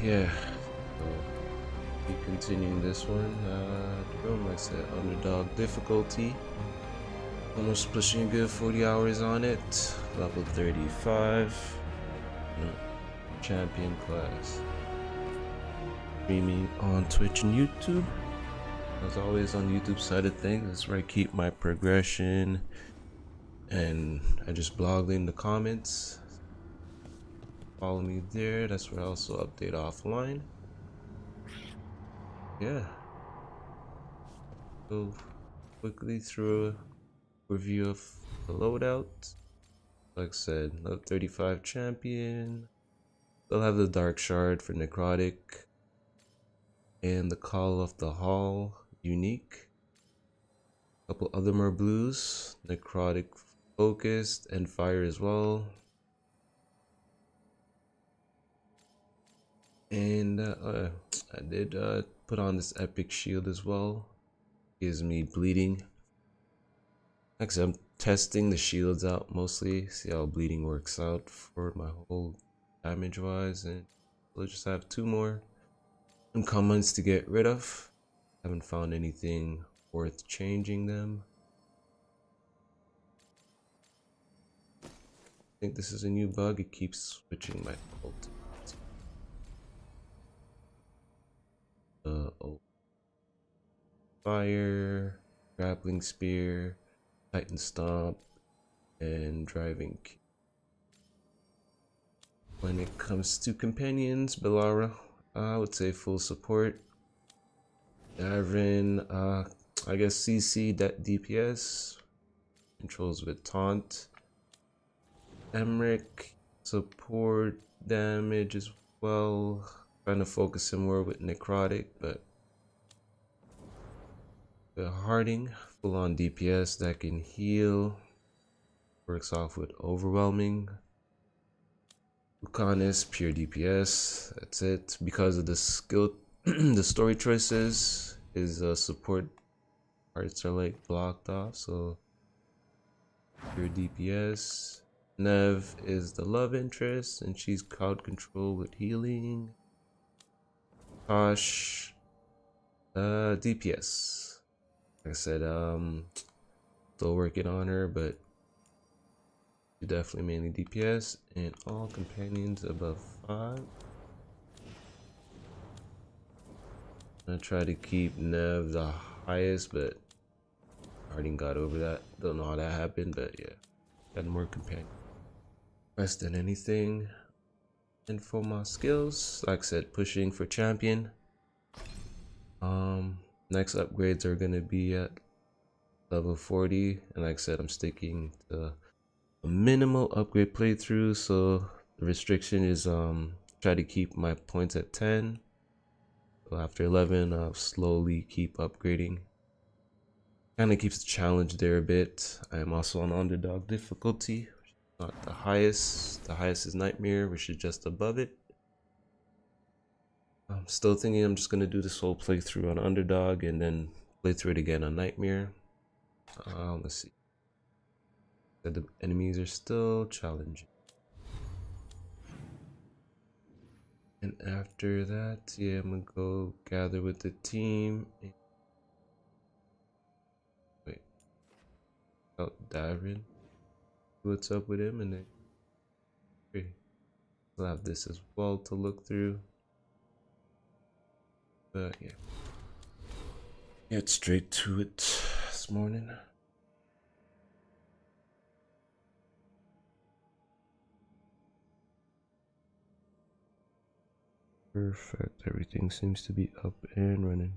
yeah. So, keep continuing this one. Like I said, Underdog Difficulty. Almost pushing a good 40 hours on it. Level 35. Champion class. Streaming on Twitch and YouTube. As always, on YouTube side of things, that's where I keep my progression. And I just blog in the comments. Follow me there. That's where I also update offline. Yeah. Go quickly through a review of the loadout. Like I said, LV35 Champion. They'll have the Dark Shard for Necrotic. And the Call of the Hall unique. A couple other more blues. Necrotic focused and fire as well. And I did put on this epic shield as well. Gives me bleeding. Actually, I'm testing the shields out mostly. See how bleeding works out for my whole damage wise. And we'll just have two more uncommons to get rid of. Haven't found anything worth changing them. I think this is a new bug. It keeps switching my ult. Fire, grappling spear, titan stomp, and driving. When it comes to companions, Bellara, I would say full support. Davrin, I guess CC DPS, controls with taunt. Emmerich, support damage as well. Trying to focus him more with necrotic, but the Harding, full on DPS that can heal. Works off with overwhelming. Lucanis, pure DPS. That's it. Because of the skill, the story choices, his support parts are like blocked off, so pure DPS. Neve is the love interest, and she's crowd control with healing. Tosh, DPS. Like I said, still working on her, but definitely mainly DPS, and all companions above 5. I try to keep Neve the highest, but Harding got over that. Don't know how that happened, but yeah, got more companions. Less than anything. And for my skills, like I said, pushing for champion. Next upgrades are gonna be at level 40, and like I said, I'm sticking to a minimal upgrade playthrough, so the restriction is try to keep my points at 10. So after 11, I'll slowly keep upgrading. Kind of keeps the challenge there a bit. I am also on Underdog Difficulty, which is not the highest. The highest is Nightmare, which is just above it. I'm still thinking I'm just gonna do this whole playthrough on Underdog and then play through it again on Nightmare. Let's see. The enemies are still challenging. And after that, yeah, I'm gonna go gather with the team. Wait, out Davrin. What's up with him? And then we'll have this as well to look through. But yeah, get straight to it this morning. Perfect. Everything seems to be up and running.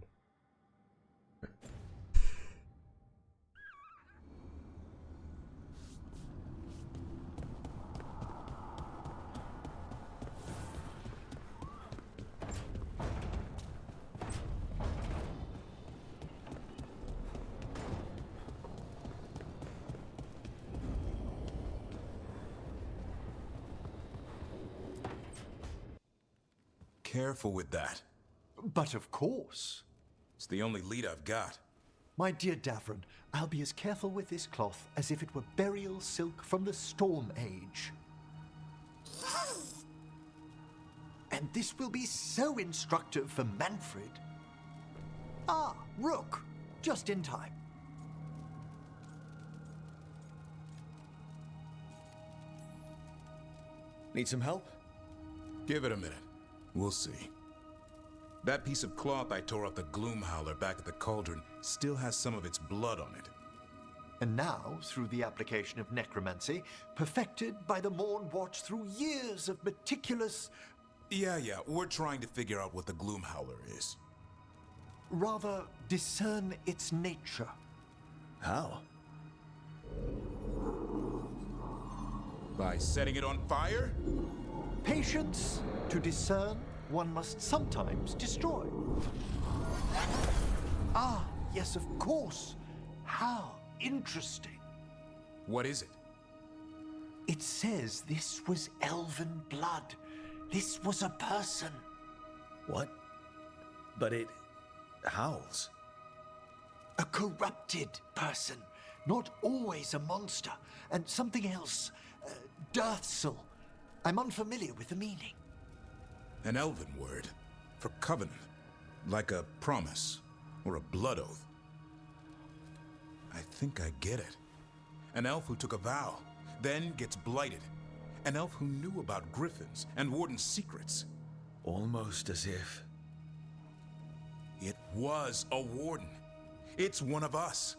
Careful with that. But of course. It's the only lead I've got. My dear Davrin, I'll be as careful with this cloth as if it were burial silk from the Storm Age. And this will be so instructive for Manfred. Ah, Rook, just in time. Need some help? Give it a minute. We'll see. That piece of cloth I tore off the Gloom Howler back at the cauldron still has some of its blood on it. And now, through the application of necromancy, perfected by the Morn Watch through years of meticulous... Yeah, we're trying to figure out what the Gloom Howler is. rather discern its nature. How? By setting it on fire? Patience. To discern, one must sometimes destroy. Ah, yes, of course. How interesting. What is it? It says this was elven blood. This was a person. What? But it howls. A corrupted person. Not always a monster. And something else. Deathsel. I'm unfamiliar with the meaning. An elven word for covenant. Like a promise or a blood oath. I think I get it. An elf who took a vow, then gets blighted. An elf who knew about griffins and warden's secrets. Almost as if... It was a warden. It's one of us.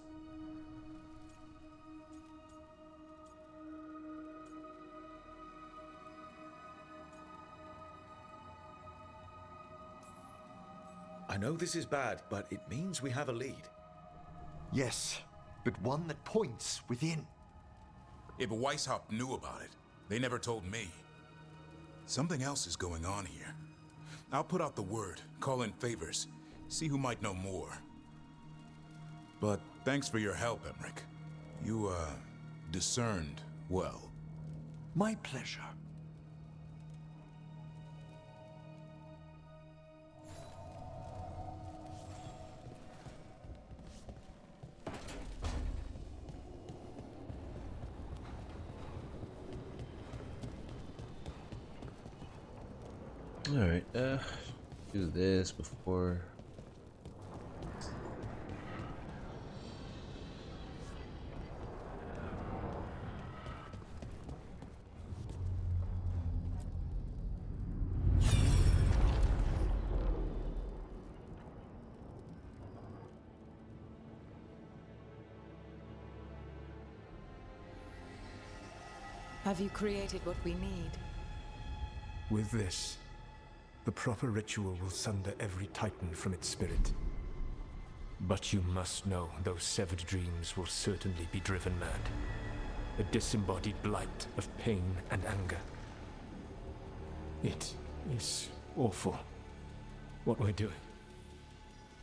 I know this is bad, but it means we have a lead. Yes, but one that points within. If Weishaupt knew about it, they never told me. Something else is going on here. I'll put out the word, call in favors, see who might know more. But thanks for your help, Emmerich. You, discerned well. My pleasure. Alright, do this before. Have you created what we need? With this, the proper ritual will sunder every titan from its spirit. But you must know those severed dreams will certainly be driven mad. A disembodied blight of pain and anger. It is awful what we're doing.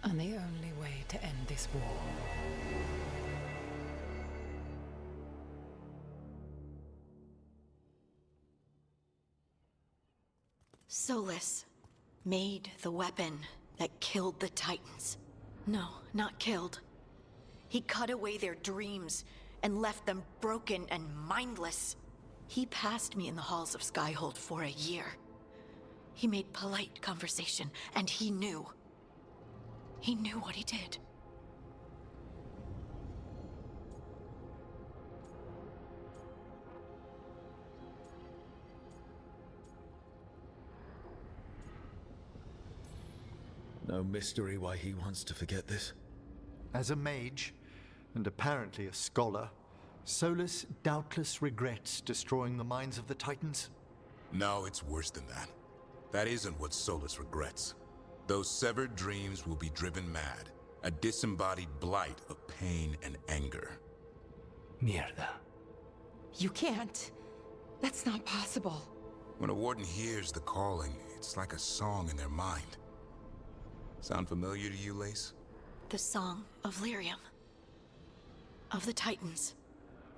And the only way to end this war. Solus made the weapon that killed the Titans. No, not killed. He cut away their dreams and left them broken and mindless. He passed me in the halls of Skyhold for a year. He made polite conversation, and he knew. He knew what he did. No mystery why he wants to forget this. As a mage, and apparently a scholar, Solus doubtless regrets destroying the minds of the Titans. No, it's worse than that. That isn't what Solus regrets. Those severed dreams will be driven mad. A disembodied blight of pain and anger. Mierda. You can't. That's not possible. When a warden hears the calling, it's like a song in their mind. Sound familiar to you, Lace? The Song of Lyrium. Of the Titans.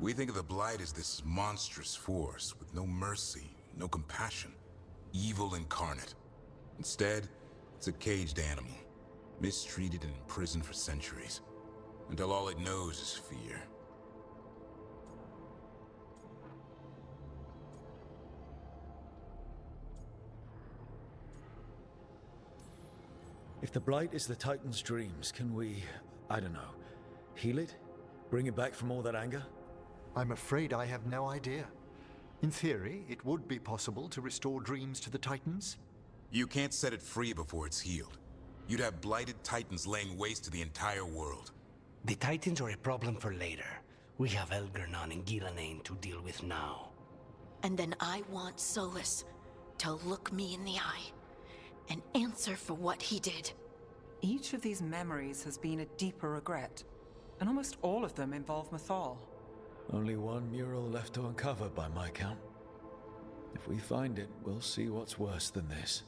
We think of the Blight as this monstrous force with no mercy, no compassion. Evil incarnate. Instead, it's a caged animal. Mistreated and imprisoned for centuries. Until all it knows is fear. If the Blight is the Titan's dreams, can we, I don't know, heal it? Bring it back from all that anger? I'm afraid I have no idea. In theory, it would be possible to restore dreams to the Titans. You can't set it free before it's healed. You'd have blighted Titans laying waste to the entire world. The Titans are a problem for later. We have Elgernon and Gillenane to deal with now. And then I want Solus to look me in the eye and answer for what he did. Each of these memories has been a deeper regret, and almost all of them involve Mythal. Only one mural left to uncover by my count. If we find it, we'll see what's worse than this.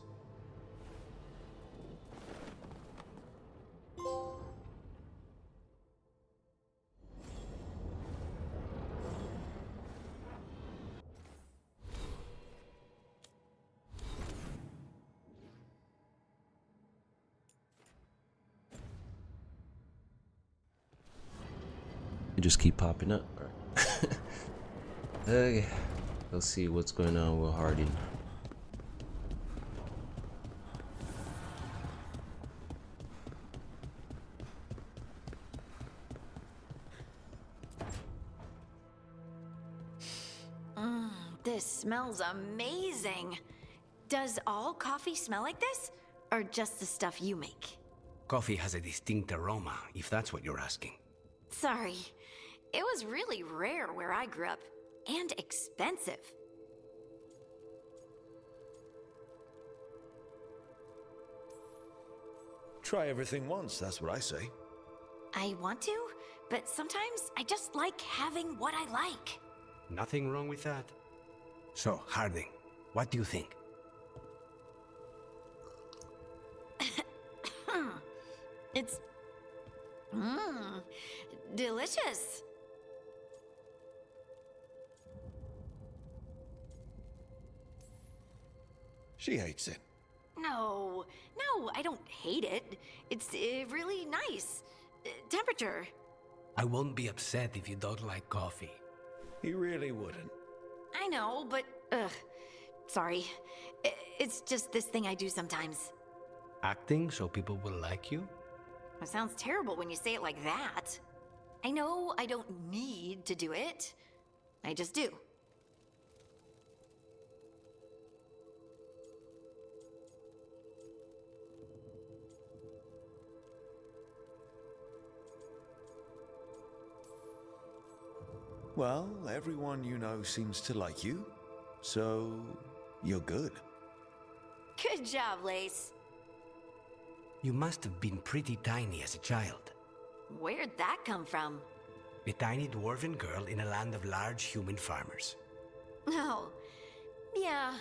They just keep popping up. Alright. Okay. Let's see what's going on with Harding. This smells amazing. Does all coffee smell like this? Or just the stuff you make? Coffee has a distinct aroma, if that's what you're asking. Sorry. It was really rare where I grew up. And expensive. Try everything once, that's what I say. I want to, but sometimes I just like having what I like. Nothing wrong with that. So, Harding, what do you think? It's... delicious. She hates it. No, I don't hate it. It's really nice. Temperature. I won't be upset if you don't like coffee. He really wouldn't. I know, but sorry. It's just this thing I do sometimes. Acting so people will like you? It sounds terrible when you say it like that. I know I don't need to do it. I just do. Well, everyone you know seems to like you, so you're good. Good job, Lace. You must have been pretty tiny as a child. Where'd that come from? A tiny dwarven girl in a land of large human farmers. Oh, yeah.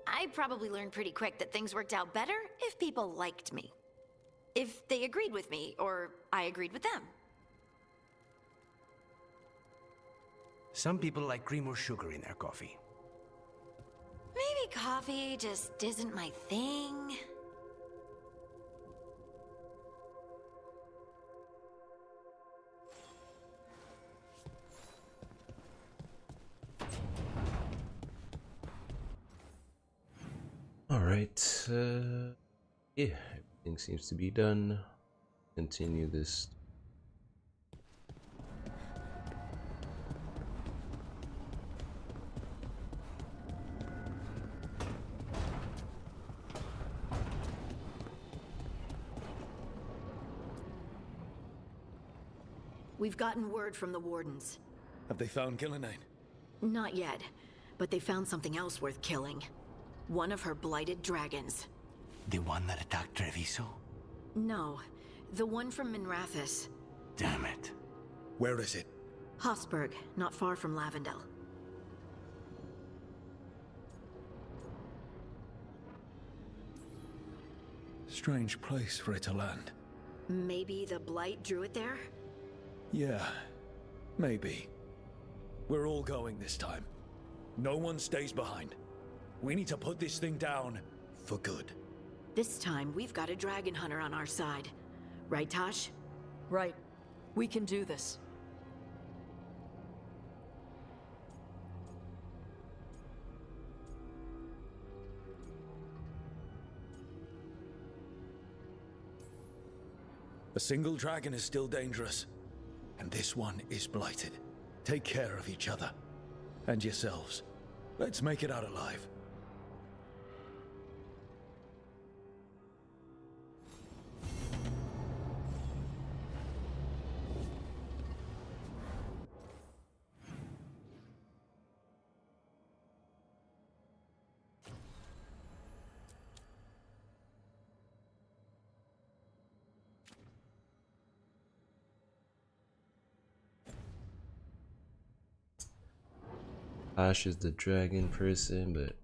I probably learned pretty quick that things worked out better if people liked me. If they agreed with me, or I agreed with them. Some people like cream or sugar in their coffee. Maybe coffee just isn't my thing. Alright, yeah, everything seems to be done. Continue this. We've gotten word from the Wardens. Have they found Gillenane? Not yet, but they found something else worth killing. One of her blighted dragons. The one that attacked Treviso? No, the one from Minrathous. Damn it. Where is it? Hossberg, not far from Lavendel. Strange place for it to land. Maybe the blight drew it there? Yeah, maybe. We're all going this time. No one stays behind. We need to put this thing down for good. This time, we've got a dragon hunter on our side. Right, Tosh? Right. We can do this. A single dragon is still dangerous, and this one is blighted. Take care of each other. And yourselves. Let's make it out alive. Ash is the dragon person, but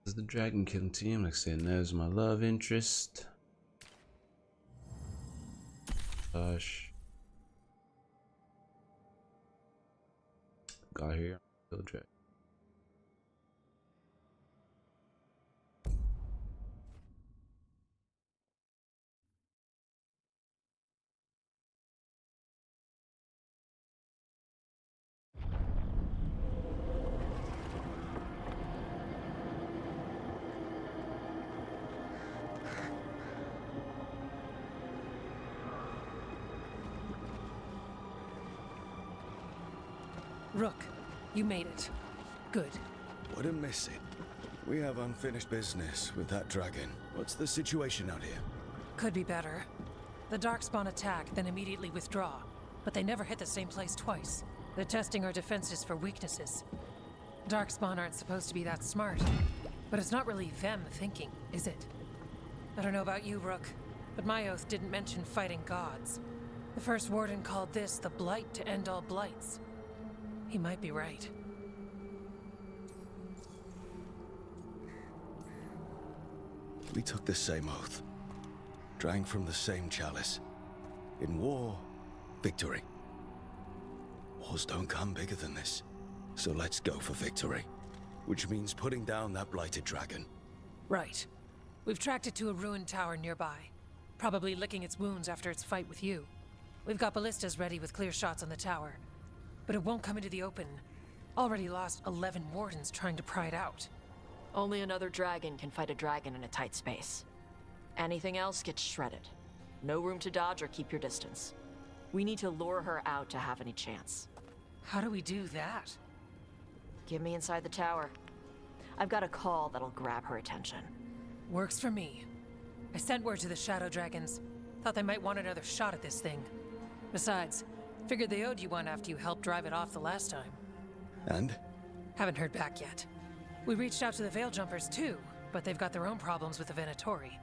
this is the dragon killing team. Like I said, Neve's my love interest. Gosh. Got here. Kill dragon. Rook, you made it. Good. Wouldn't miss it. We have unfinished business with that dragon. What's the situation out here? Could be better. The Darkspawn attack, then immediately withdraw. But they never hit the same place twice. They're testing our defenses for weaknesses. Darkspawn aren't supposed to be that smart. But it's not really them thinking, is it? I don't know about you, Rook, but my oath didn't mention fighting gods. The first warden called this the blight to end all blights. He might be right. We took the same oath. Drank from the same chalice. In war, victory. Wars don't come bigger than this. So let's go for victory. Which means putting down that blighted dragon. Right. We've tracked it to a ruined tower nearby. Probably licking its wounds after its fight with you. We've got ballistas ready with clear shots on the tower. But it won't come into the open. Already lost 11 wardens trying to pry it out. Only another dragon can fight a dragon in a tight space. Anything else gets shredded. No room to dodge or keep your distance. We need to lure her out to have any chance. How do we do that? Get me inside the tower. I've got a call that'll grab her attention. Works for me. I sent word to the Shadow Dragons. Thought they might want another shot at this thing. Besides, figured they owed you one after you helped drive it off the last time. And? Haven't heard back yet. We reached out to the Veil Jumpers too, but they've got their own problems with the Venatori.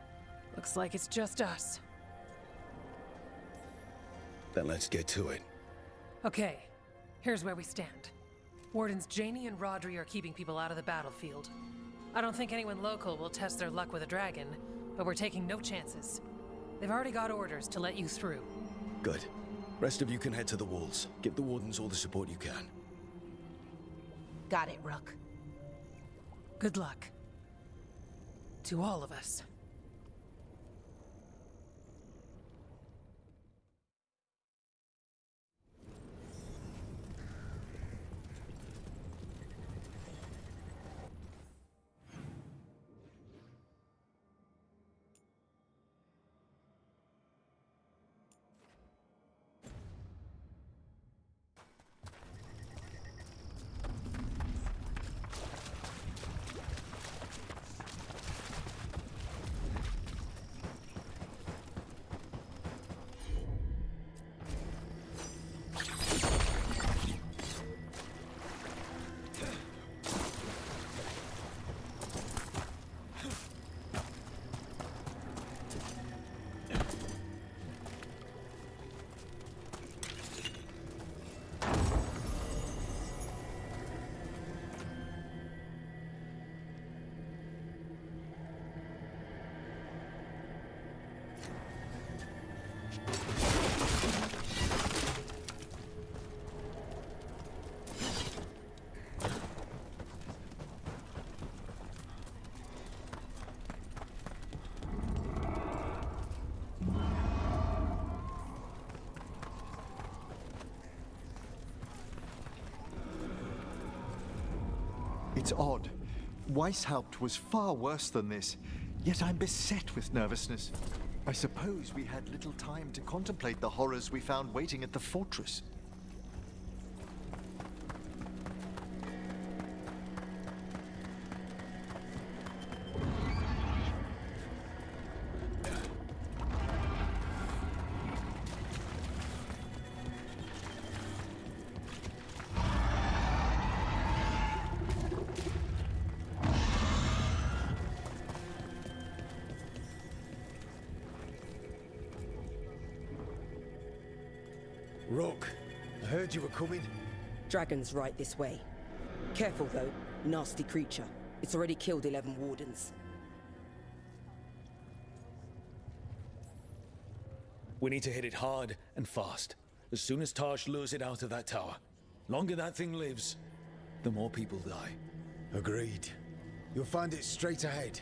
Looks like it's just us. Then let's get to it. Okay, here's where we stand. Wardens Janie and Rjordie are keeping people out of the battlefield. I don't think anyone local will test their luck with a dragon, but we're taking no chances. They've already got orders to let you through. Good. Rest of you can head to the walls. Give the Wardens all the support you can. Got it, Rook. Good luck. To all of us. It's odd. Weishaupt was far worse than this, yet I'm beset with nervousness. I suppose we had little time to contemplate the horrors we found waiting at the fortress. Rook, I heard you were coming. Dragon's right this way. Careful though, nasty creature. It's already killed 11 wardens. We need to hit it hard and fast. As soon as Tarsh lures it out of that tower. Longer that thing lives, the more people die. Agreed. You'll find it straight ahead.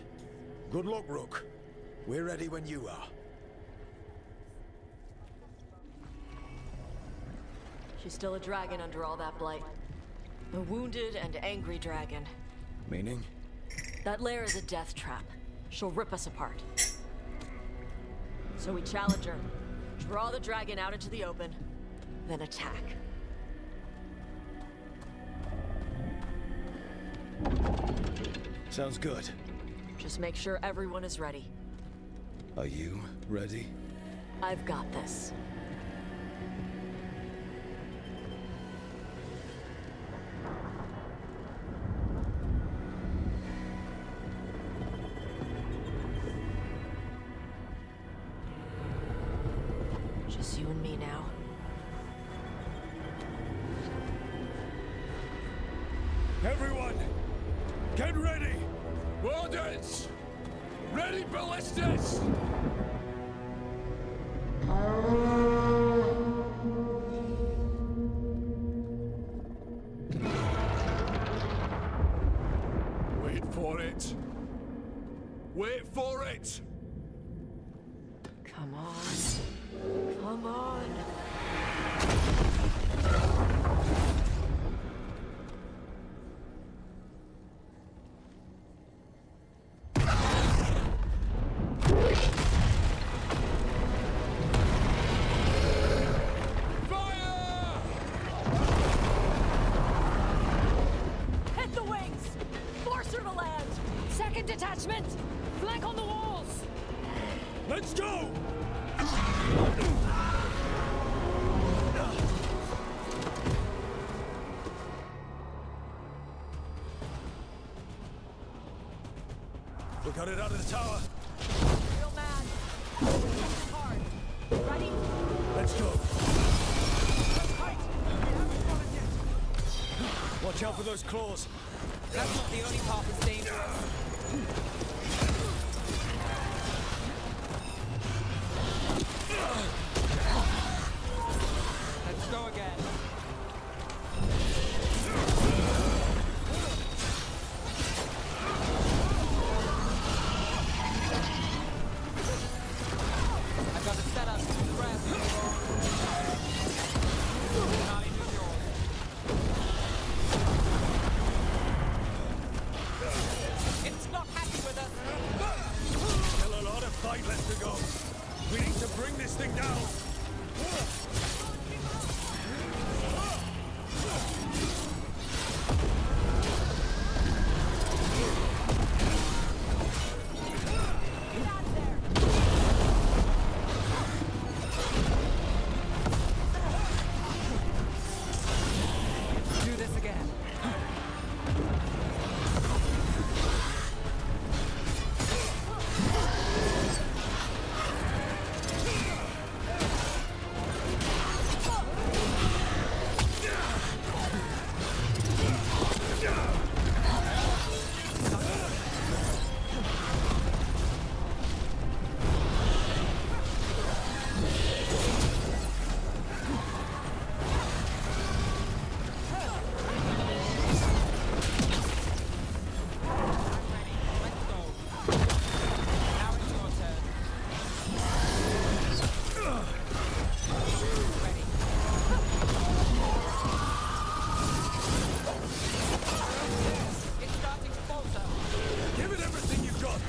Good luck, Rook. We're ready when you are. She's still a dragon under all that blight. A wounded and angry dragon. Meaning? That lair is a death trap. She'll rip us apart. So we challenge her, draw the dragon out into the open, then attack. Sounds good. Just make sure everyone is ready. Are you ready? I've got this. Just you and me now. Everyone, get ready! Wardens! Ready, ballistas! Wait for it! Wait for it! Come on. Come on. Hit the wings! Force her to land! Second detachment! Flank on the walls! Let's go! We got it out of the tower. Real mad. Hard. Ready? Let's go. Watch out for those claws. That's not the only part that's dangerous. Let's go again. I got it set up to grab you. Charlie, do yours. It's not happy with us. Still a lot of fight left to go. We need to bring this thing down. Do this again. Give it everything you've got.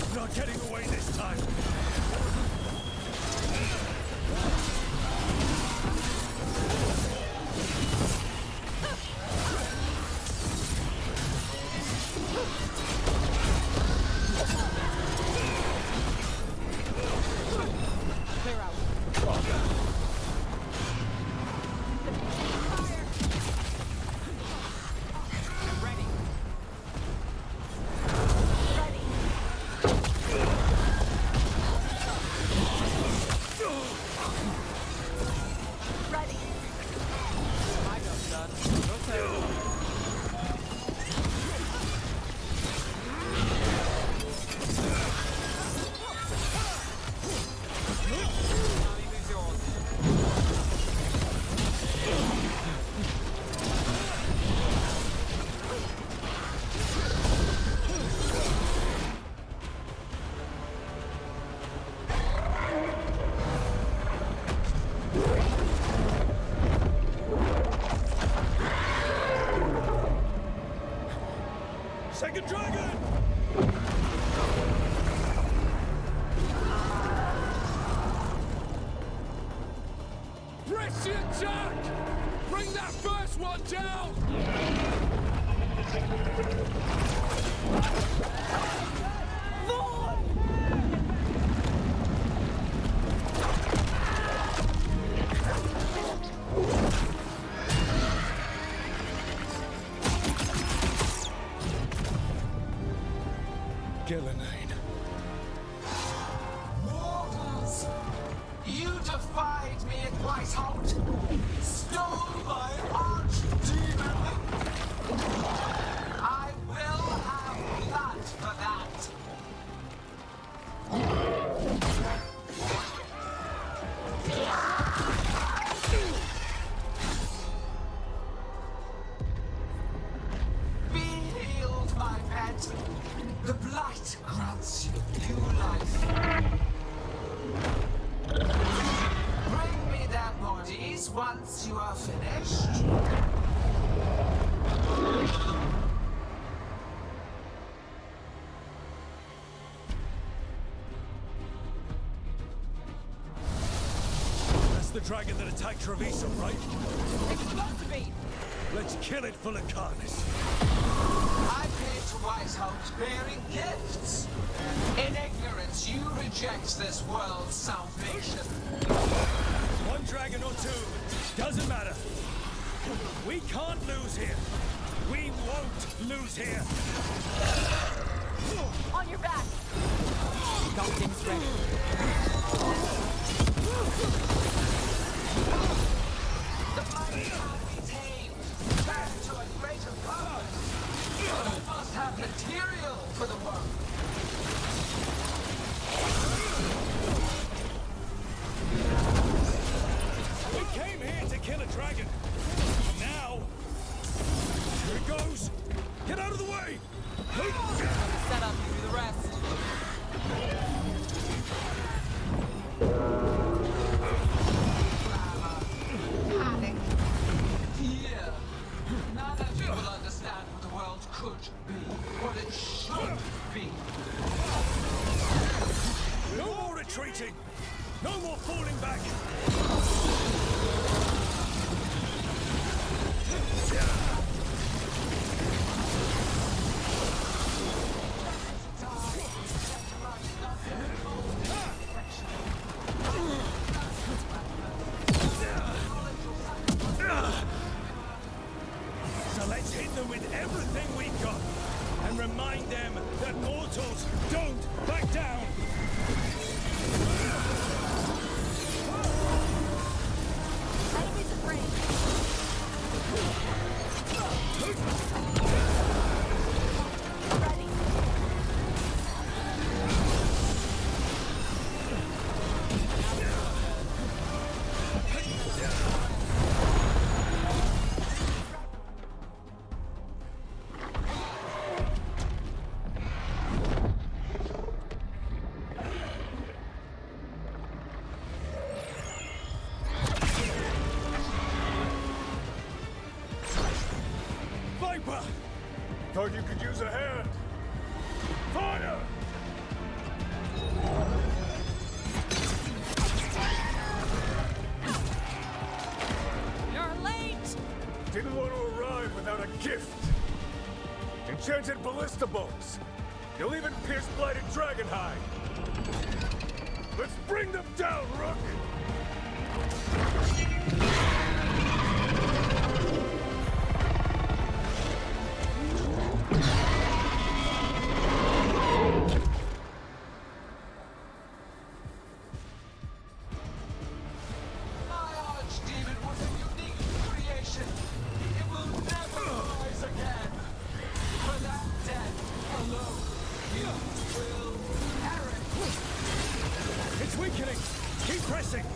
I'm not getting away this time. Clear out. Ready. Ready. My job's done. Your turn. Charlie, who's yours? Second dragon! Press the attack! Bring that first one down! Gillenane. Mortals! You defied me at Whitehall! Stole my archdemon! I will have blood for that! Be healed, my pet! The blight grants you new life. Bring me their bodies once you are finished. That's the dragon that attacked Treviso, right? It's got to be. Let's kill it for Lucanis. I came to Whitehall bearing gifts. In ignorance, you reject this world's salvation. One dragon or two, doesn't matter. We can't lose here. We won't lose here. On your back. Got things ready. The mighty can't be tamed. Back to it. dragon. Now, here it goes. Get out of the way. Set up, you do the rest. Here. None of you will understand what the world could be, what it should be. No more retreating. No more falling back. So let's hit them with everything we've got and remind them that mortals don't back down. Enemies afraid. Ready. Viper! Thought you could use a hand. Fire! You're late! Didn't want to arrive without a gift. Enchanted ballista bolts. You'll even pierce blighted dragon hide. Let's bring them down, Rook! My archdemon was a unique creation. It will never rise again. For that death alone, you will perish. It's weakening! Keep pressing!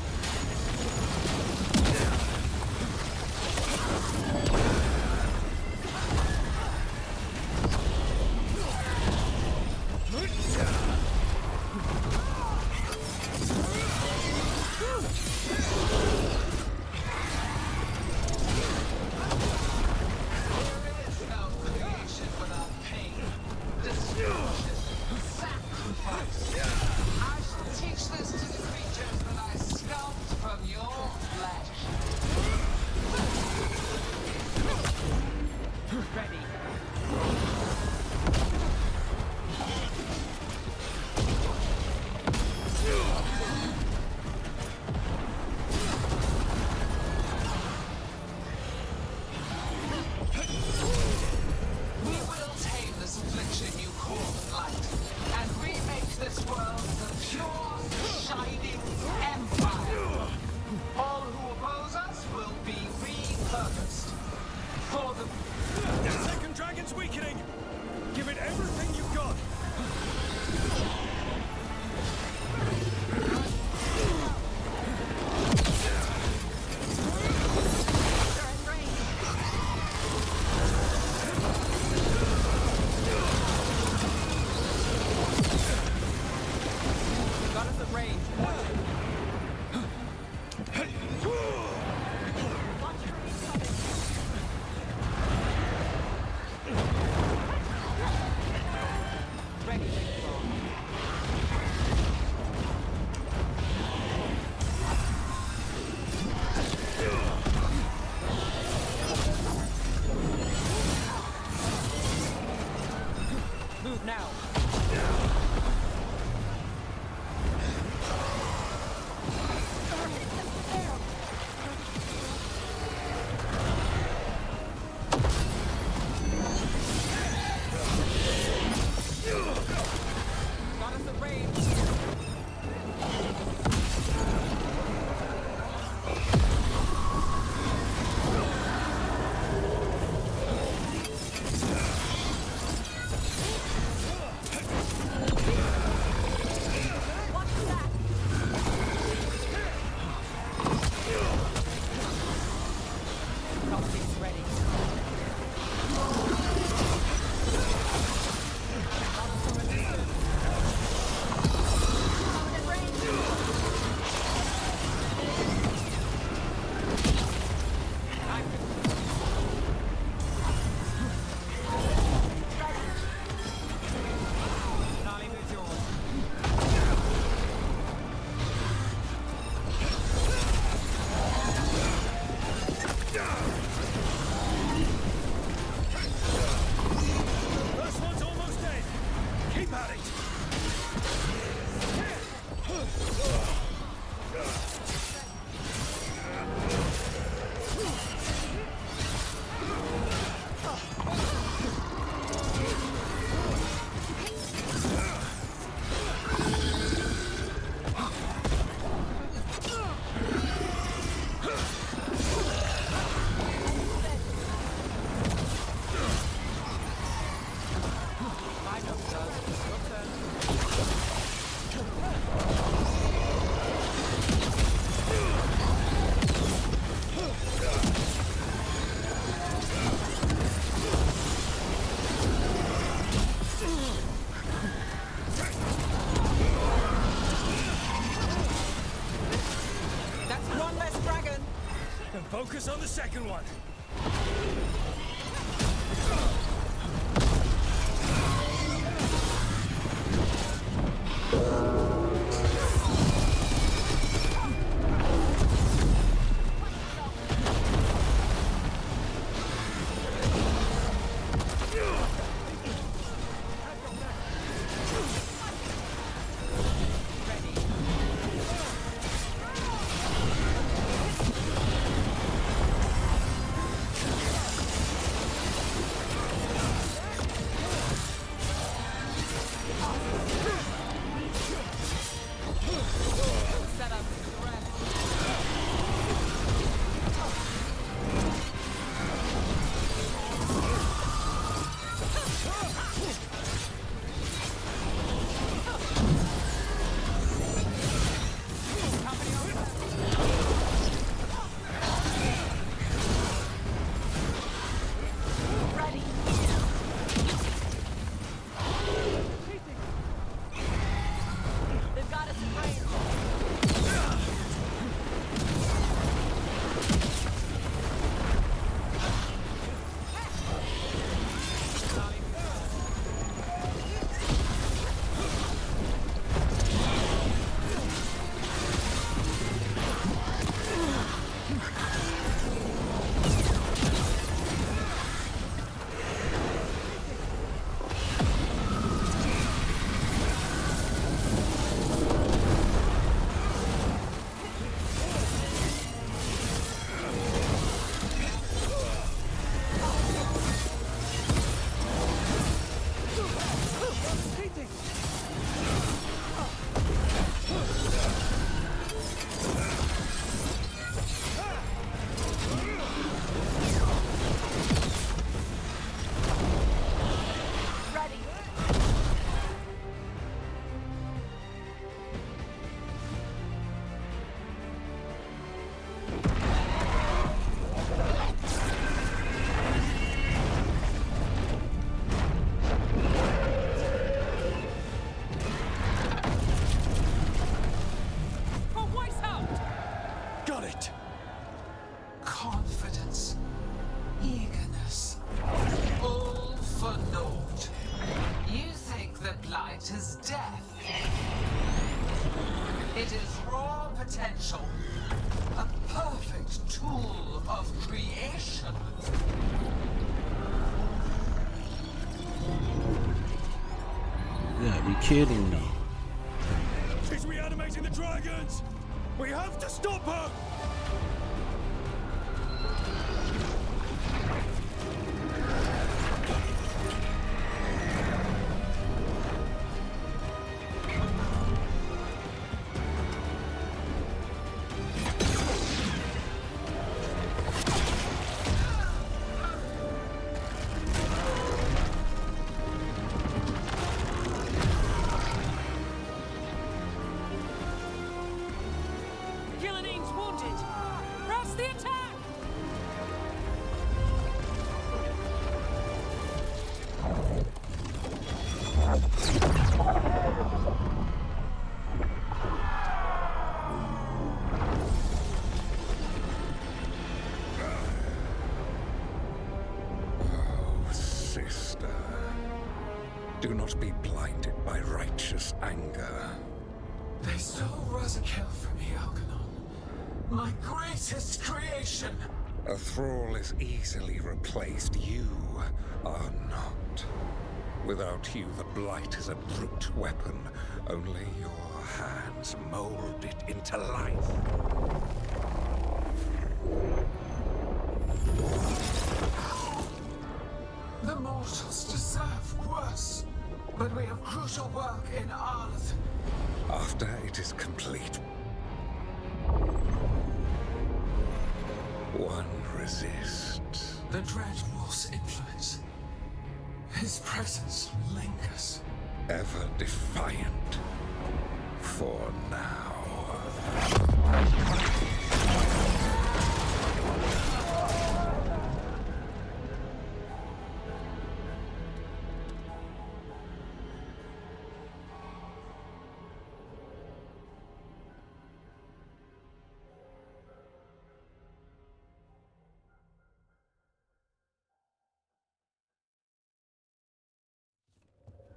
And focus on the second one. Kidding me. She's reanimating the dragons! We have to stop her! Do not be blinded by righteous anger. They stole Razakel from me, Algernon. My greatest creation! A thrall is easily replaced. You are not. Without you, the Blight is a brute weapon. Only your hands mold it into life. The mortals deserve worse. But we have crucial work in Arth. After it is complete, one resists. The Dread Wolf's influence. His presence lingers. Ever defiant. For now.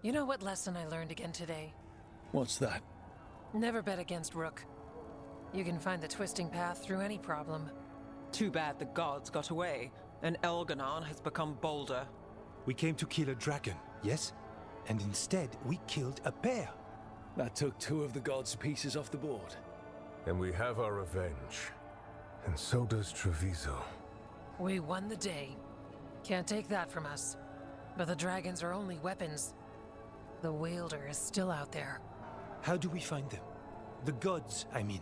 You know what lesson I learned again today? What's that? Never bet against Rook. You can find the twisting path through any problem. Too bad the gods got away, and Elganon has become bolder. We came to kill a dragon, yes? And instead, we killed a bear. That took 2 of the gods' pieces off the board. And we have our revenge. And so does Treviso. We won the day. Can't take that from us. But the dragons are only weapons. The wielder is still out there. How do we find them? The gods, I mean.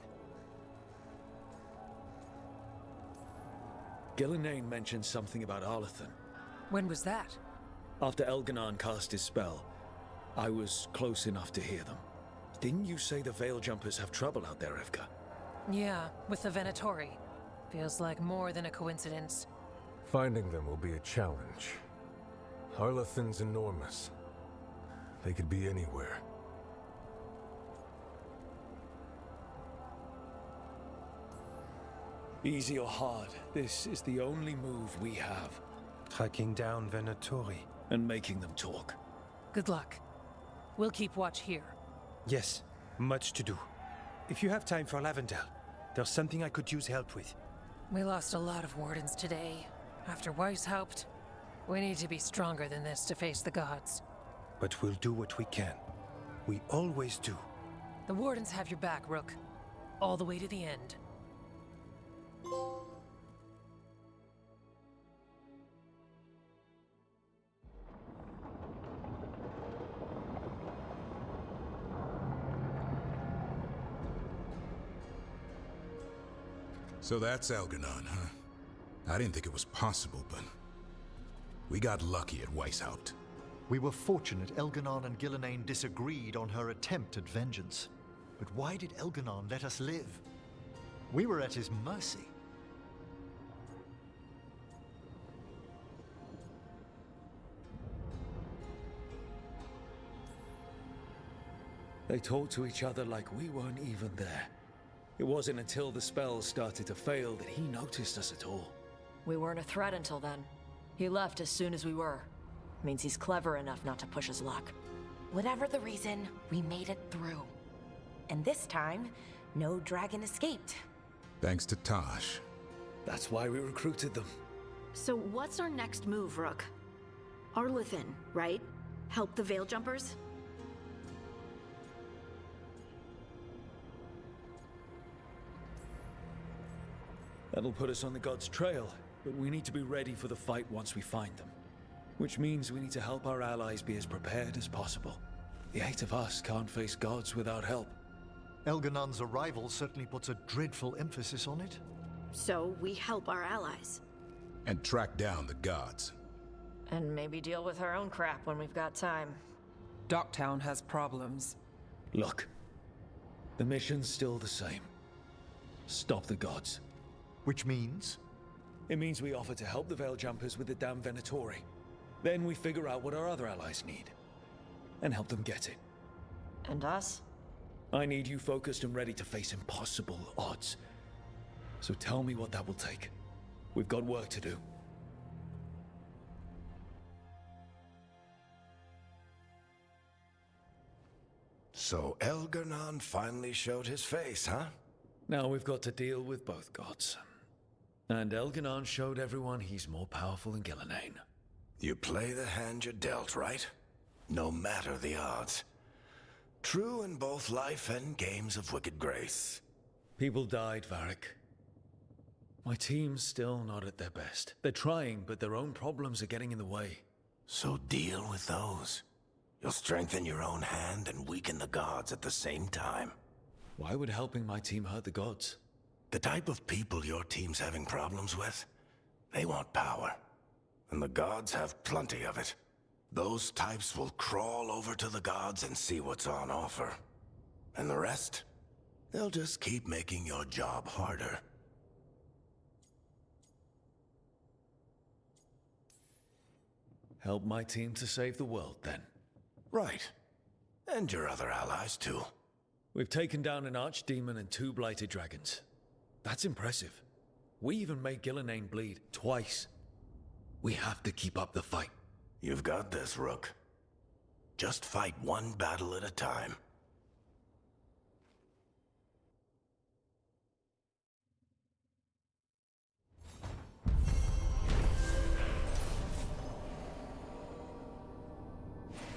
Gillenane mentioned something about Arlathan. When was that? After Elganon cast his spell, I was close enough to hear them. Didn't you say the Veil Jumpers have trouble out there, Evka? Yeah, with the Venatori. Feels like more than a coincidence. Finding them will be a challenge. Arlathan's enormous. They could be anywhere. Easy or hard, this is the only move we have. Tracking down Venatori. And making them talk. Good luck. We'll keep watch here. Yes, much to do. If you have time for Lavendel, there's something I could use help with. We lost a lot of wardens today. After Weiss helped, we need to be stronger than this to face the gods. But we'll do what we can. We always do. The wardens have your back, Rook. All the way to the end. So that's Elganon, huh? I didn't think it was possible, but we got lucky at Weishaupt. We were fortunate Elganon and Gillenane disagreed on her attempt at vengeance. But why did Elganon let us live? We were at his mercy. They talked to each other like we weren't even there. It wasn't until the spells started to fail that he noticed us at all. We weren't a threat until then. He left as soon as we were. Means he's clever enough not to push his luck. Whatever the reason, we made it through. And this time, no dragon escaped. Thanks to Tosh. That's why we recruited them. So what's our next move, Rook? Arlathan, right? Help the Veil Jumpers? That'll put us on the gods' trail, but we need to be ready for the fight once we find them. Which means we need to help our allies be as prepared as possible. The 8 of us can't face gods without help. Elganon's arrival certainly puts a dreadful emphasis on it. So we help our allies. And track down the gods. And maybe deal with our own crap when we've got time. Docktown has problems. Look, the mission's still the same. Stop the gods. Which means? It means we offer to help the Veil Jumpers with the damn Venatori. Then we figure out what our other allies need. And help them get it. And us? I need you focused and ready to face impossible odds. So tell me what that will take. We've got work to do. So Elganon finally showed his face, huh? Now we've got to deal with both gods. And Elganon showed everyone he's more powerful than Gillenane. You play the hand you're dealt, right? No matter the odds. True in both life and games of wicked grace. People died, Varric. My team's still not at their best. They're trying, but their own problems are getting in the way. So deal with those. You'll strengthen your own hand and weaken the gods at the same time. Why would helping my team hurt the gods? The type of people your team's having problems with, they want power. And the gods have plenty of it. Those types will crawl over to the gods and see what's on offer. And the rest? They'll just keep making your job harder. Help my team to save the world, then. Right. And your other allies, too. We've taken down an archdemon and 2 blighted dragons. That's impressive. We even made Gillenane bleed twice. We have to keep up the fight. You've got this, Rook. Just fight one battle at a time.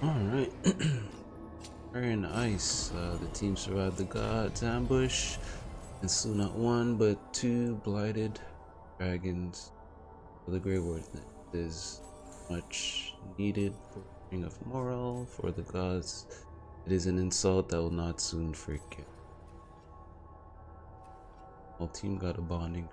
Alright. Fire and Ice. The team survived the God's ambush and slew not one but two blighted dragons. For the Grey Warden, it is much needed for bring of morale for the gods. It is an insult that will not soon forget. All team got a bonding.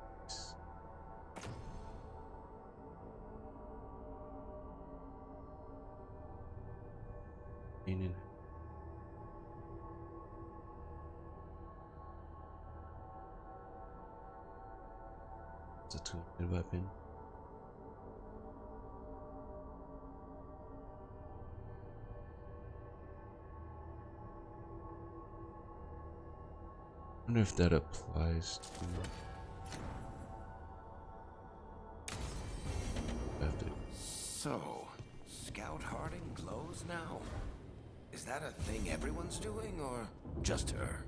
In it's a two-handed weapon. I wonder if that applies to So, Scout Harding glows now? Is that a thing everyone's doing, or just her?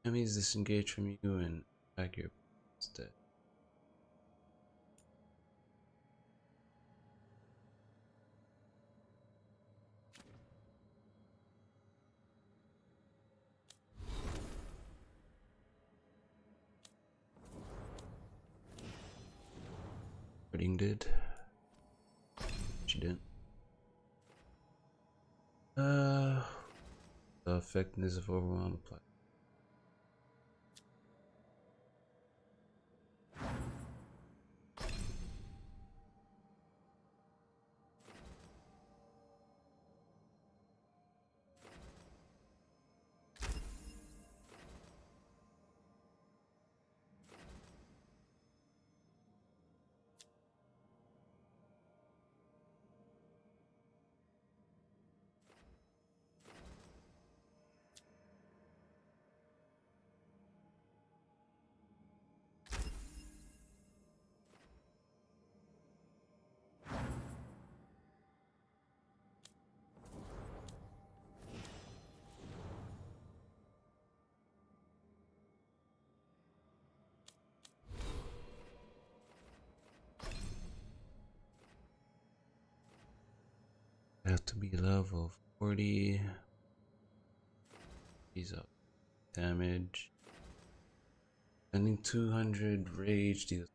Enemies disengage from you and attack your instead. Rjordie did. She didn't. The effectiveness of overwhelm applied. Have to be level 40. He's up. Damage. Spending 200 rage deals.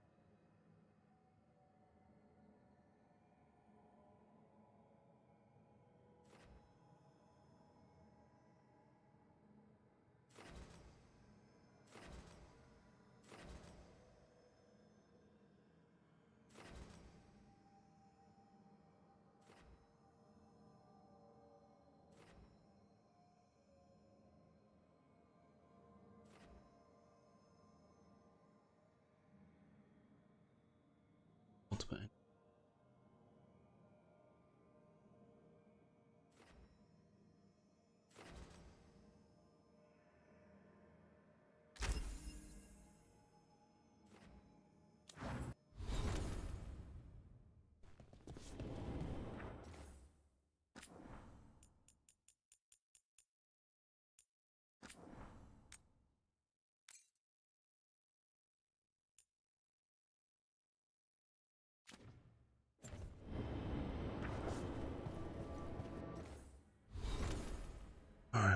Ultimate.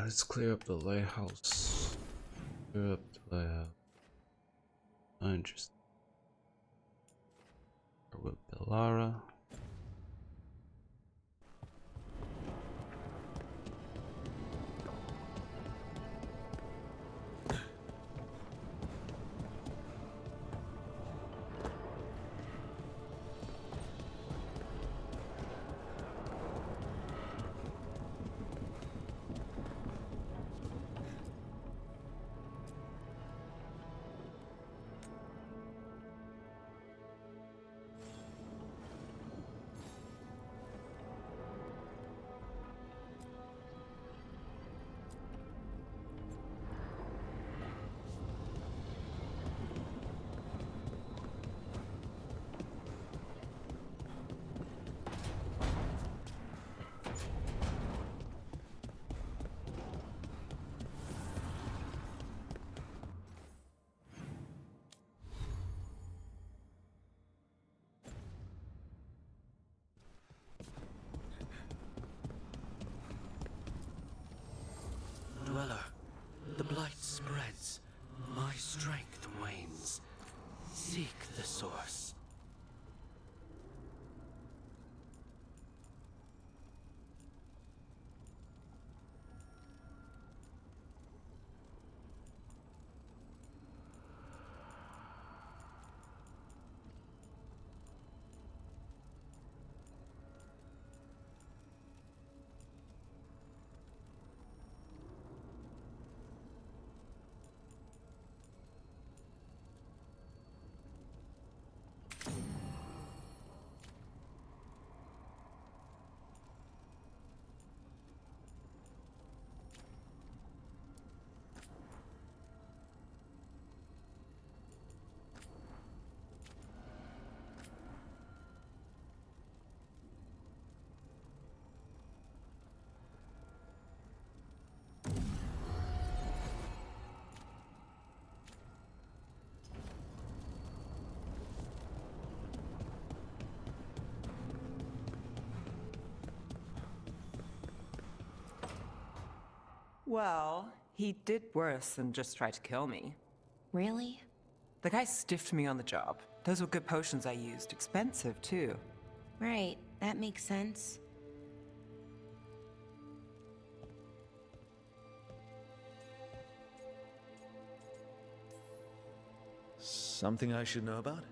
let's clear up the lighthouse. Clear up the lighthouse. Interesting. With Bellara. Dweller, the blight spreads. My strength wanes. Seek the source. Well, he did worse than just try to kill me. Really? The guy stiffed me on the job. Those were good potions I used. Expensive, too. Right, that makes sense. Something I should know about?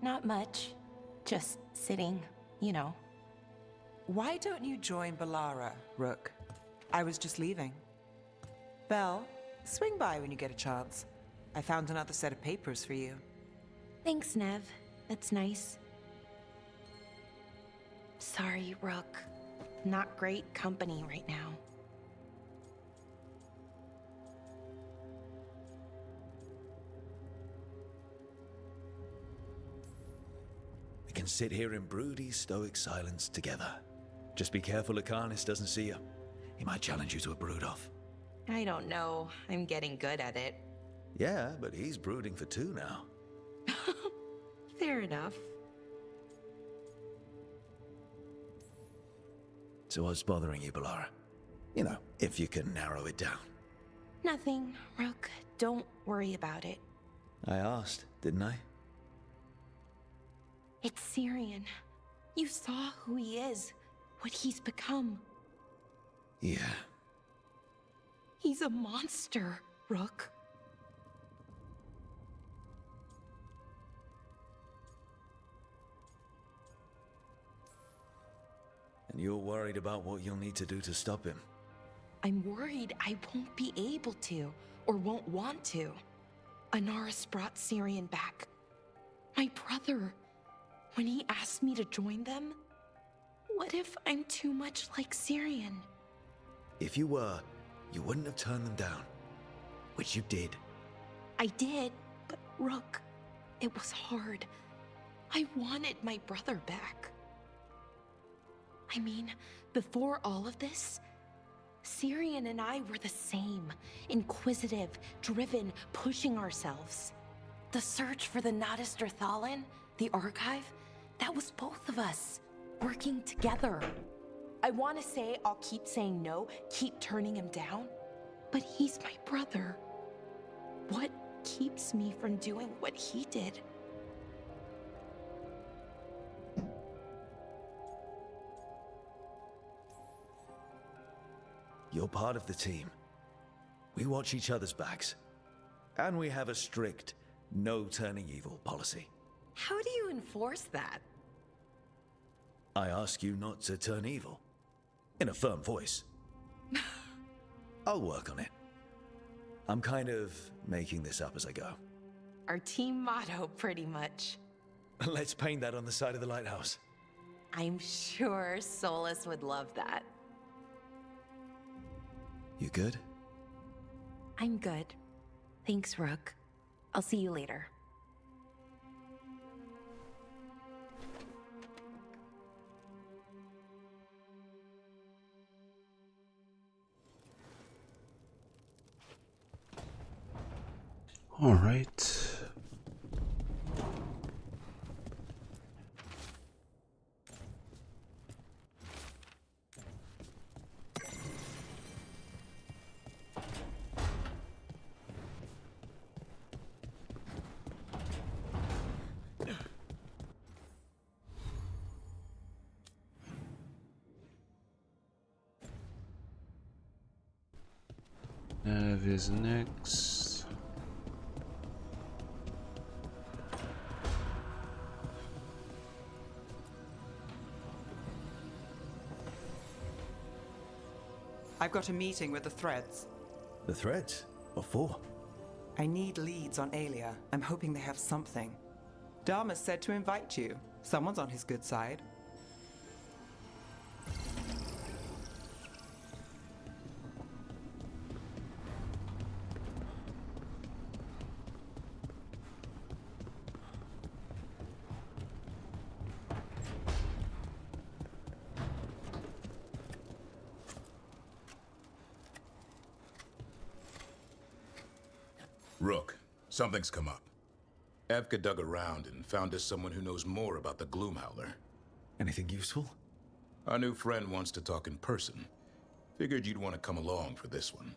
Not much. Just sitting, you know. Why don't you join Bellara, Rook? I was just leaving. Belle, swing by when you get a chance. I found another set of papers for you. Thanks, Neve. That's nice. Sorry, Rook. Not great company right now. We can sit here in broody, stoic silence together. Just be careful Lucanis doesn't see you. He might challenge you to a brood-off. I don't know. I'm getting good at it. Yeah, but he's brooding for two now. Fair enough. So what's bothering you, Bellara? You know, if you can narrow it down. Nothing, Rook. Don't worry about it. I asked, didn't I? It's Syrian. You saw who he is, what he's become. Yeah. He's a monster, Rook. And you're worried about what you'll need to do to stop him? I'm worried I won't be able to, or won't want to. Anaris brought Syrian back. My brother. When he asked me to join them, what if I'm too much like Syrian? If you were, you wouldn't have turned them down. Which you did. I did, but Rook, it was hard. I wanted my brother back. I mean, before all of this, Syrian and I were the same. Inquisitive, driven, pushing ourselves. The search for the IceTalon, the archive, that was both of us, working together. I want to say I'll keep saying no, keep turning him down, But he's my brother. What keeps me from doing what he did? You're part of the team. We watch each other's backs. And we have a strict no turning evil policy. How do you enforce that? I ask you not to turn evil. In a firm voice. I'll work on it. I'm kind of making this up as I go. Our team motto, pretty much. Let's paint that on the side of the lighthouse. I'm sure Solus would love that. You good? I'm good. Thanks, Rook. I'll see you later. All right. Neve is next. I've got a meeting with the Threads. The Threads? What for? I need leads on Aelia. I'm hoping they have something. Dharma said to invite you. Someone's on his good side. Rook, something's come up. Evka dug around and found us someone who knows more about the Gloomhowler. Anything useful? Our new friend wants to talk in person. Figured you'd want to come along for this one.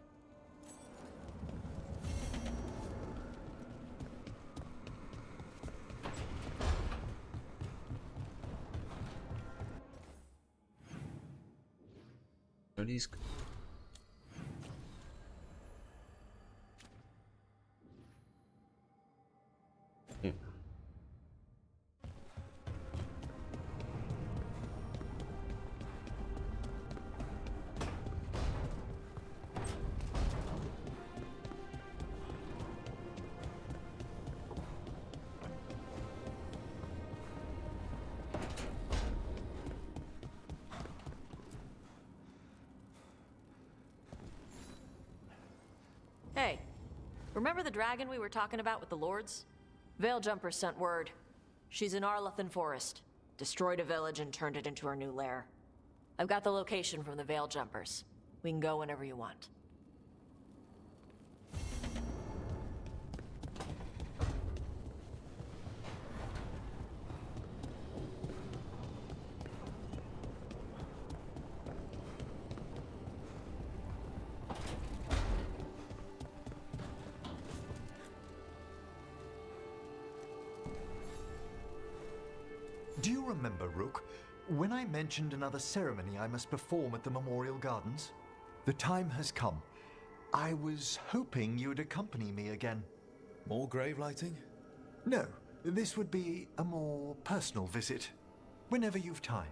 Are these? Yeah. Hey, remember the dragon we were talking about with the lords? Veiljumpers sent word. She's in Arlethan Forest. Destroyed a village and turned it into her new lair. I've got the location from the Veiljumpers. We can go whenever you want. Do you remember, Rook, when I mentioned another ceremony I must perform at the Memorial Gardens? The time has come. I was hoping you'd accompany me again. More grave lighting? No, this would be a more personal visit. Whenever you've time.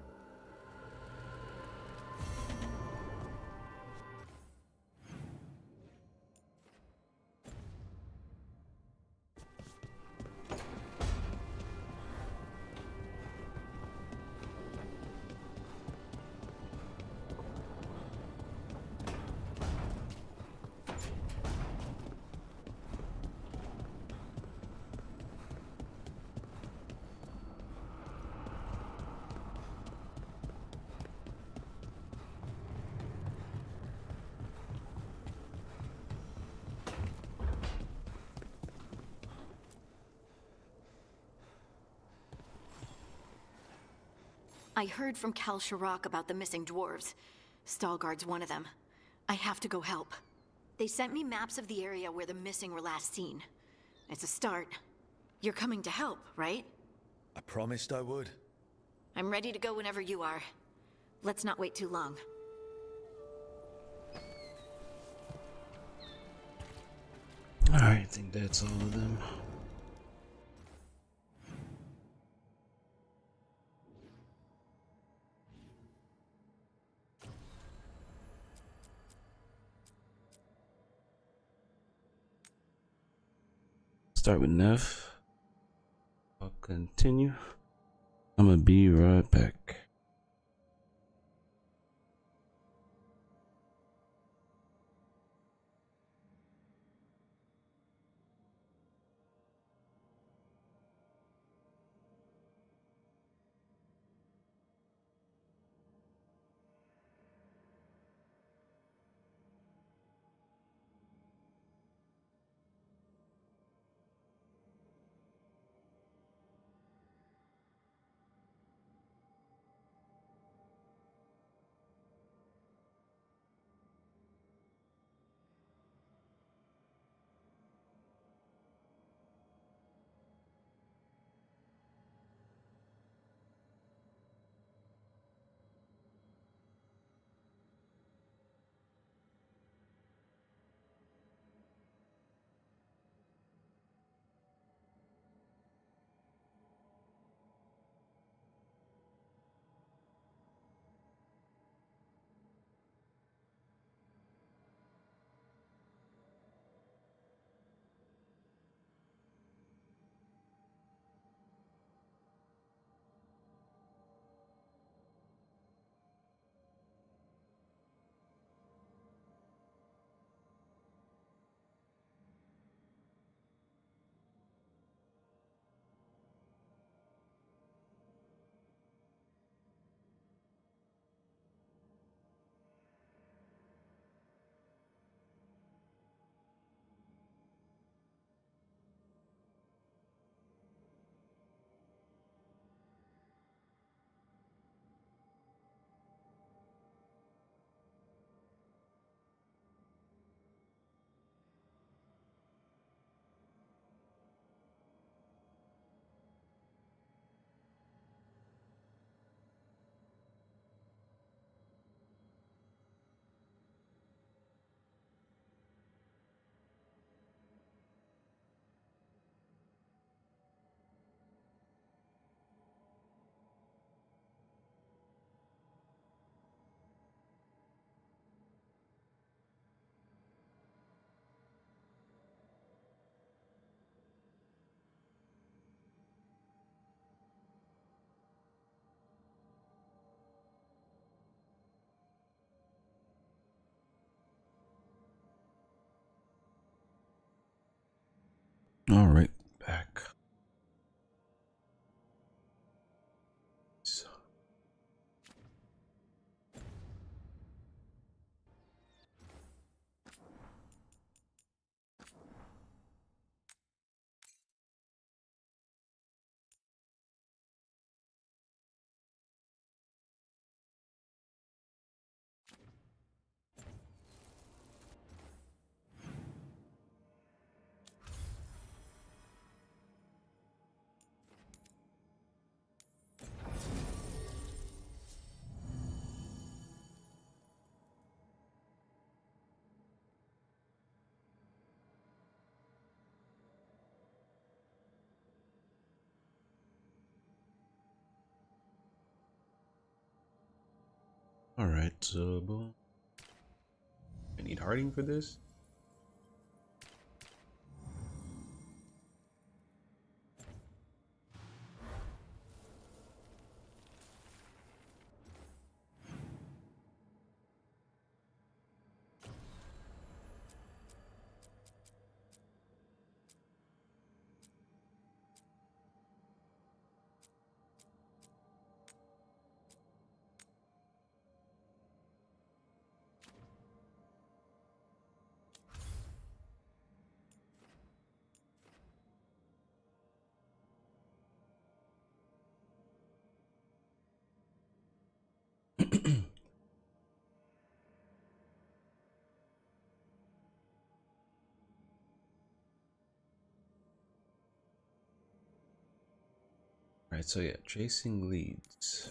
I heard from Kal Shirak about the missing dwarves. Stalgard's one of them. I have to go help. They sent me maps of the area where the missing were last seen. It's a start. You're coming to help, right? I promised I would. I'm ready to go whenever you are. Let's not wait too long. Alright, I think that's all of them. Start with Neve. I'll continue. I'm gonna be right back. All right, back. So. All right, so boom. I need harding for this. Alright, so yeah, tracing leads.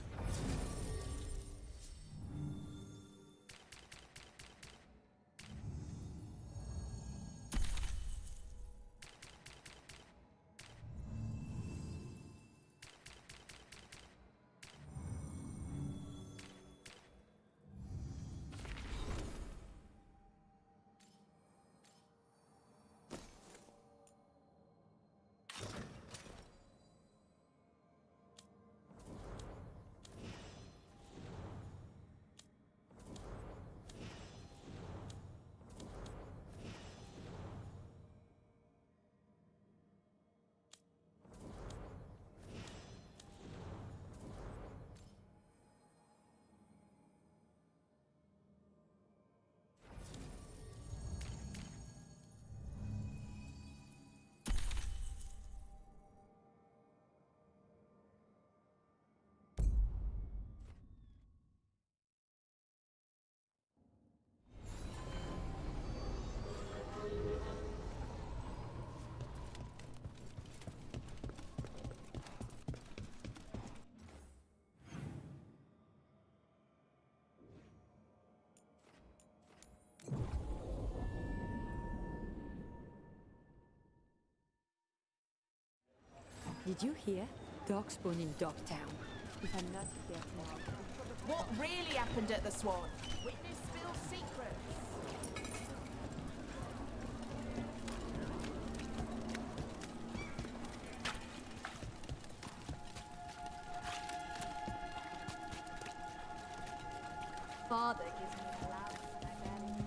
Did you hear? Darkspawn in Dogtown. If I'm not here tomorrow. What really happened at the Swan? Witness spills secrets. Father gives me an allowance and I barely.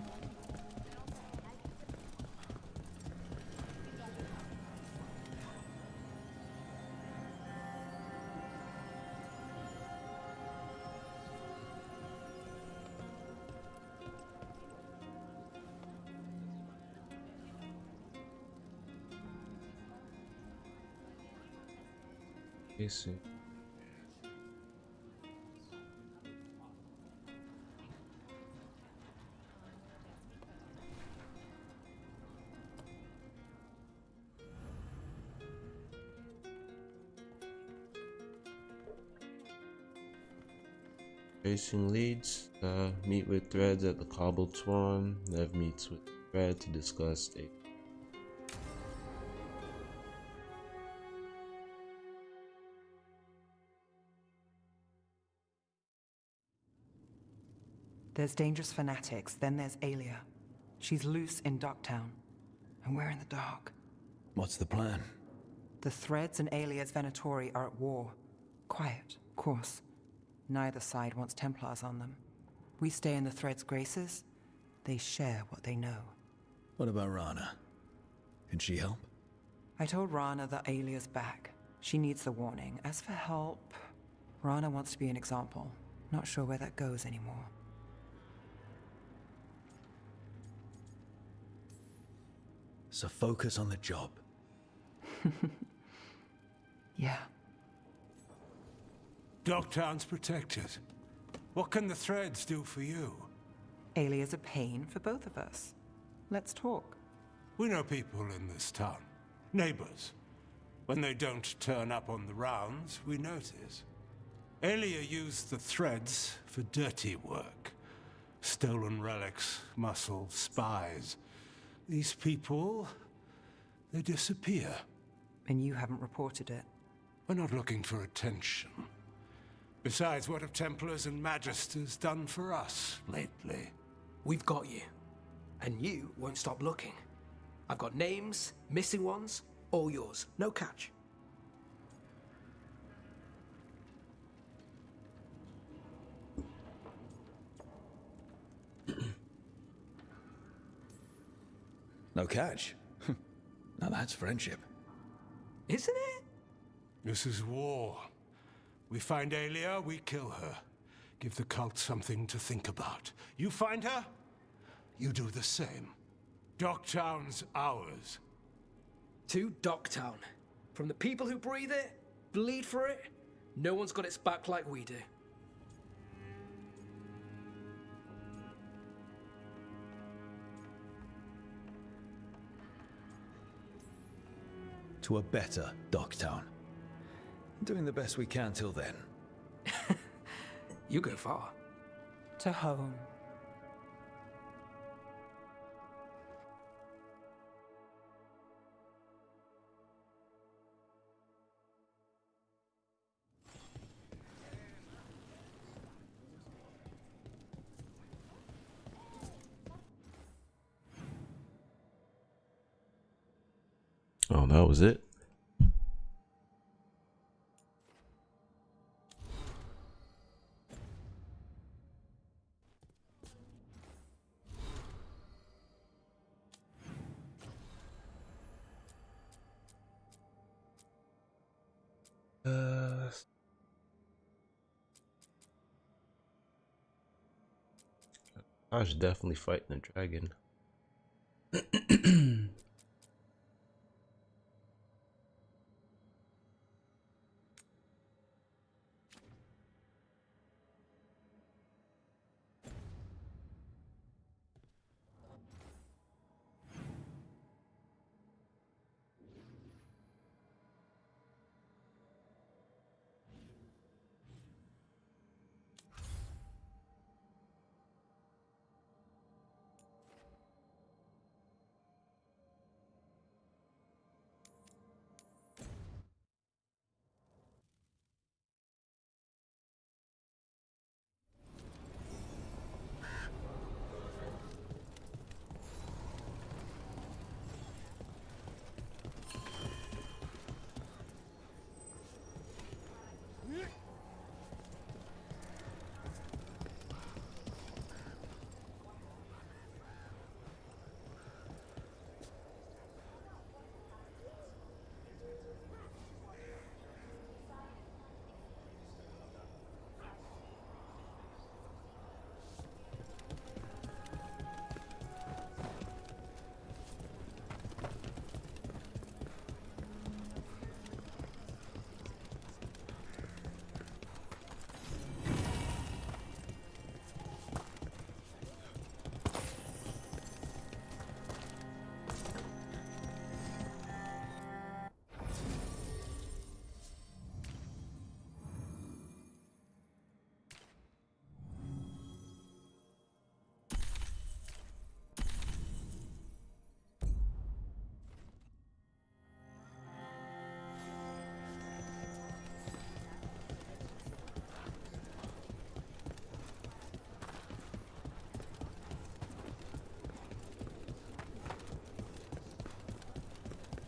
Tracing. Tracing leads. Meet with Threads at the Cobbled Swan. Neve meets with Thread to discuss a There's dangerous fanatics, then there's Aelia. She's loose in Ducktown, and we're in the dark. What's the plan? The Threads and Aelia's Venatori are at war. Quiet, of course. Neither side wants Templars on them. We stay in the Threads' graces. They share what they know. What about Rana? Can she help? I told Rana that Aelia's back. She needs the warning. As for help, Rana wants to be an example. Not sure where that goes anymore. So focus on the job. Yeah. Dogtown's protected. What can the Threads do for you? Aelia's a pain for both of us. Let's talk. We know people in this town. Neighbors. When they don't turn up on the rounds, we notice. Aelia used the Threads for dirty work. Stolen relics, muscle, spies. These people, they disappear. And you haven't reported it. We're not looking for attention. Besides, what have Templars and Magisters done for us lately? We've got you. And you won't stop looking. I've got names, missing ones, all yours. No catch. No catch? Now that's friendship. Isn't it? This is war. We find Aelia, we kill her. Give the cult something to think about. You find her, you do the same. Docktown's ours. To Docktown. From the people who breathe it, bleed for it, no one's got its back like we do. To a better Docktown. Doing the best we can till then. You go far. To home. Oh, that was it. I was definitely fighting a dragon.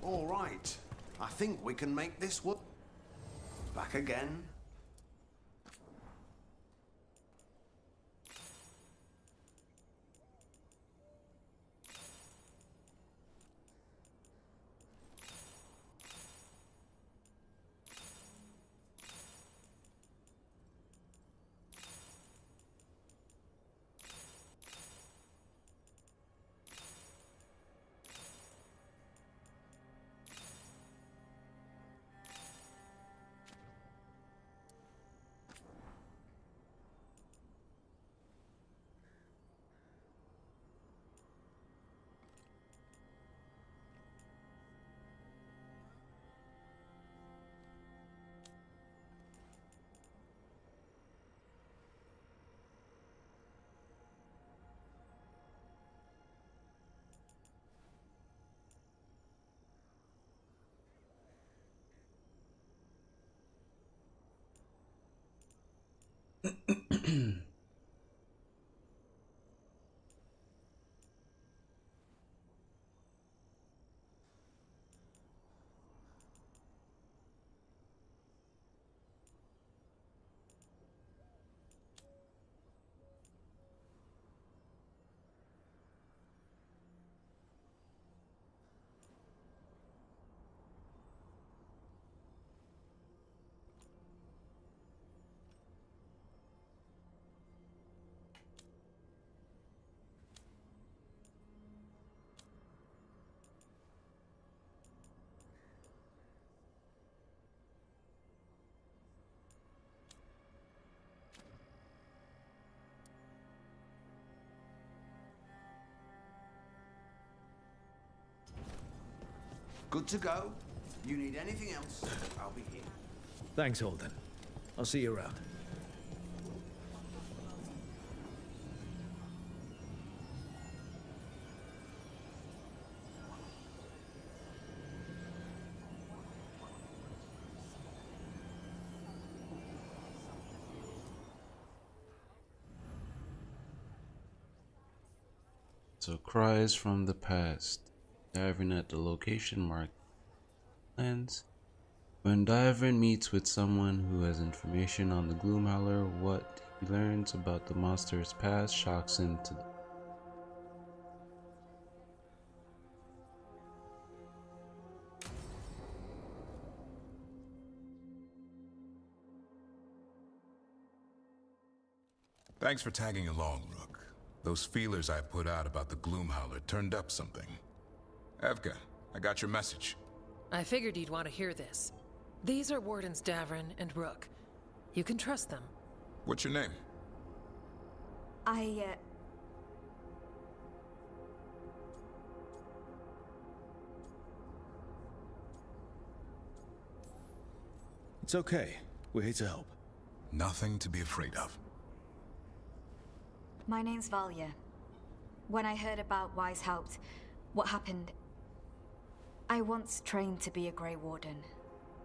All right. I think we can make this work. Back again. Good to go. You need anything else, I'll be here. Thanks, Holden. I'll see you around. So cries from the past. Diving at the location marked lands. When Divern meets with someone who has information on the Gloomhowler, what he learns about the monster's past shocks him to the Thanks for tagging along, Rook. Those feelers I put out about the Gloomhowler turned up something. Evka, I got your message. I figured you'd want to hear this. These are Wardens Davrin and Rook. You can trust them. What's your name? It's okay. We're here to help. Nothing to be afraid of. My name's Valya. When I heard about Weishaupt, what happened... I once trained to be a Grey Warden,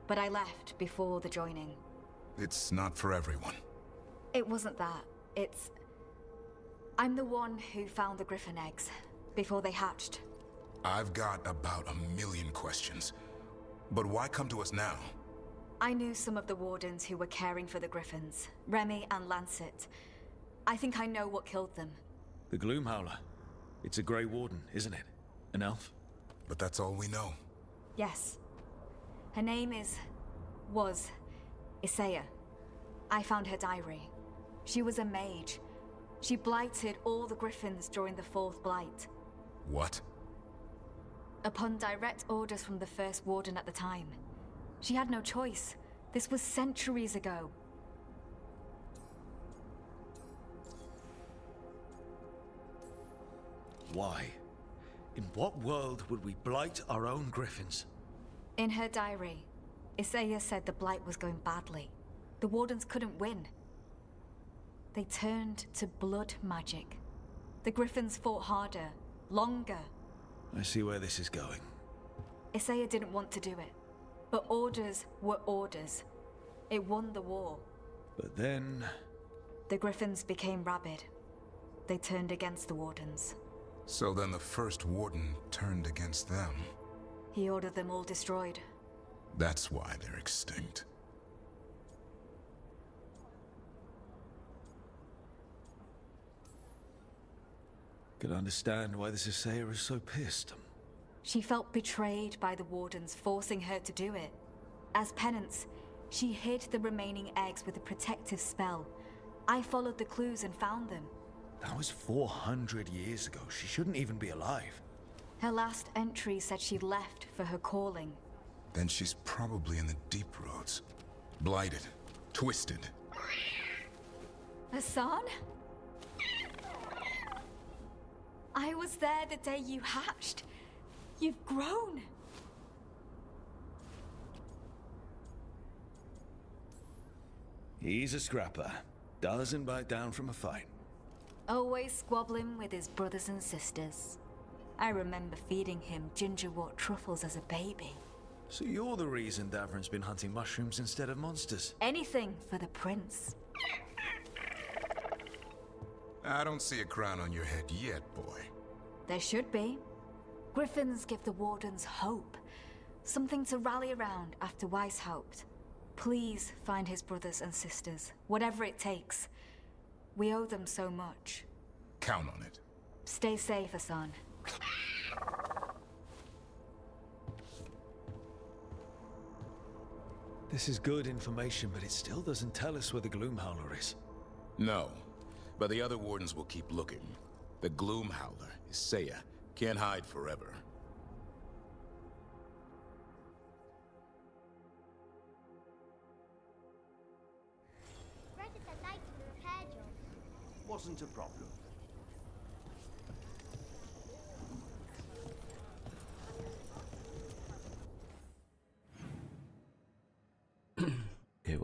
but I left before the joining. It's not for everyone. It wasn't that. It's... I'm the one who found the Griffin eggs, before they hatched. I've got about 1,000,000 questions. But why come to us now? I knew some of the Wardens who were caring for the Griffins, Remy and Lancet. I think I know what killed them. The Gloomhowler. It's a Grey Warden, isn't it? An elf? But that's all we know. Yes. Her name was Isaiah. I found her diary. She was a mage. She blighted all the Griffins during the Fourth Blight. What? Upon direct orders from the First Warden at the time. She had no choice. This was centuries ago. Why? In what world would we blight our own griffins? In her diary, Isaiah said the blight was going badly. The Wardens couldn't win. They turned to blood magic. The Griffins fought harder, longer. I see where this is going. Isaiah didn't want to do it, but orders were orders. It won the war. But then... The Griffins became rabid. They turned against the Wardens. So then the First Warden turned against them. He ordered them all destroyed. That's why they're extinct. Can understand why this Isaiah is so pissed. She felt betrayed by the Wardens forcing her to do it. As penance, she hid the remaining eggs with a protective spell. I followed the clues and found them. That was 400 years ago. She shouldn't even be alive. Her last entry said she left for her calling. Then she's probably in the deep roads. Blighted. Twisted. Hassan? I was there the day you hatched. You've grown. He's a scrapper. Doesn't bite down from a fight. Always squabbling with his brothers and sisters. I remember feeding him gingerwort truffles as a baby. So you're the reason Davrin's been hunting mushrooms instead of monsters? Anything for the prince. I don't see a crown on your head yet, boy. There should be. Griffins give the Wardens hope. Something to rally around after Weishaupt. Please find his brothers and sisters, whatever it takes. We owe them so much. Count on it. Stay safe, Hassan. This is good information, but it still doesn't tell us where the Gloomhowler is. No, but the other Wardens will keep looking. The Gloomhowler, Isaiah, can't hide forever. Wasn't a problem.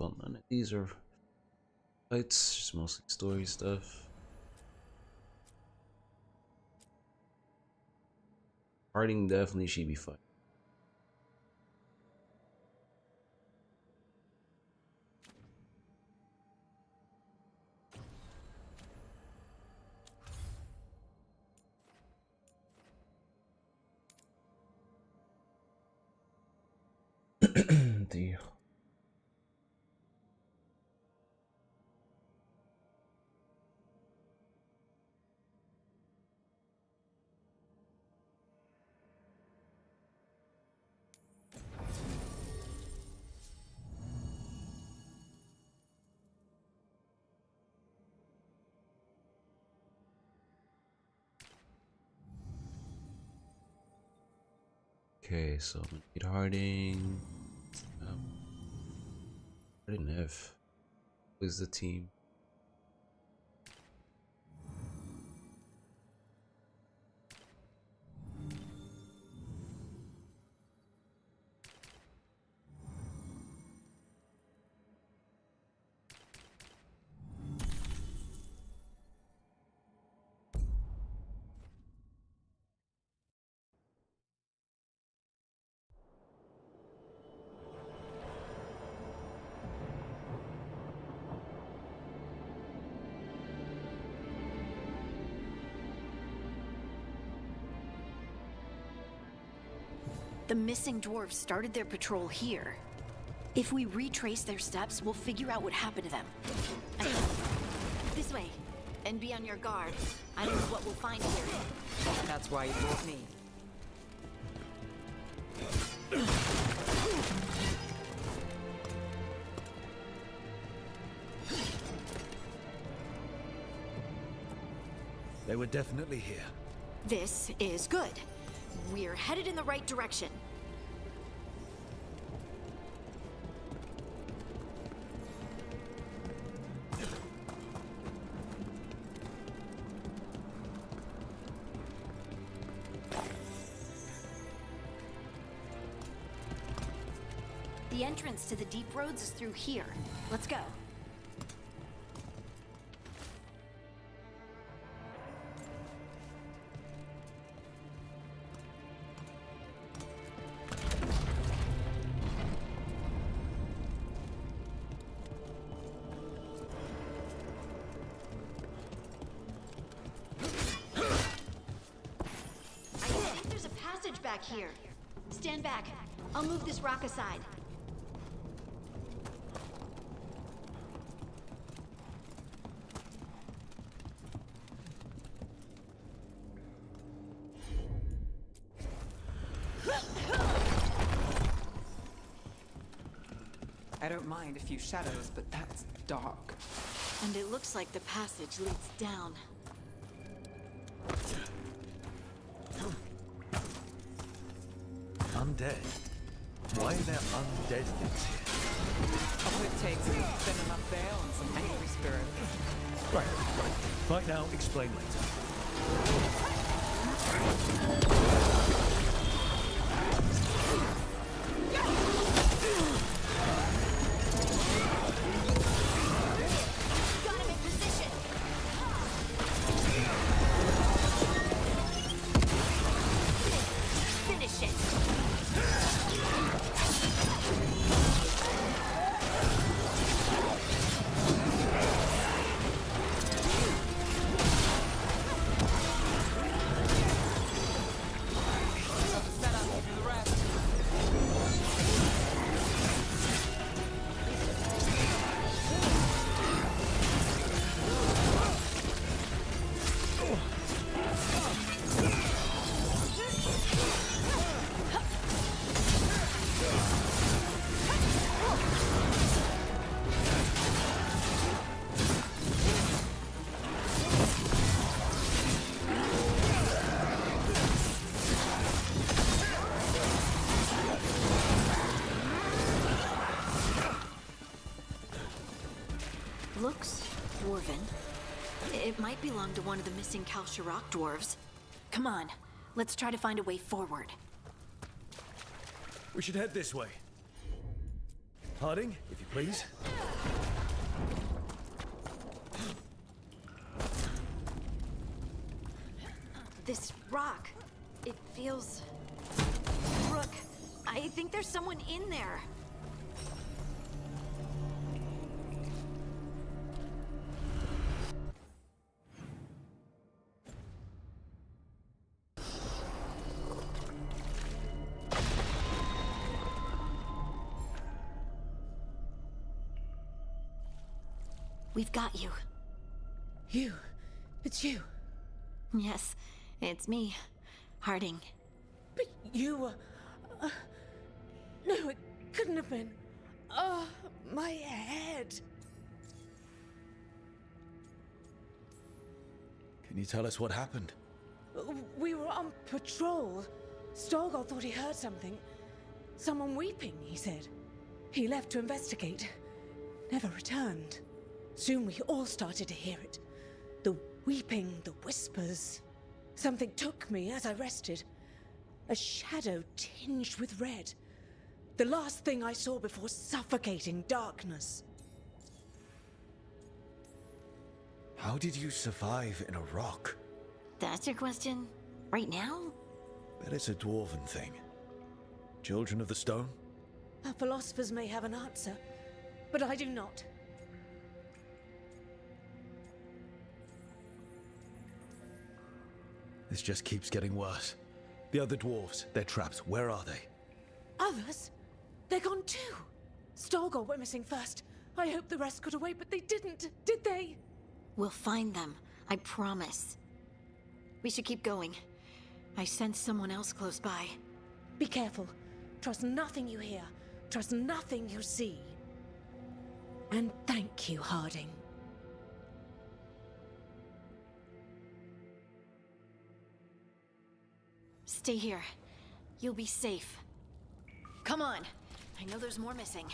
well, none of these are fights, just mostly story stuff. Harding definitely should be fine. Deal. Okay, so I'm gonna need Harding. Neve. Who's the team? The missing dwarves started their patrol here. If we retrace their steps, we'll figure out what happened to them. This way. And be on your guard. I don't know what we'll find here. That's why you brought me. They were definitely here. This is good. We're headed in the right direction. The entrance to the deep roads is through here. Let's go. Back here. Stand back. I'll move this rock aside. I don't mind a few shadows, but that's dark. And it looks like the passage leads down. Undead? Why are there undead things here? All it takes is a thin enough veil and some angry spirit. Right. Fight now, explain Got him in position. Finish it. Looks dwarven. It might belong to one of the missing Kalsharok dwarves. Come on, let's try to find a way forward. We should head this way. Harding, if you please. This rock, it feels... Rook, I think there's someone in there. We've got you. You? It's you? Yes, it's me, Harding. But you were... no, it couldn't have been. Oh, my head. Can you tell us what happened? We were on patrol. Storgol thought he heard something. Someone weeping, he said. He left to investigate. Never returned. Soon we all started to hear it. The weeping, the whispers. Something took me as I rested. A shadow tinged with red. The last thing I saw before suffocating darkness. How did you survive in a rock? That's your question? Right now? Bet it's a dwarven thing. Children of the Stone? Our philosophers may have an answer, but I do not. This just keeps getting worse. The other dwarves, they're trapped. Where are they? Others? They're gone too. Storgol went missing first. I hope the rest got away, but they didn't, did they? We'll find them, I promise. We should keep going. I sense someone else close by. Be careful. Trust nothing you hear. Trust nothing you see. And thank you, Harding. Stay here. You'll be safe. Come on. I know there's more missing.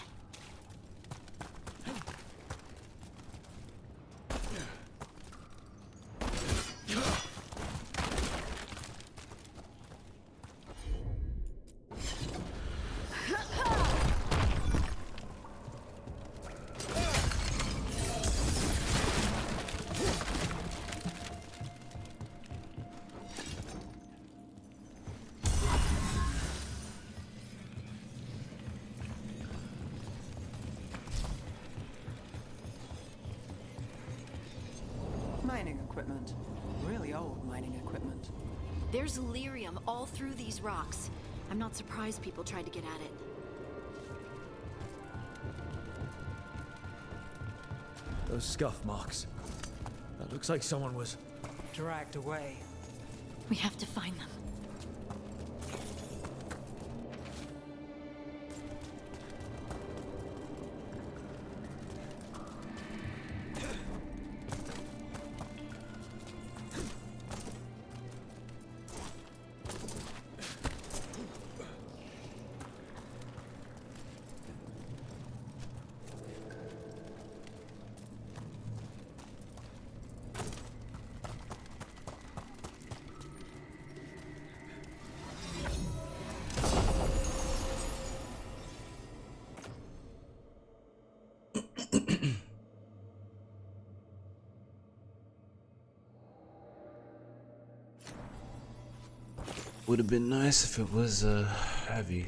Mining equipment. Really old mining equipment. There's lyrium all through these rocks. I'm not surprised people tried to get at it. Those scuff marks. That looks like someone was... dragged away. We have to find them. Would have been nice if it was heavy.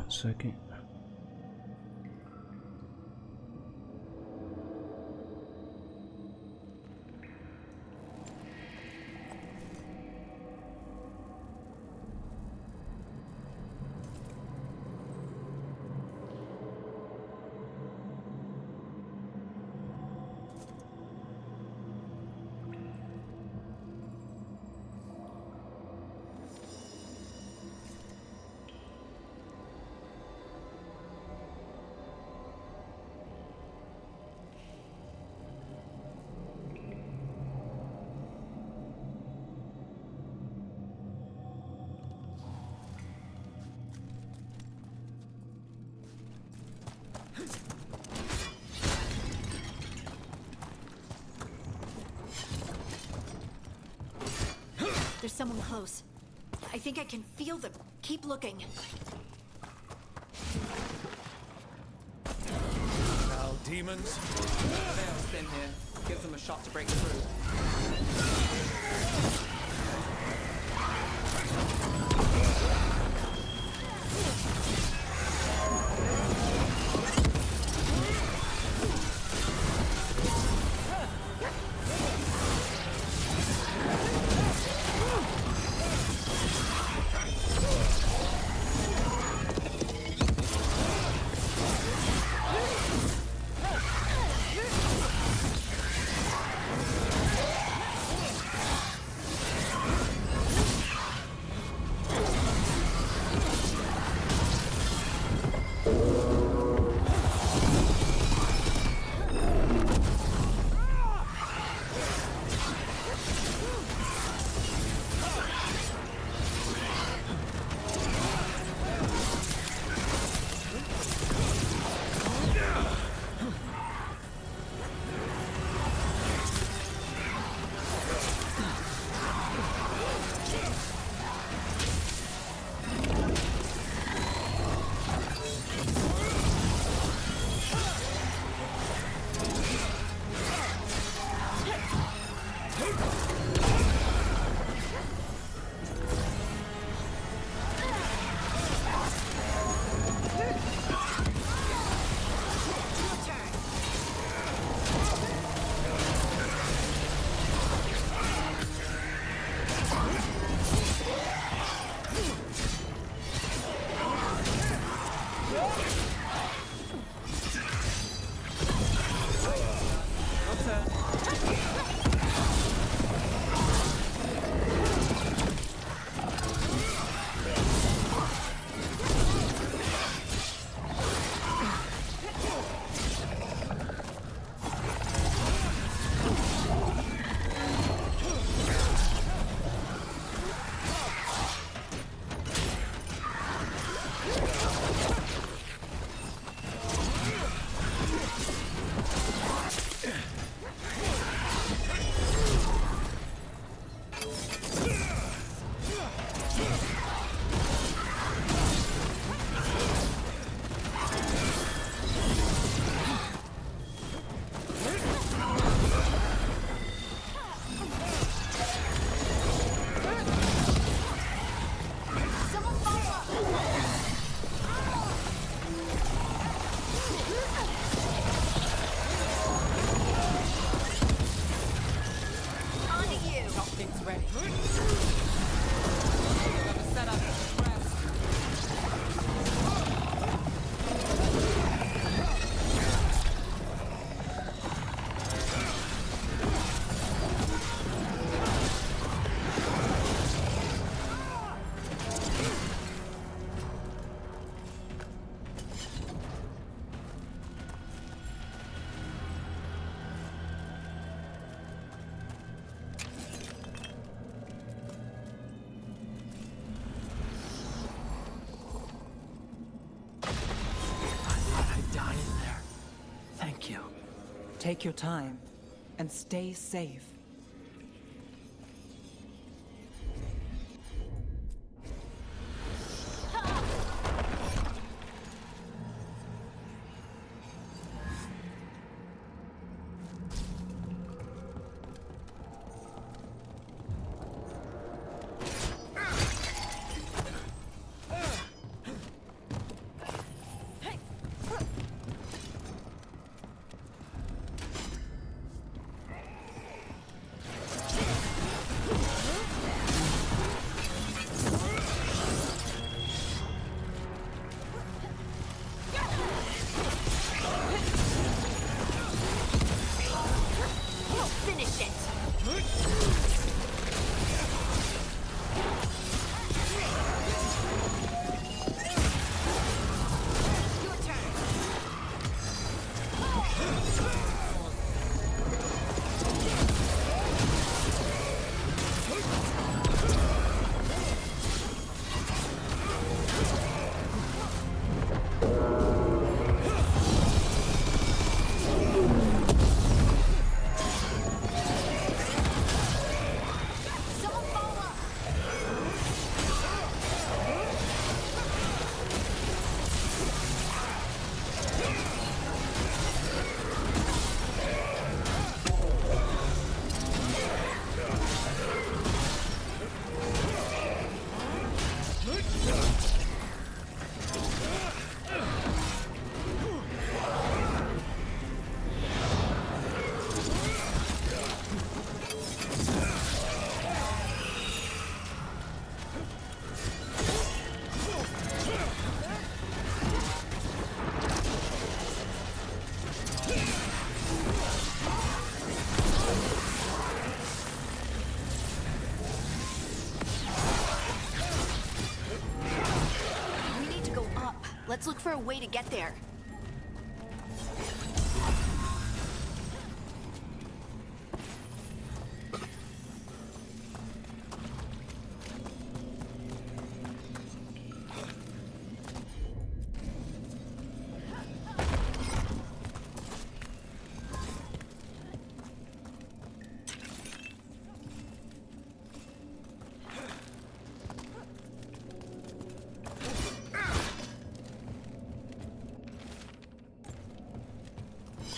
1 second. There's someone close. I think I can feel them. Keep looking. Now, demons. Veil's thin here. Give them a shot to break through. Take your time and stay safe. Let's look for a way to get there.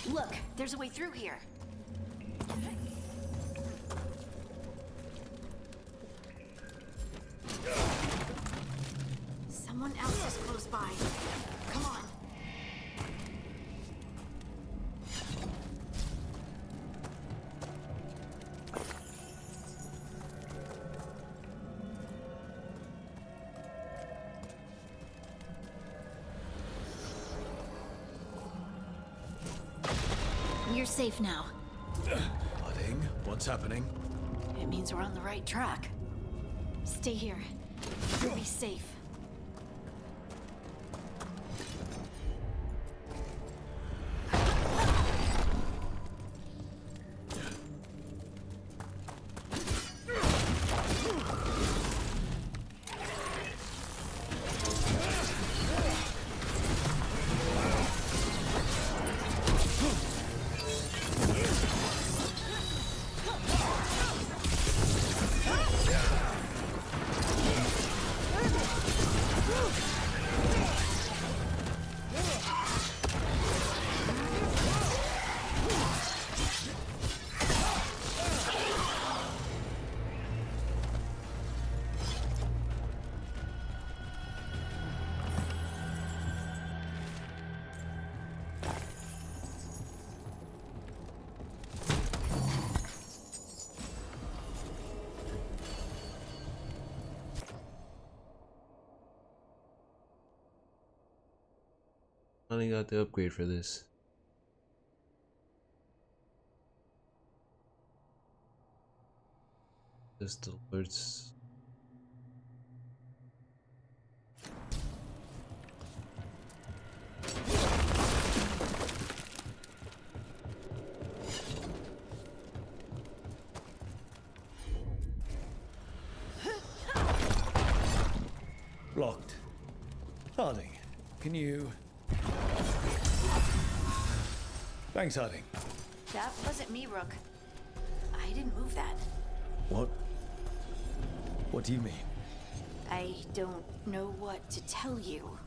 Look, there's a way through here. Someone else is close by. Come on. You're safe now. Harding, what's happening? It means we're on the right track. Stay here. You'll be safe. Finally got the upgrade for this. Just the words. Locked. Harding, can you... Thanks, Harding. That wasn't me, Rook. I didn't move that. What? What do you mean? I don't know what to tell you.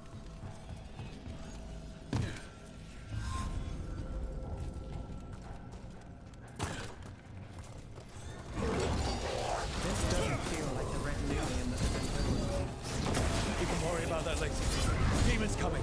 This doesn't feel like the Red Union that has been building. We can worry about that later. Demon's coming.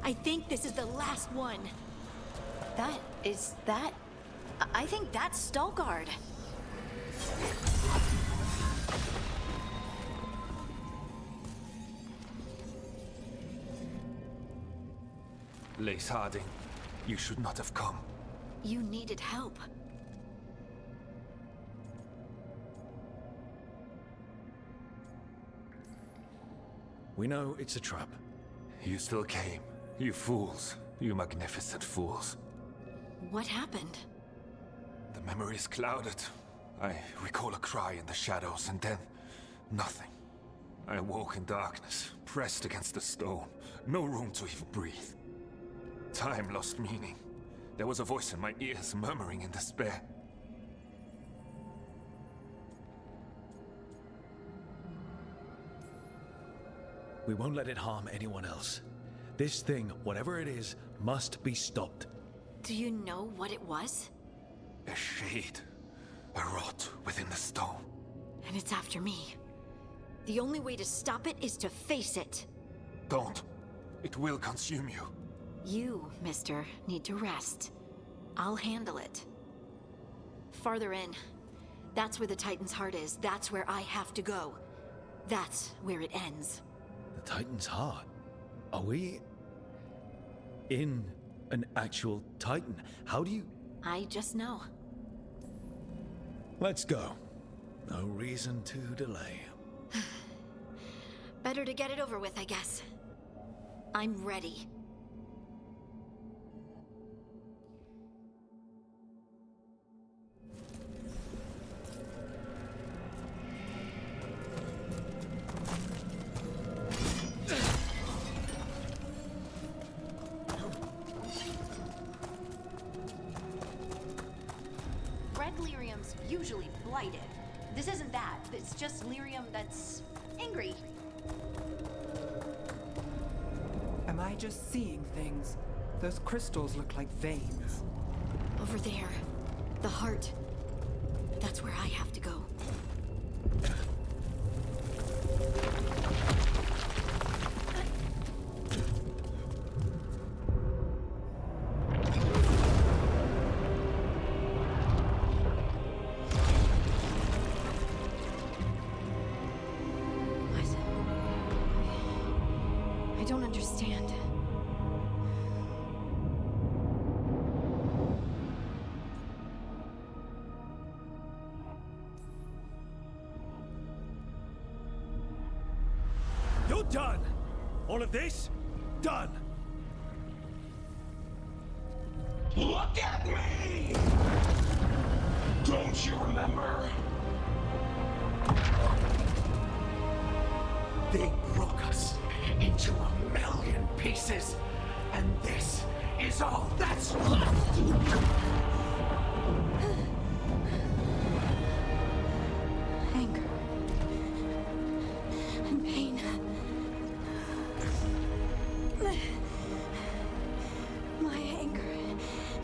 I think this is the last one. I think that's Stalguard. Lace Harding, you should not have come. You needed help. We know it's a trap. You still came. You fools. You magnificent fools. What happened? The memory is clouded. I recall a cry in the shadows, and then nothing. I awoke in darkness, pressed against the stone. No room to even breathe. Time lost meaning. There was a voice in my ears murmuring in despair. We won't let it harm anyone else. This thing, whatever it is, must be stopped. Do you know what it was? A shade. A rot within the stone. And it's after me. The only way to stop it is to face it. Don't. It will consume you. You, mister, need to rest. I'll handle it. Farther in. That's where the Titan's heart is. That's where I have to go. That's where it ends. The Titan's heart? Are we in an actual Titan? How do you... I just know. Let's go. No reason to delay. Better to get it over with, I guess. I'm ready. Red lyrium's usually blighted. This isn't that. It's just lyrium that's angry. Am I just seeing things? Those crystals look like veins. Over there. The heart. That's where I have to go. I don't understand. You're done! All of this? Done! Look at me! Don't you remember? They broke us into 1,000,000 pieces, and this is all that's left! Anger. And pain. My anger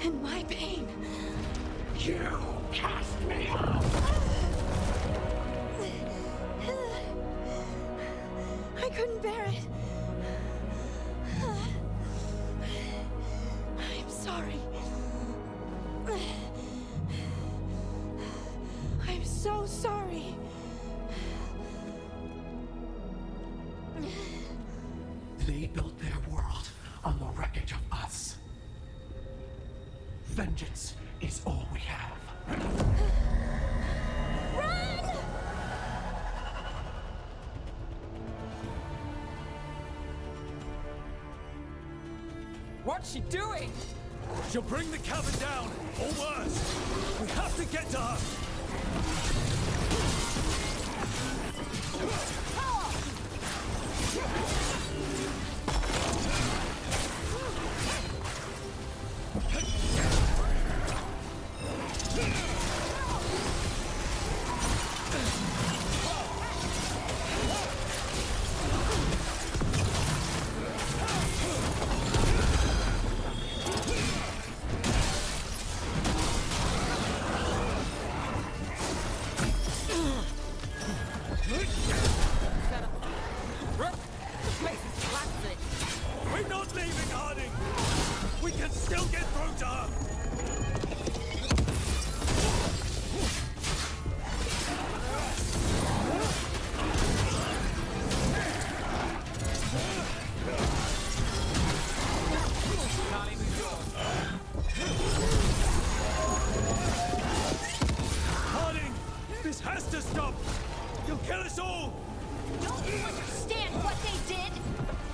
and my pain. You cast me out! I couldn't bear it. I'm sorry. I'm so sorry. They built their world on the wreckage of us. Vengeance is all we have. Run! What's she doing? She'll bring the cavern down, or worse. We have to get to her. to stop! You'll kill us all! Don't you understand what they did?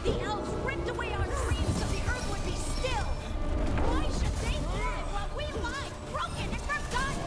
The elves ripped away our dreams so the earth would be still! Why should they thrive while we lie, broken and forgotten?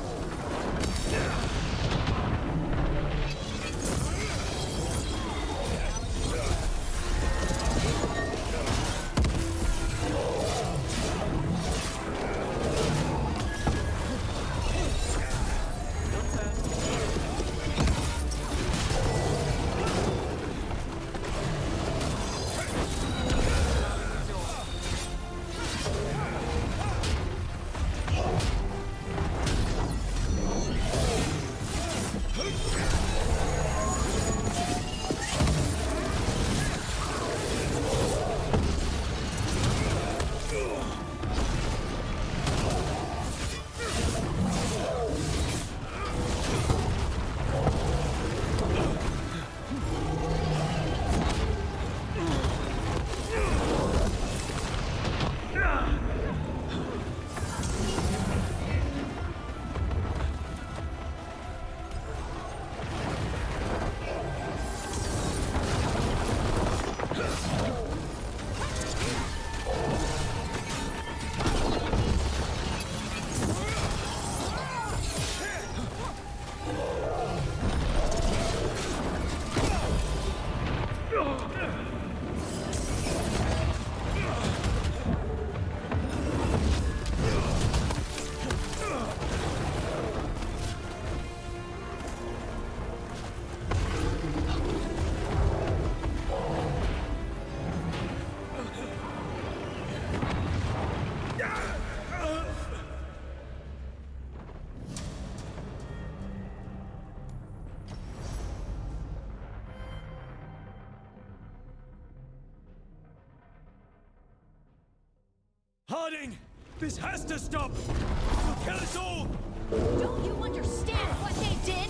Harding! This has to stop! You'll kill us all! Don't you understand what they did?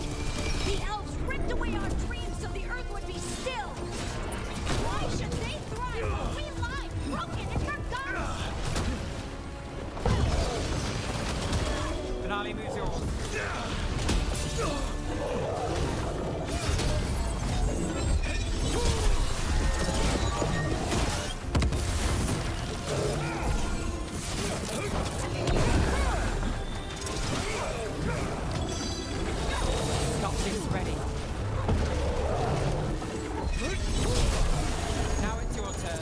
The elves ripped away our dreams so the earth would be still! Why should they thrive while we lie, broken and forgotten? Finale moves yours. Is ready. Now it's your turn.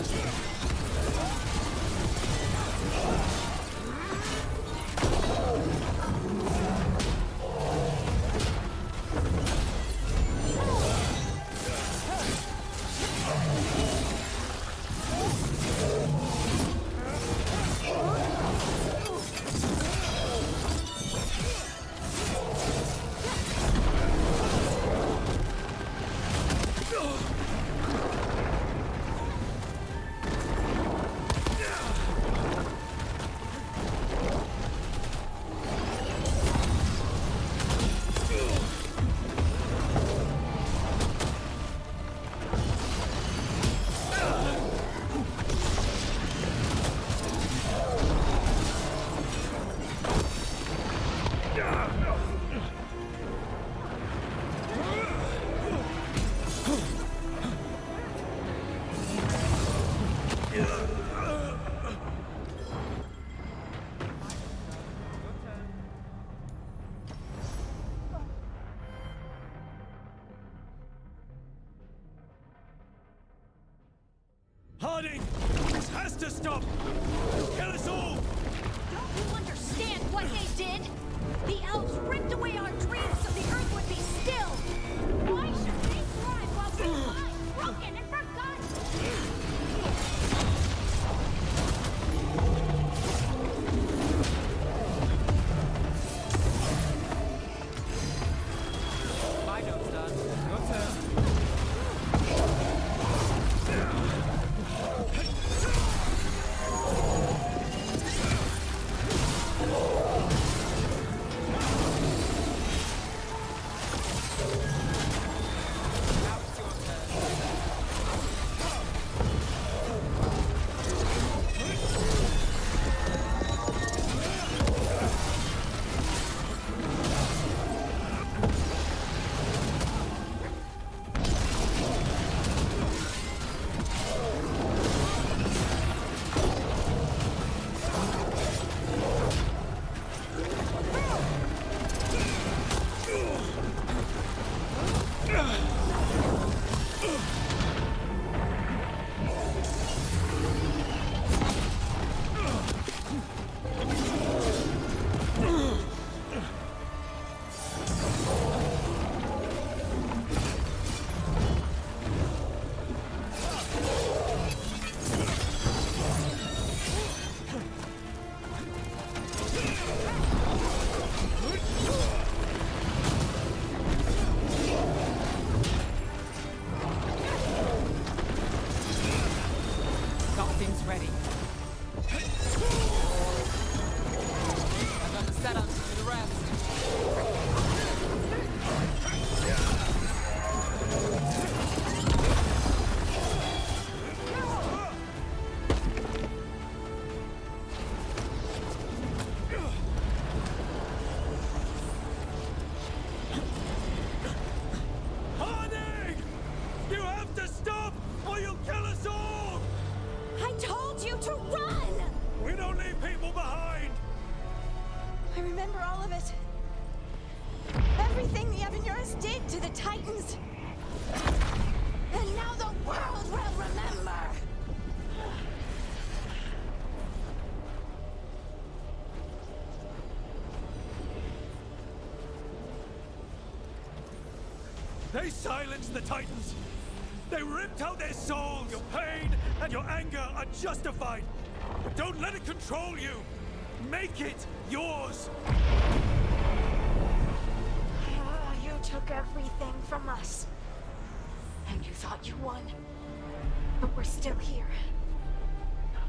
Harding! This has to stop! You'll kill us all! Don't you understand what they did? The elves ripped away our dreams so the earth would be still! Why should they thrive while we lie, broken and forgotten? My job's done. Your turn. of it. Everything the Avenurus did to the Titans. And now the world will remember. They silenced the Titans! They ripped out their souls! Your pain and your anger are justified! But don't let it control you! Make it yours! You took everything from us. And you thought you won. But we're still here.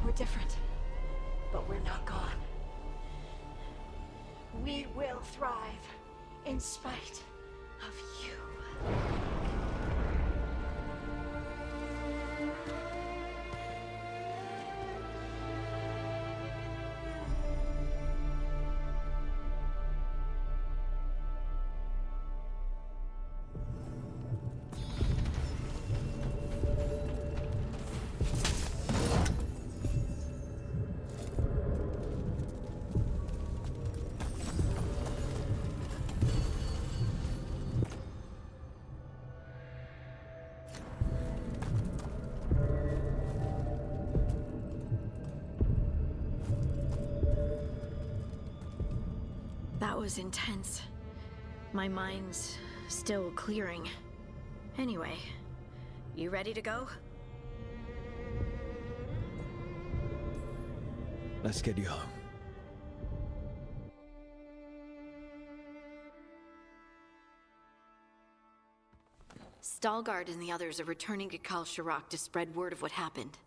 We're different. But we're not gone. We will thrive in spite of you. That was intense. My mind's still clearing. Anyway, you ready to go? Let's get you home. Stalgard and the others are returning to Kal Shirak to spread word of what happened.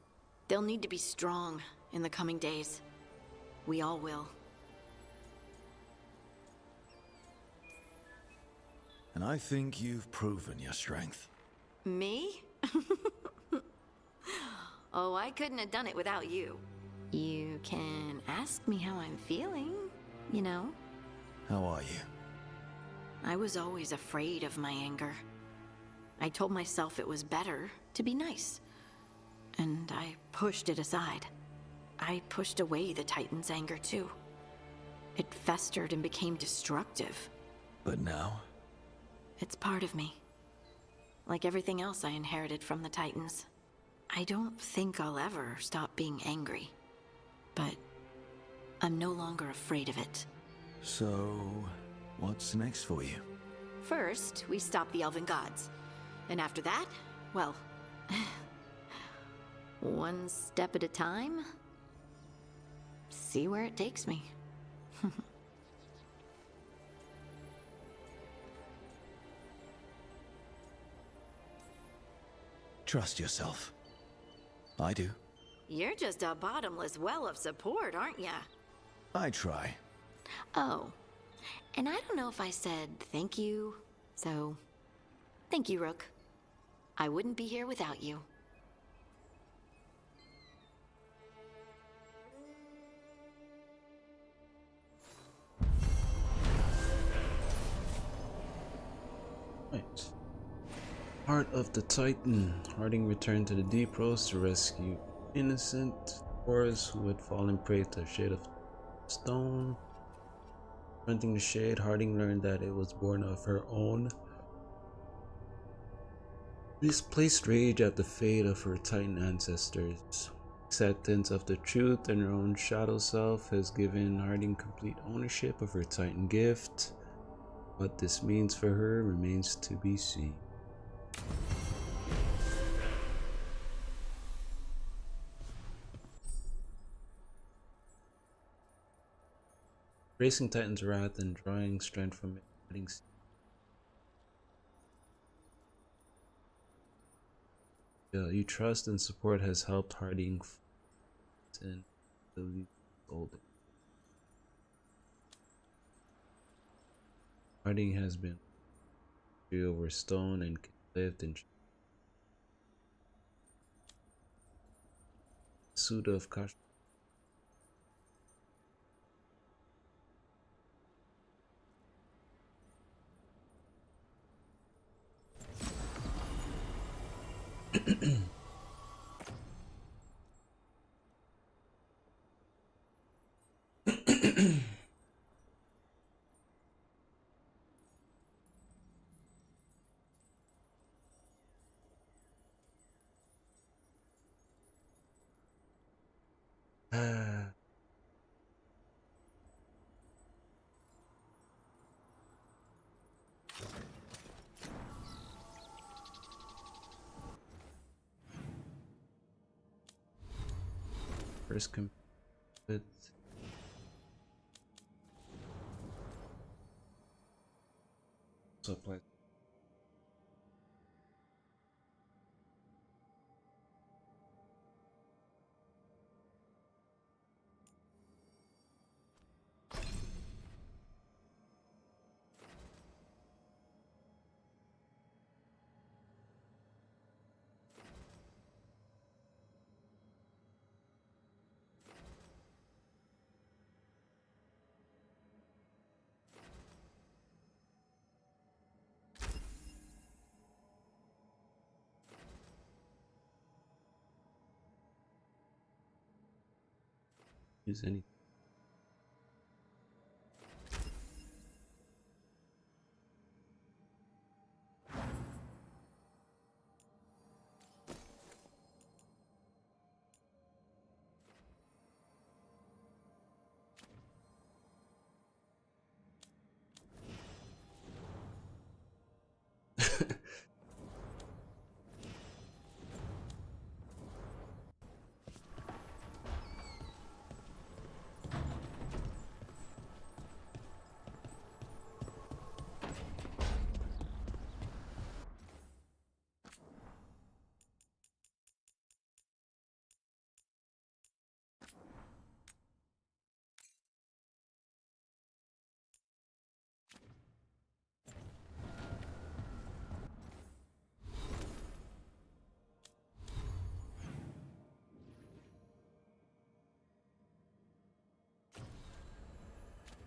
They'll need to be strong in the coming days. We all will. And I think you've proven your strength. Me? Oh, I couldn't have done it without you. You can ask me how I'm feeling, you know? How are you? I was always afraid of my anger. I told myself it was better to be nice. And I pushed it aside. I pushed away the Titan's anger too. It festered and became destructive. But now? It's part of me. Like everything else I inherited from the Titans. I don't think I'll ever stop being angry. But I'm no longer afraid of it. So, what's next for you? First, we stop the Elven Gods. And after that, well... one step at a time. See where it takes me. Trust yourself. I do. You're just a bottomless well of support, aren't ya? I try. Oh, and I don't know if I said thank you, so thank you, Rook. I wouldn't be here without you. Right. Heart of the Titan. Harding returned to the Deep Rose to rescue innocent Horus who had fallen prey to a shade of stone. Confronting the shade, Harding learned that it was born of her own misplaced rage at the fate of her Titan ancestors. Acceptance of the truth and her own shadow self has given Harding complete ownership of her Titan gift. What this means for her remains to be seen. Racing Titan's wrath and drawing strength from it. You trust and support has helped Harding and the golden. Harding has been over stone and lived in suit of Kash. First complete. Supply. Use any.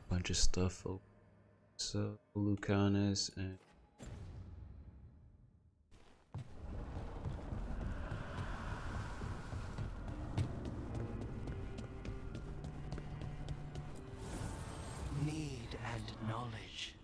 Bunch of stuff. So Lucanis and Need and knowledge.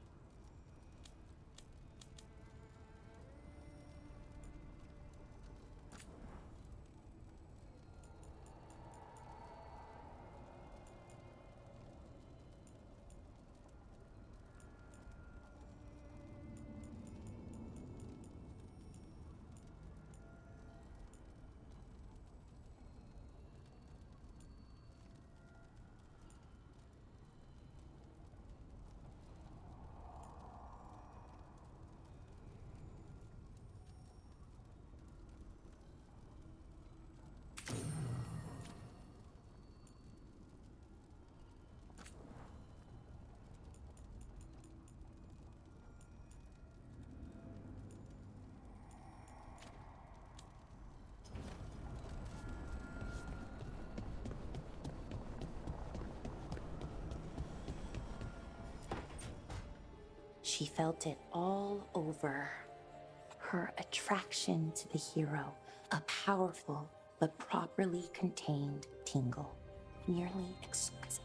She felt it all over. Her attraction to the hero, a powerful but properly contained tingle, nearly exquisite.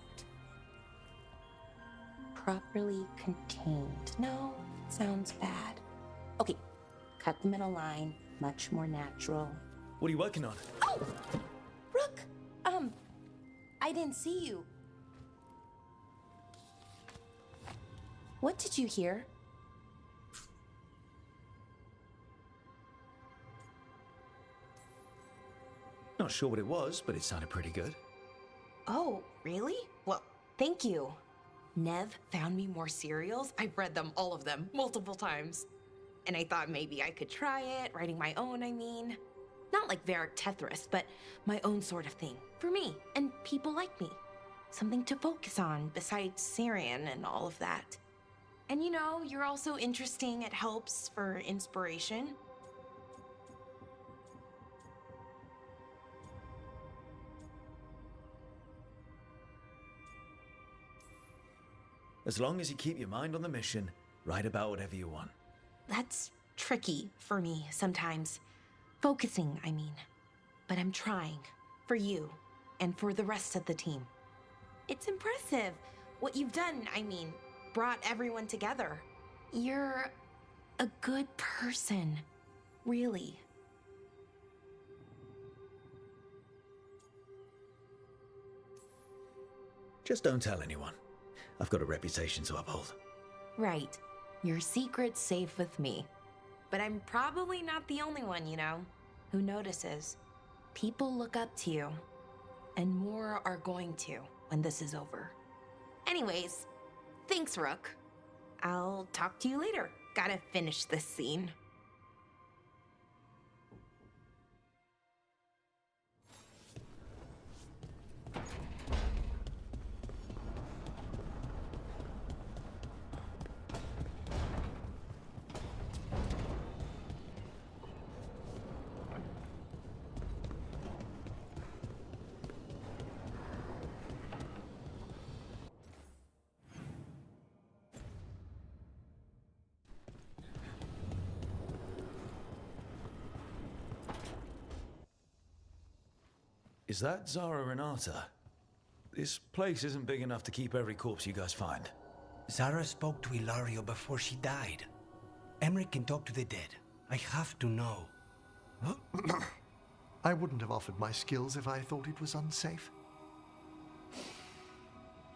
Properly contained. No, sounds bad. Okay, cut the middle line, much more natural. What are you working on? Oh! Rook! I didn't see you. What did you hear? Not sure what it was, but it sounded pretty good. Oh, really? Well, thank you. Neve found me more cereals. I've read them, all of them, multiple times. And I thought maybe I could try it, writing my own, I mean. Not like Varric Tethrith, but my own sort of thing. For me, and people like me. Something to focus on, besides Syrian and all of that. And you know, you're also interesting. It helps for inspiration. As long as you keep your mind on the mission, write about whatever you want. That's tricky for me sometimes. Focusing, I mean. But I'm trying. For you. And for the rest of the team. It's impressive. What you've done, I mean, brought everyone together. You're a good person. Really. Just don't tell anyone. I've got a reputation to uphold. Right. Your secret's safe with me. But I'm probably not the only one, you know, who notices. People look up to you. And more are going to when this is over. Anyways, thanks, Rook. I'll talk to you later. Gotta finish this scene. Is that Zara Renata? This place isn't big enough to keep every corpse you guys find. Zara spoke to Ilario before she died. Emmerich can talk to the dead. I have to know. I wouldn't have offered my skills if I thought it was unsafe.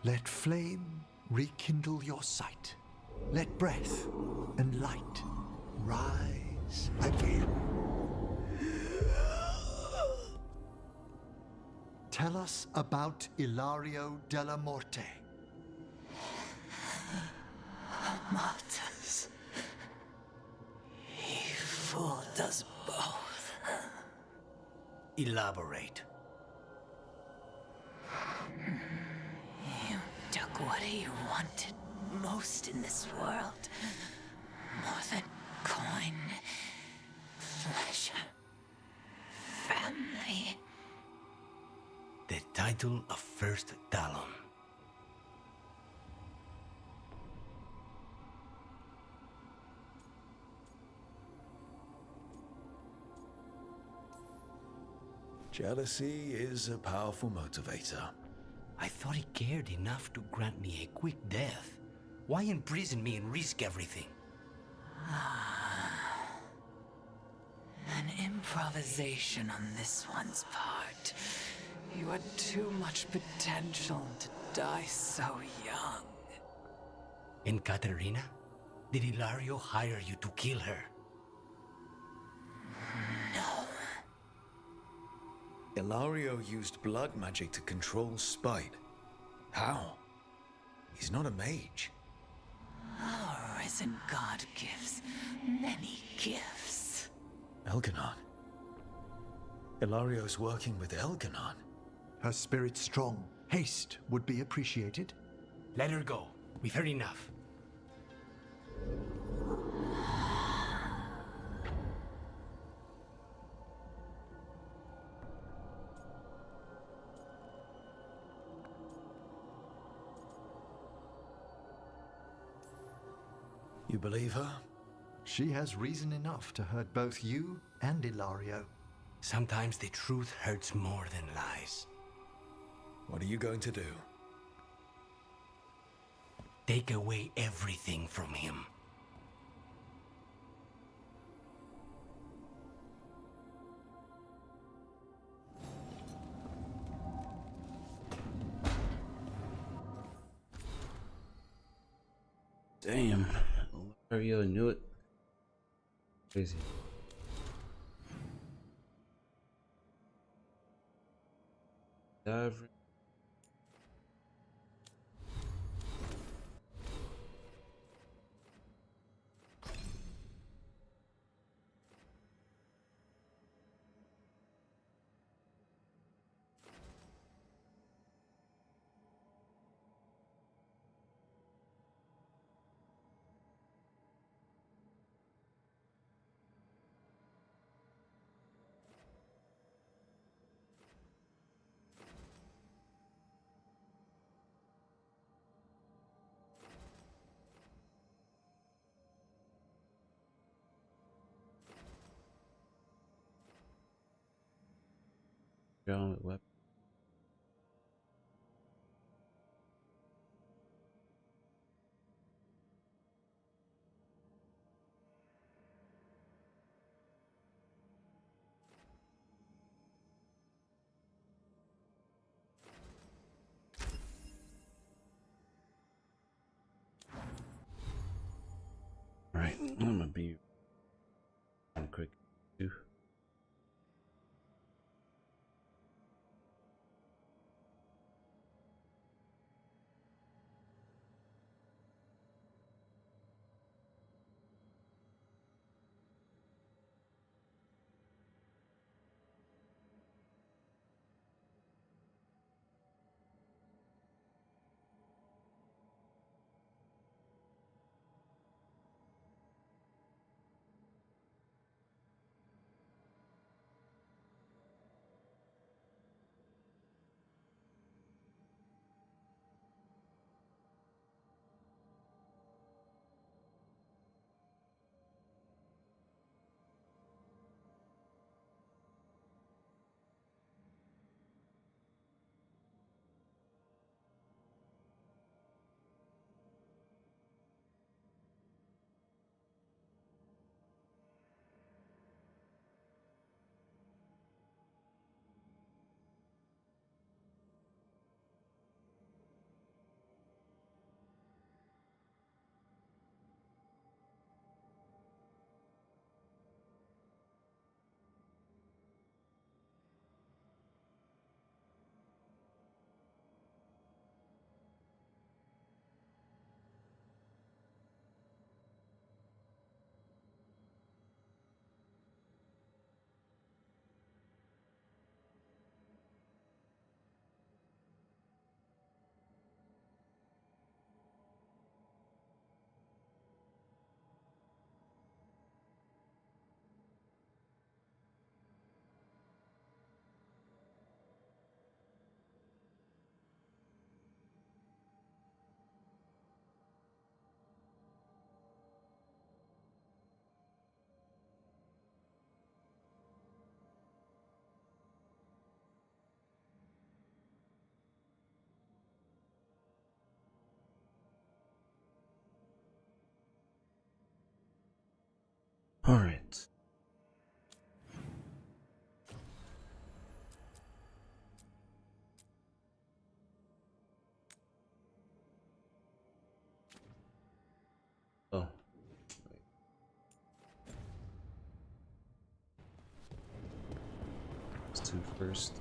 Let flame rekindle your sight. Let breath and light rise again. Tell us about Ilario della Morte. Martyrs. He fooled us both. Elaborate. You took what he wanted most in this world. More than coin, pleasure, family. The title of First Talon. Jealousy is a powerful motivator. I thought he cared enough to grant me a quick death. Why imprison me and risk everything? An improvisation on this one's part. You had too much potential to die so young. And Katerina? Did Ilario hire you to kill her? No. Ilario used blood magic to control spite. How? He's not a mage. Our risen god gives many gifts. Elganon. Ilario's working with Elganon. Her spirit strong. Haste would be appreciated. Let her go. We've heard enough. You believe her? She has reason enough to hurt both you and Ilario. Sometimes the truth hurts more than lies. What are you going to do? Take away everything from him. Damn. Mario knew it. Crazy. Dive. Ground weapon. Alright, I'm gonna be quick too. Alright. Oh. Let's do first.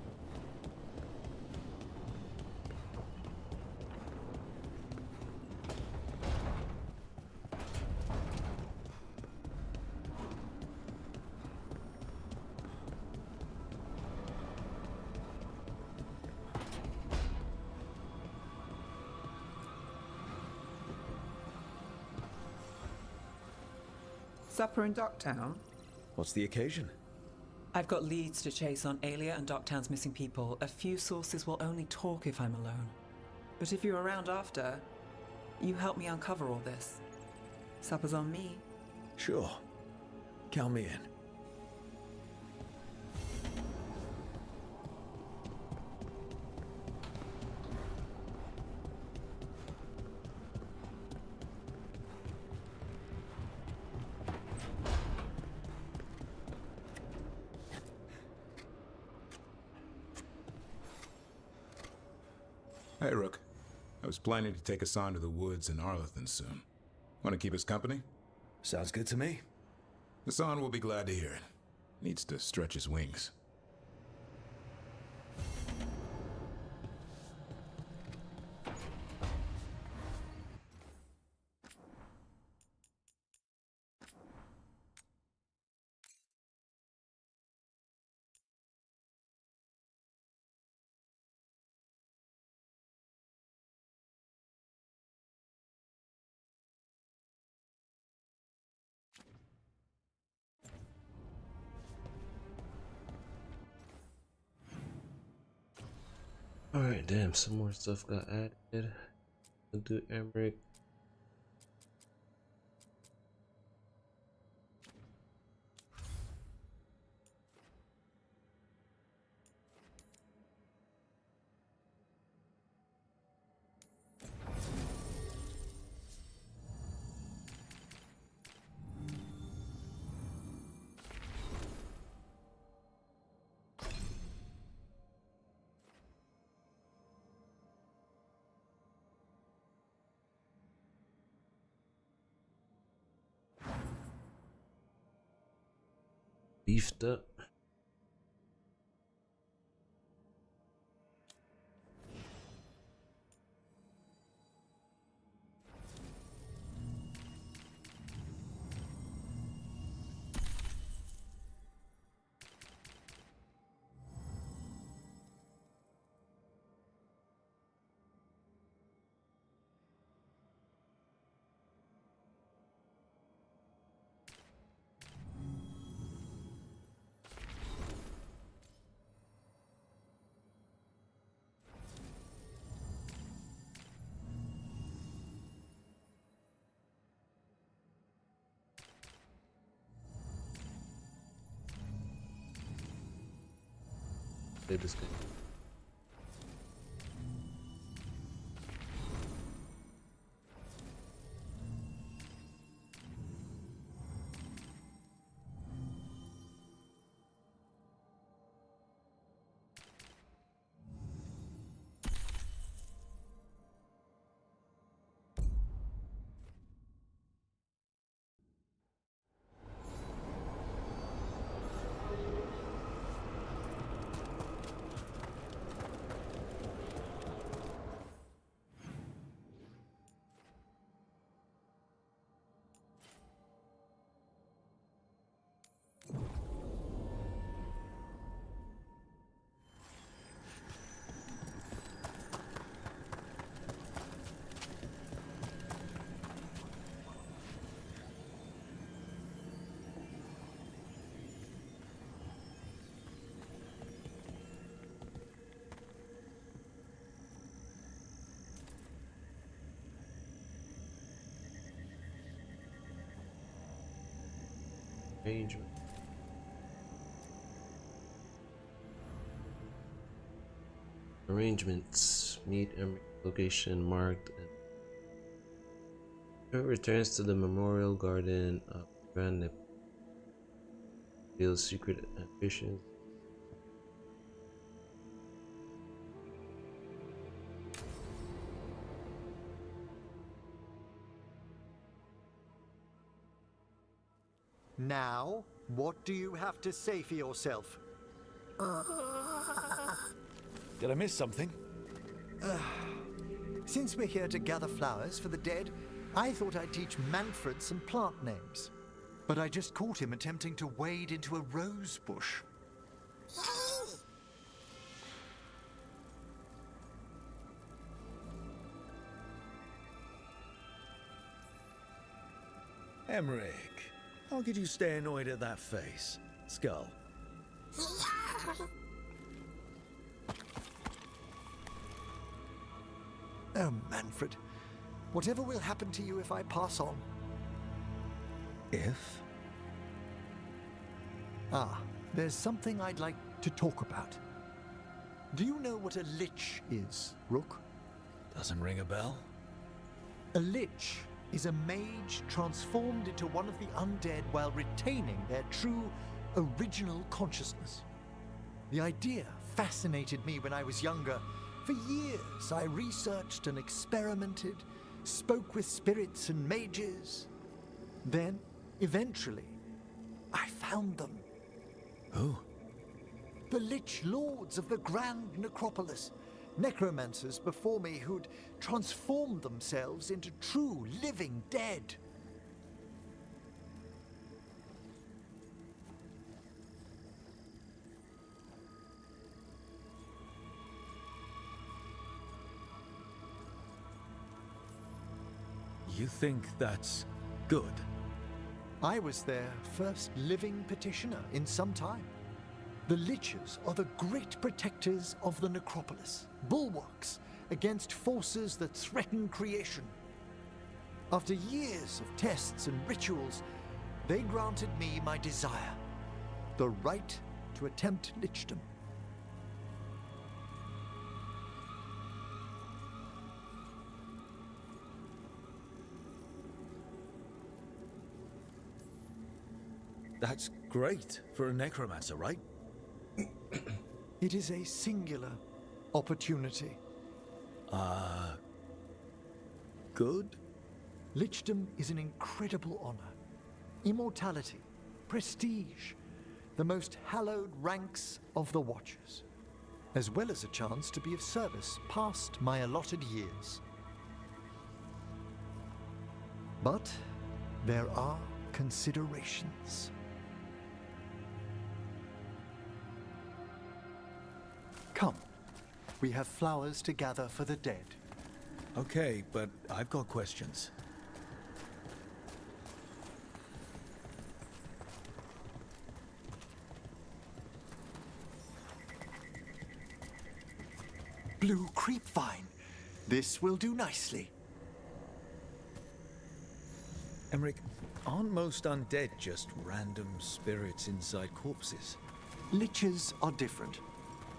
Supper in Docktown? What's the occasion? I've got leads to chase on Aelia and Docktown's missing people. A few sources will only talk if I'm alone. But if you're around after, you help me uncover all this. Supper's on me. Sure. Count me in. Hey, Rook. I was planning to take us on to the woods in Arlethan soon. Want to keep us company? Sounds good to me. Hassan will be glad to hear it. Needs to stretch his wings. Alright, damn, some more stuff got added. We'll do Emmerich. beefed up. Play this game. Arrangement. Arrangements. Meet Emery location marked. And returns to the Memorial Garden of Grand Feels secret ambitions. Now, what do you have to say for yourself? Did I miss something? Since we're here to gather flowers for the dead, I thought I'd teach Manfred some plant names. But I just caught him attempting to wade into a rose bush. Emmerich, how could you stay annoyed at that face? Skull. Oh, Manfred. Whatever will happen to you if I pass on? If? Ah, there's something I'd like to talk about. Do you know what a lich is, Rook? Doesn't ring a bell? A lich is a mage transformed into one of the undead while retaining their true, original consciousness. The idea fascinated me when I was younger. For years, I researched and experimented, spoke with spirits and mages. Then, eventually, I found them. Who? The Lich Lords of the Grand Necropolis. Necromancers before me who'd transformed themselves into true living dead. You think that's good? I was their first living petitioner in some time. The Liches are the great protectors of the Necropolis, bulwarks against forces that threaten creation. After years of tests and rituals, they granted me my desire, the right to attempt lichdom. That's great for a necromancer, right? It is a singular opportunity. Good? Lichdom is an incredible honor. Immortality, prestige, the most hallowed ranks of the Watchers, as well as a chance to be of service past my allotted years. But there are considerations. Come, we have flowers to gather for the dead. Okay, but I've got questions. Blue creepvine. This will do nicely. Emmerich, aren't most undead just random spirits inside corpses? Liches are different.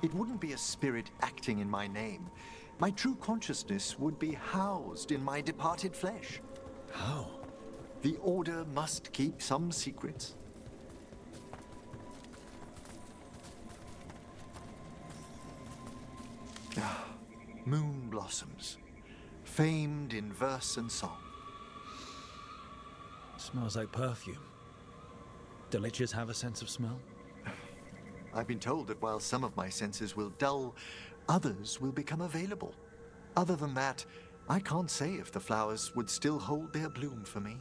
It wouldn't be a spirit acting in my name. My true consciousness would be housed in my departed flesh. How? The Order must keep some secrets. Moon blossoms, famed in verse and song. Smells like perfume. Do liches have a sense of smell? I've been told that while some of my senses will dull, others will become available. Other than that, I can't say if the flowers would still hold their bloom for me.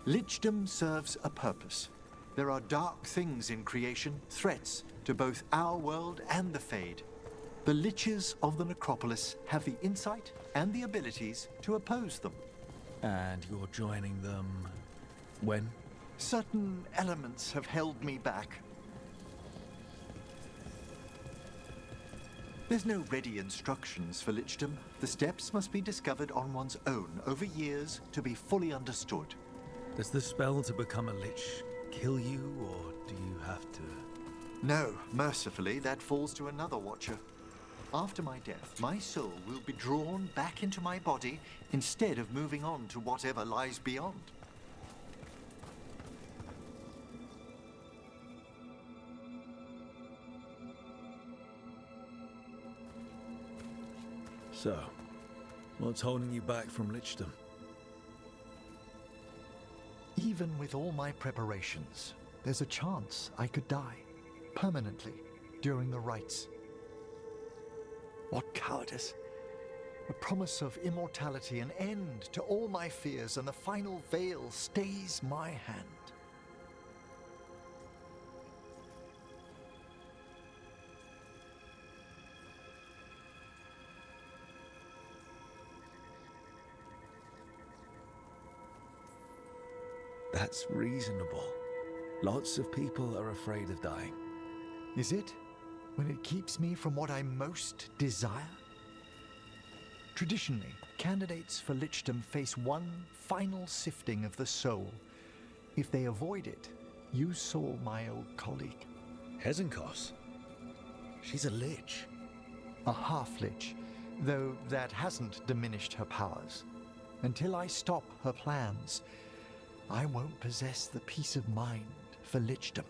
Lichdom serves a purpose. There are dark things in creation, threats to both our world and the Fade. The Liches of the Necropolis have the insight and the abilities to oppose them. And you're joining them when? Certain elements have held me back. There's no ready instructions for Lichdom. The steps must be discovered on one's own over years to be fully understood. Does the spell to become a lich kill you, or do you have to? No, mercifully, that falls to another Watcher. After my death, my soul will be drawn back into my body instead of moving on to whatever lies beyond. So, what's holding you back from Lichdom? Even with all my preparations, there's a chance I could die permanently during the rites. What cowardice! A promise of immortality, an end to all my fears, and the final veil stays my hand. That's reasonable. Lots of people are afraid of dying. Is it? When it keeps me from what I most desire? Traditionally, candidates for Lichdom face one final sifting of the soul. If they avoid it, you saw my old colleague. Hezenkos? She's a lich. A half-lich, though that hasn't diminished her powers. Until I stop her plans, I won't possess the peace of mind for Lichdom.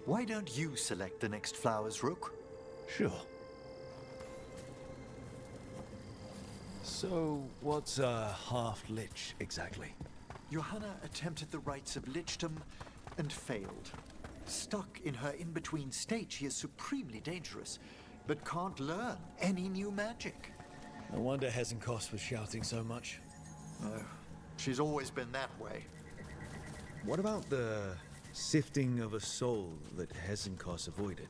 Why don't you select the next flowers, Rook? Sure. So, what's a half-lich exactly? Johanna attempted the rites of Lichdom and failed. Stuck in her in-between state, she is supremely dangerous, but can't learn any new magic. No wonder Hezenkos was shouting so much. No, she's always been that way. What about the sifting of a soul that Hezenkos avoided?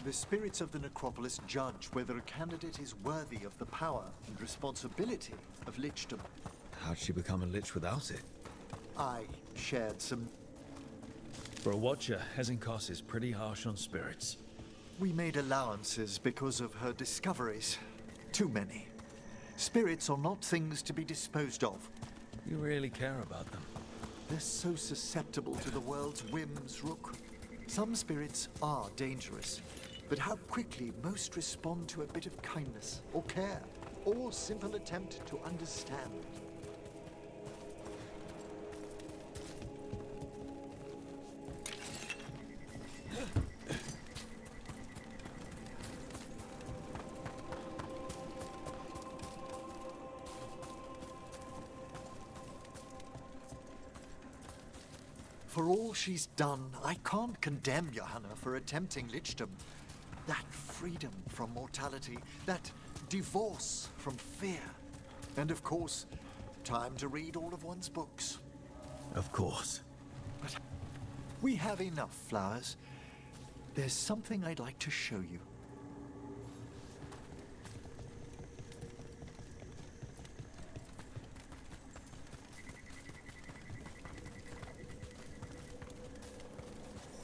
The spirits of the Necropolis judge whether a candidate is worthy of the power and responsibility of Lichdom. How'd she become a lich without it? I shared some... For a Watcher, Hezenkos is pretty harsh on spirits. We made allowances because of her discoveries. Too many. Spirits are not things to be disposed of. You really care about them. They're so susceptible to the world's whims, Rook. Some spirits are dangerous, but how quickly most respond to a bit of kindness, or care, or simple attempt to understand. For all she's done, I can't condemn Johanna for attempting lichdom. That freedom from mortality, that divorce from fear. And of course, time to read all of one's books. Of course. But we have enough flowers. There's something I'd like to show you.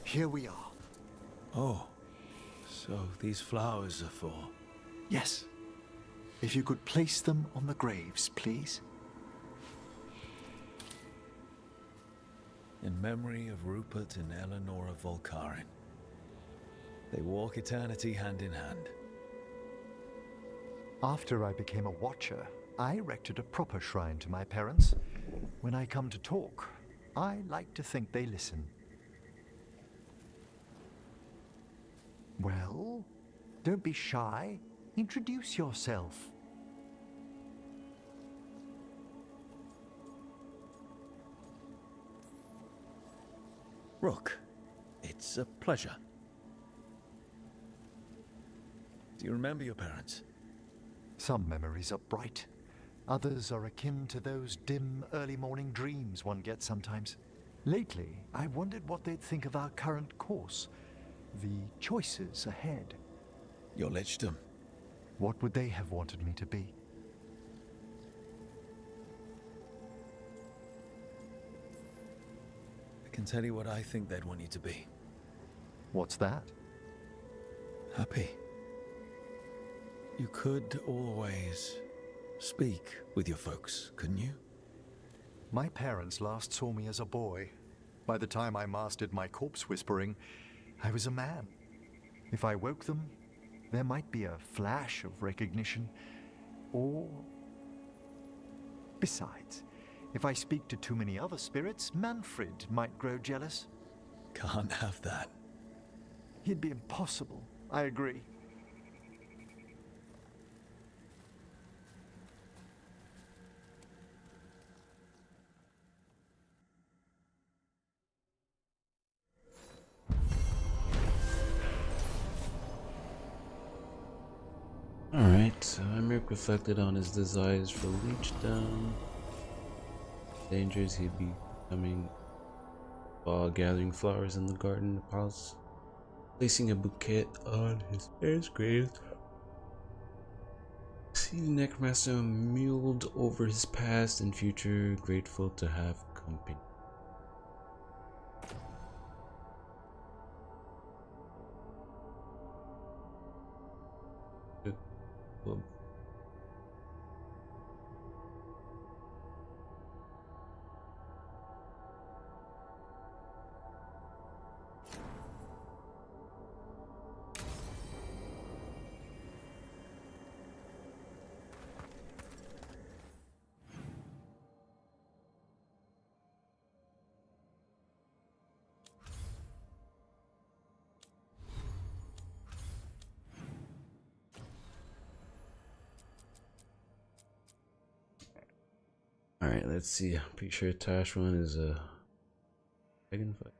Here we are. Oh, so these flowers are for... Yes. If you could place them on the graves, please. In memory of Rupert and Eleanora Volcarin. They walk eternity hand in hand. After I became a watcher, I erected a proper shrine to my parents. When I come to talk, I like to think they listen. Well, don't be shy. Introduce yourself. Rook, it's a pleasure. Do you remember your parents? Some memories are bright. Others are akin to those dim, early morning dreams one gets sometimes. Lately, I wondered what they'd think of our current course. The choices ahead. Your lichdom. What would they have wanted me to be? I can tell you what I think they'd want you to be. What's that? Happy. You could always speak with your folks, couldn't you? My parents last saw me as a boy. By the time I mastered my corpse whispering, I was a man. If I woke them, there might be a flash of recognition, or... Besides, if I speak to too many other spirits, Manfred might grow jealous. Can't have that. It'd be impossible, I agree. Alright, so Emmerich reflected on his desires for lichdom, dangers he'd be coming while gathering flowers in the garden of palace, placing a bouquet on his parents' graves. Seeing Necromancer mulled over his past and future, grateful to have company. Well, alright, let's see. I'm pretty sure Tashwan is a dragon fight.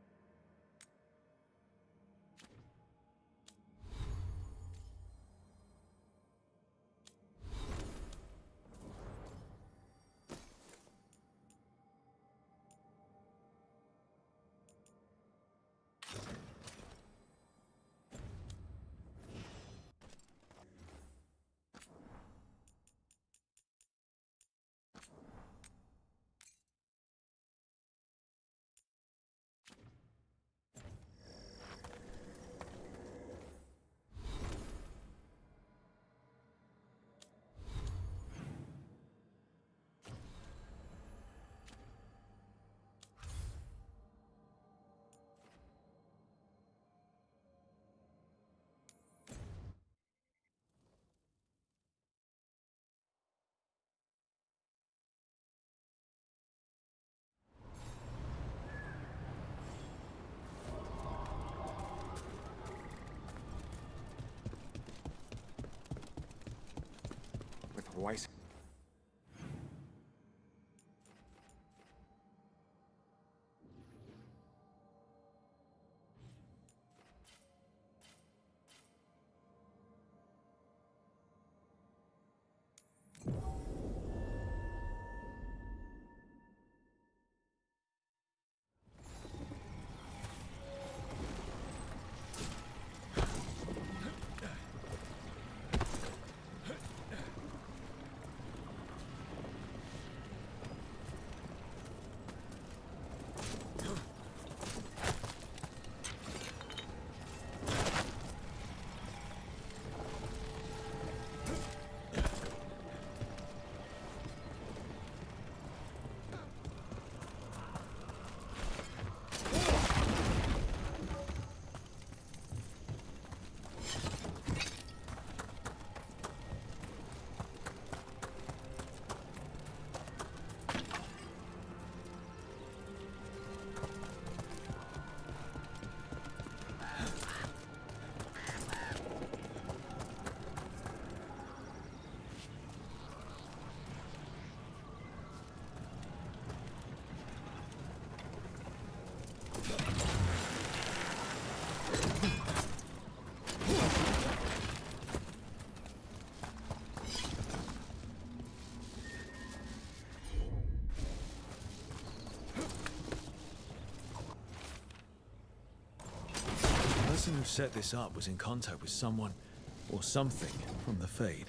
Weiss. set this up was in contact with someone or something from the Fade.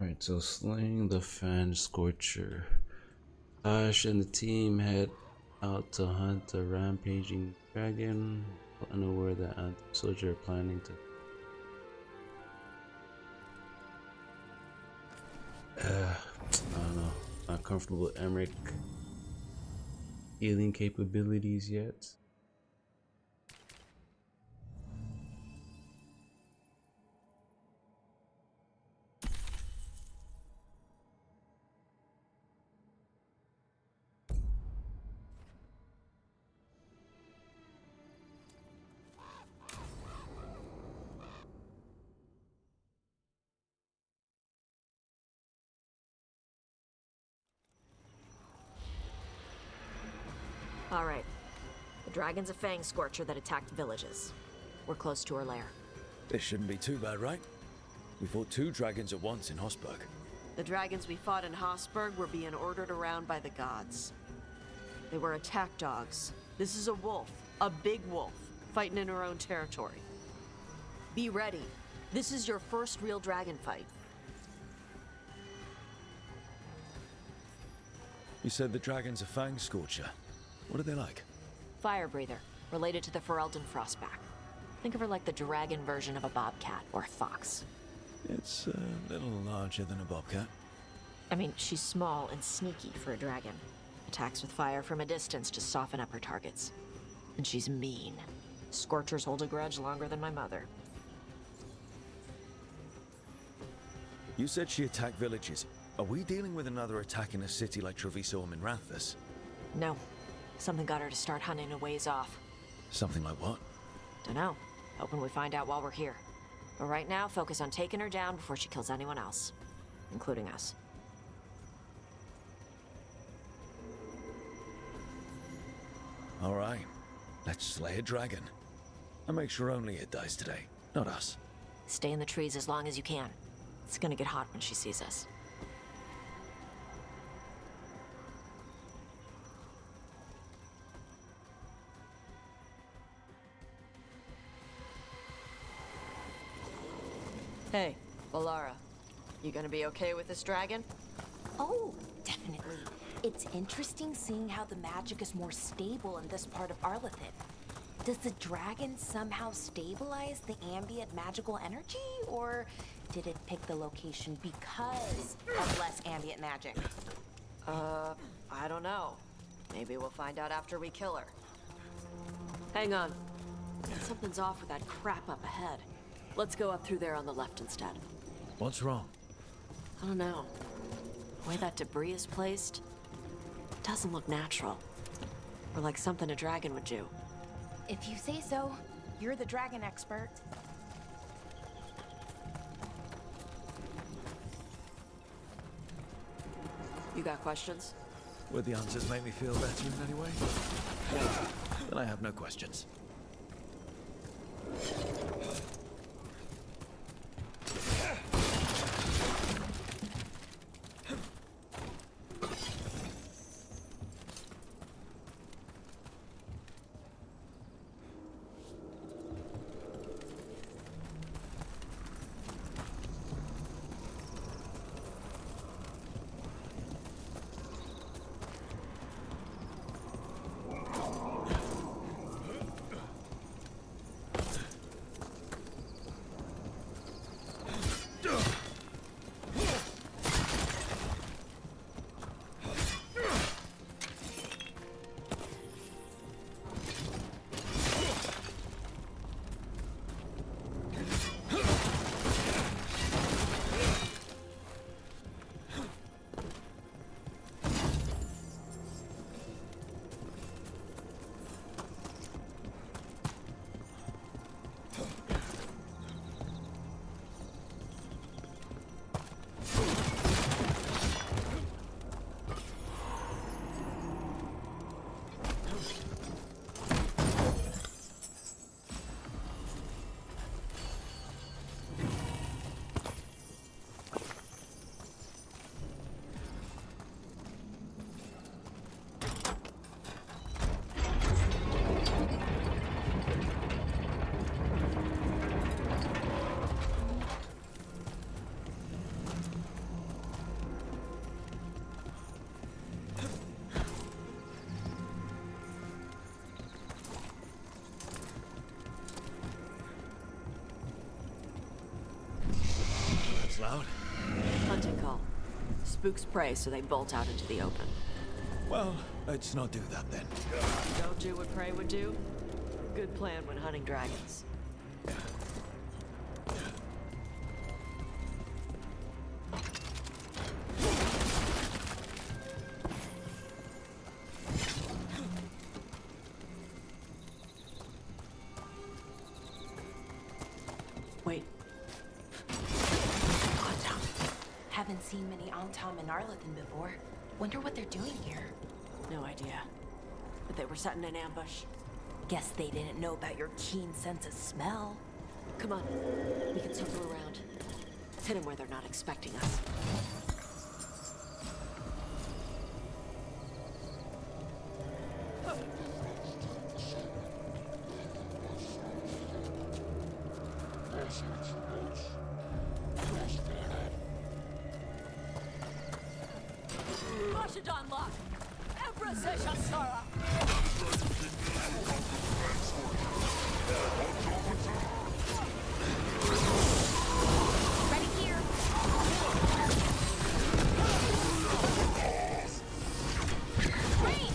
Alright, so slaying the Fangscorcher. Ash and the team head out to hunt a rampaging dragon, unaware that anti-soldier are planning to I don't know, not comfortable with Emmerich healing capabilities yet. All right. The dragon's a Fangscorcher that attacked villages. We're close to her lair. This shouldn't be too bad, right? We fought 2 dragons at once in Hosberg. The dragons we fought in Hosberg were being ordered around by the gods. They were attack dogs. This is a wolf, a big wolf, fighting in her own territory. Be ready. This is your first real dragon fight. You said the dragon's a Fangscorcher. What are they like? Fire breather, related to the Ferelden Frostback. Think of her like the dragon version of a bobcat or a fox. It's a little larger than a bobcat. I mean, she's small and sneaky for a dragon. Attacks with fire from a distance to soften up her targets. And she's mean. Scorchers hold a grudge longer than my mother. You said she attacked villages. Are we dealing with another attack in a city like Treviso or Minrathous? No. Something got her to start hunting a ways off. Something like what? Dunno. Hoping we find out while we're here. But right now, focus on taking her down before she kills anyone else. Including us. All right. Let's slay a dragon. And make sure only it dies today, not us. Stay in the trees as long as you can. It's gonna get hot when she sees us. Hey, Valara. You gonna be okay with this dragon? Oh, definitely. It's interesting seeing how the magic is more stable in this part of Arlithid. Does the dragon somehow stabilize the ambient magical energy, or did it pick the location because of less ambient magic? I don't know. Maybe we'll find out after we kill her. Hang on. Something's off with that crap up ahead. Let's go up through there on the left instead. What's wrong? I don't know. The way that debris is placed doesn't look natural. Or like something a dragon would do. If you say so, you're the dragon expert. You got questions? Would the answers make me feel better in any way? Then I have no questions. spook's prey, so they bolt out into the open. Well, let's not do that then. Don't do what prey would do? Good plan when hunting dragons. Wait. Autumn. Haven't seen many Autumn and Arlathan before. Wonder what they're doing here. No idea. But they were setting an ambush. Guess they didn't know about your keen sense of smell. Come on. We can circle around. Let's hit them where they're not expecting us. Mashadon lock! Empress Shasara! Ready here! Rain!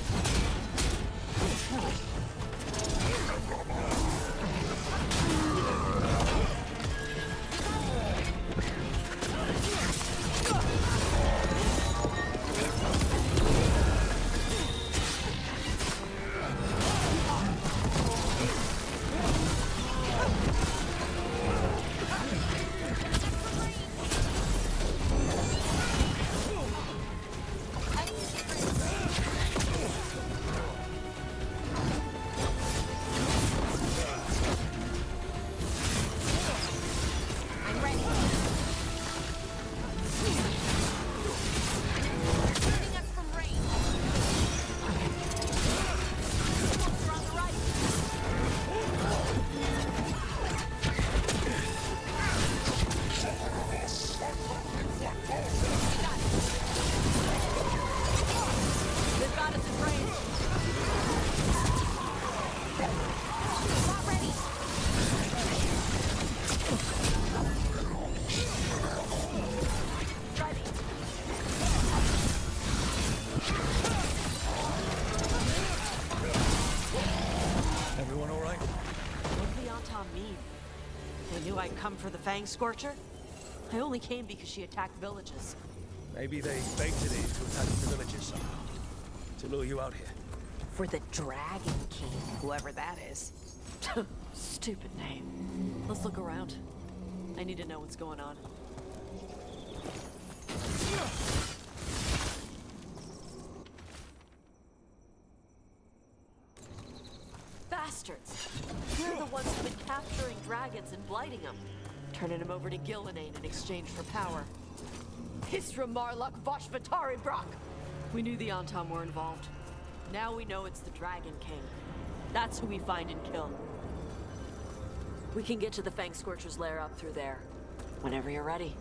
I'd come for the Fangscorcher? I only came because she attacked villages. Maybe they baited it to attack the villages somehow. To lure you out here. For the Dragon King, whoever that is. Stupid name. Let's look around. I need to know what's going on. Bastards! We're the ones who've been capturing dragons and blighting them. Turning them over to Gillenane in exchange for power. Hisra Marluk Voshvatari Brock! We knew the Antam were involved. Now we know it's the Dragon King. That's who we find and kill. We can get to the Fangscorcher's lair up through there. Whenever you're ready.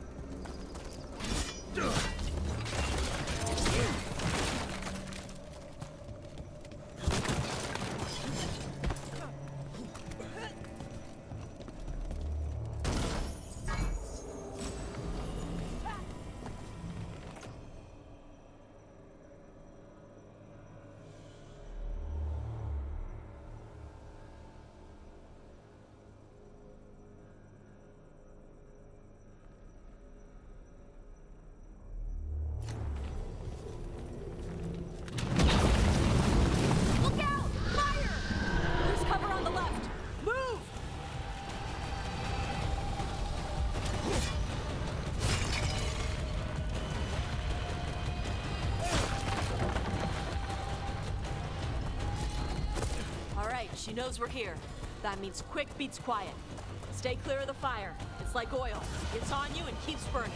She knows we're here. That means quick beats quiet. Stay clear of the fire. It's like oil. It's on you and keeps burning.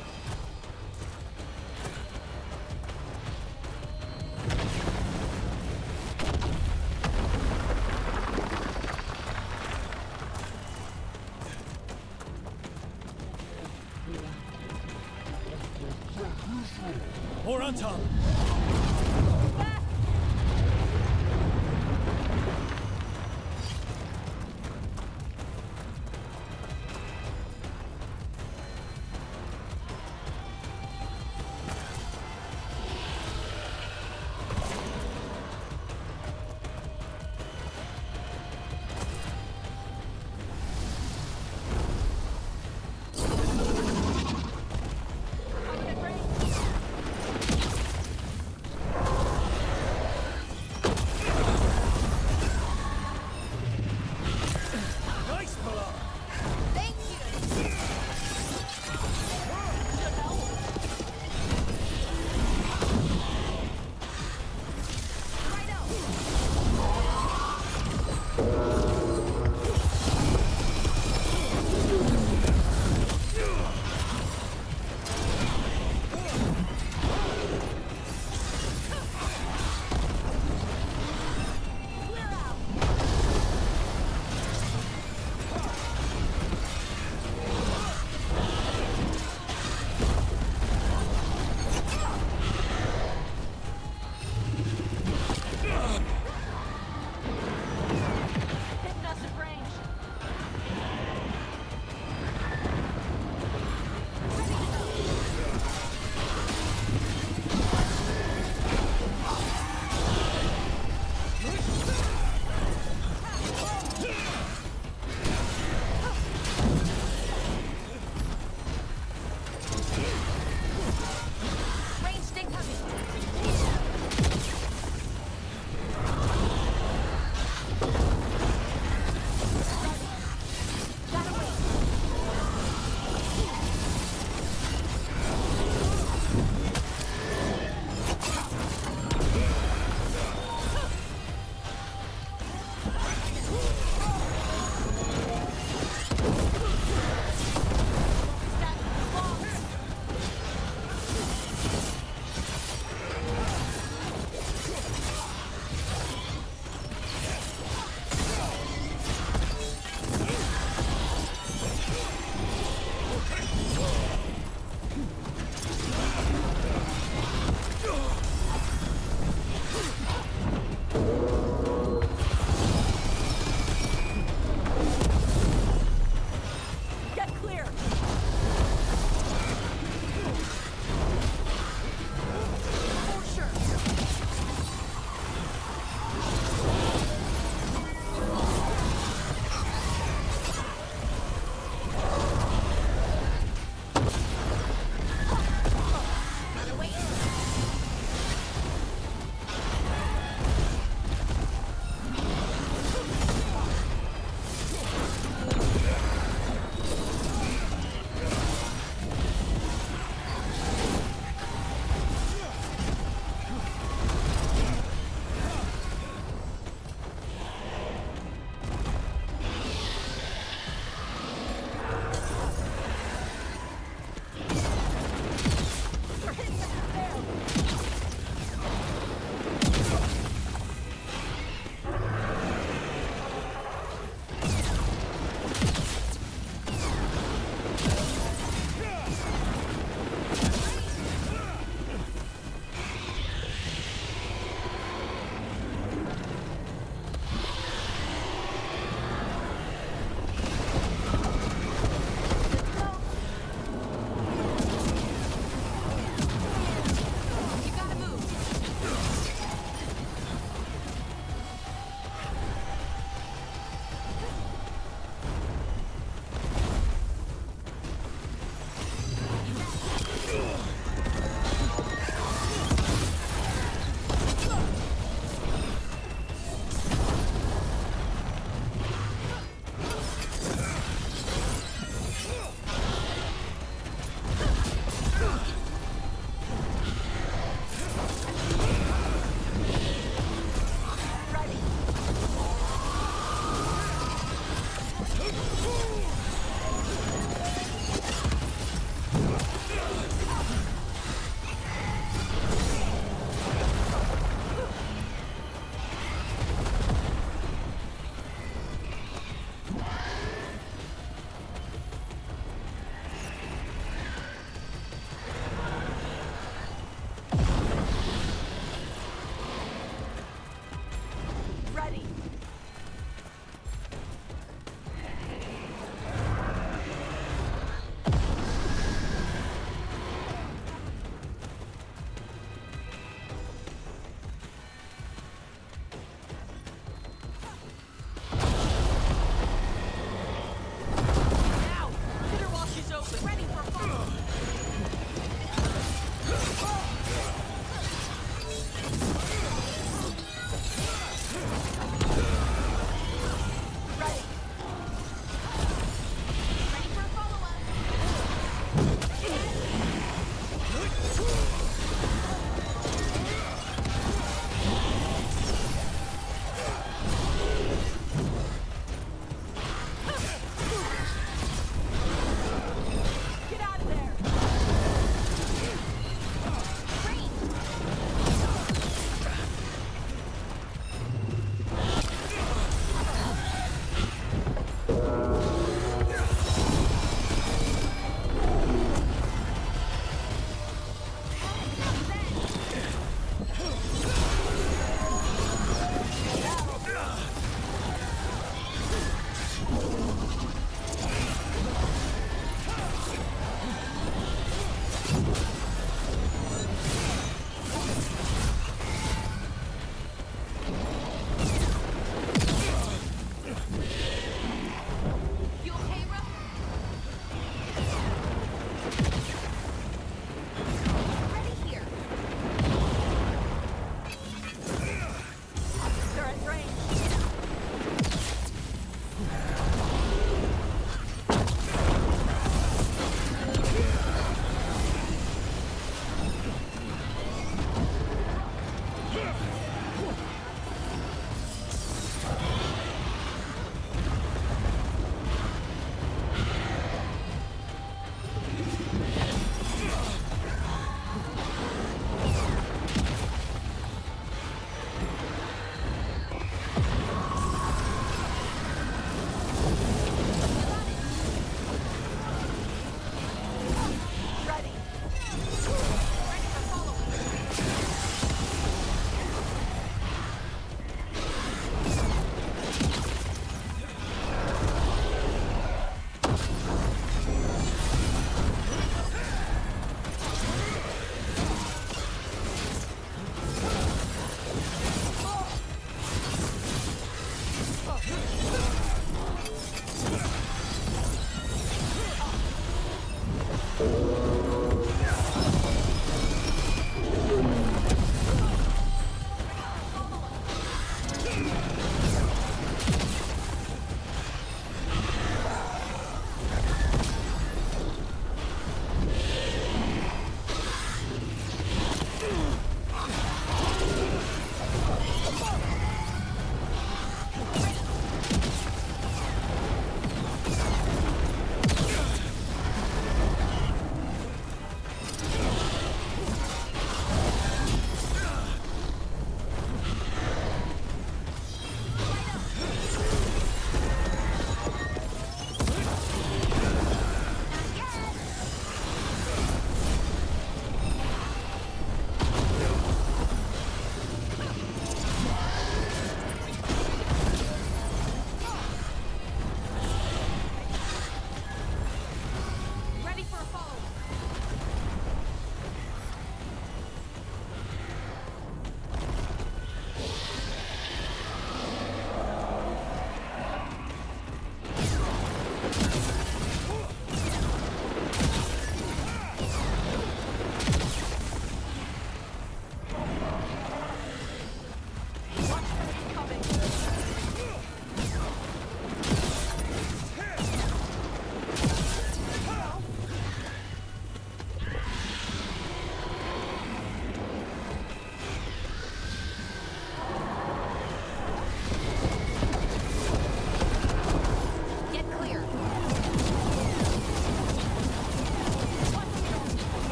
More on top!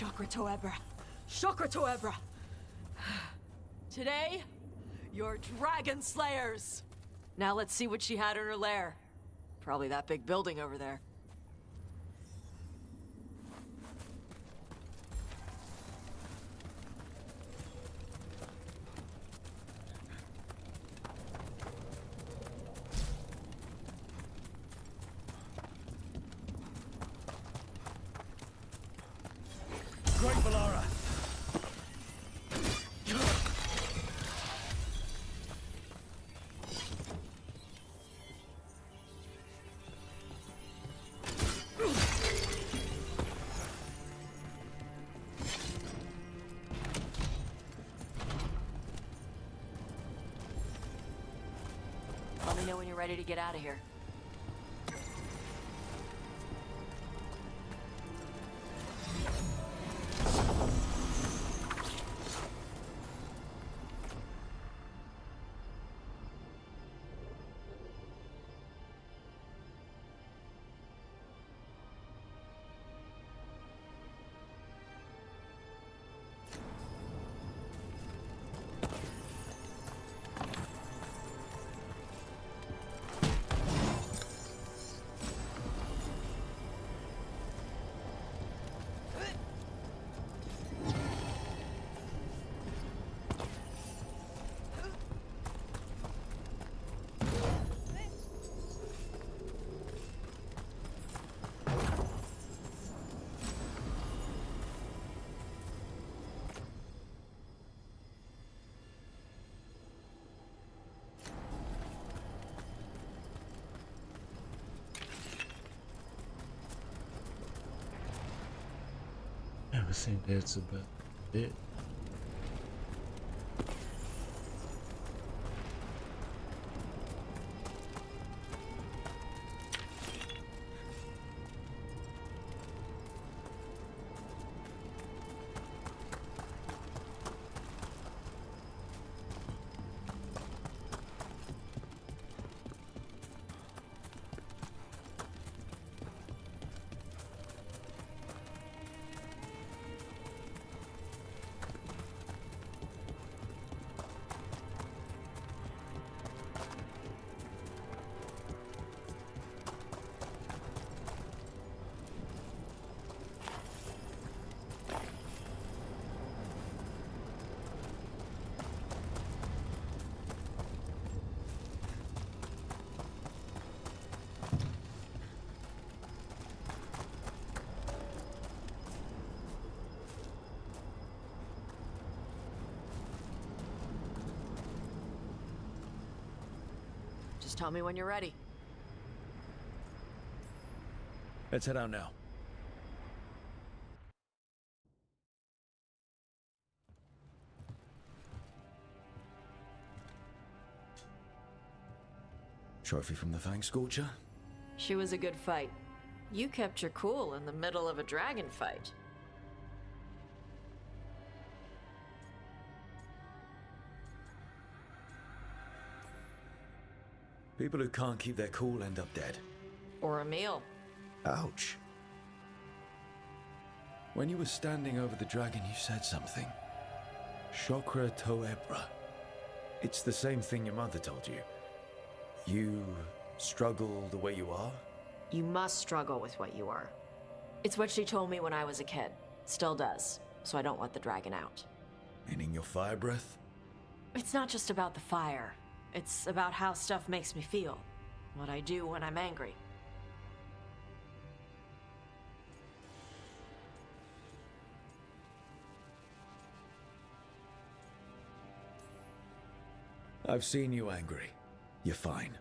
Chakra Toebra. Chakra Toebra. Today, you're dragon slayers. Now let's see what she had in her lair. Probably that big building over there. Great Valara! Let me know when you're ready to get out of here. I think that's about it. Just tell me when you're ready. Let's head out now. Trophy from the Fangscorcher? She was a good fight. You kept your cool in the middle of a dragon fight. People who can't keep their cool end up dead. Or a meal. Ouch. When you were standing over the dragon, you said something. Chakra Toebra. It's the same thing your mother told you. You struggle the way you are? You must struggle with what you are. It's what she told me when I was a kid. Still does. So I don't let the dragon out. Meaning your fire breath? It's not just about the fire. It's about how stuff makes me feel. What I do when I'm angry. I've seen you angry. You're fine.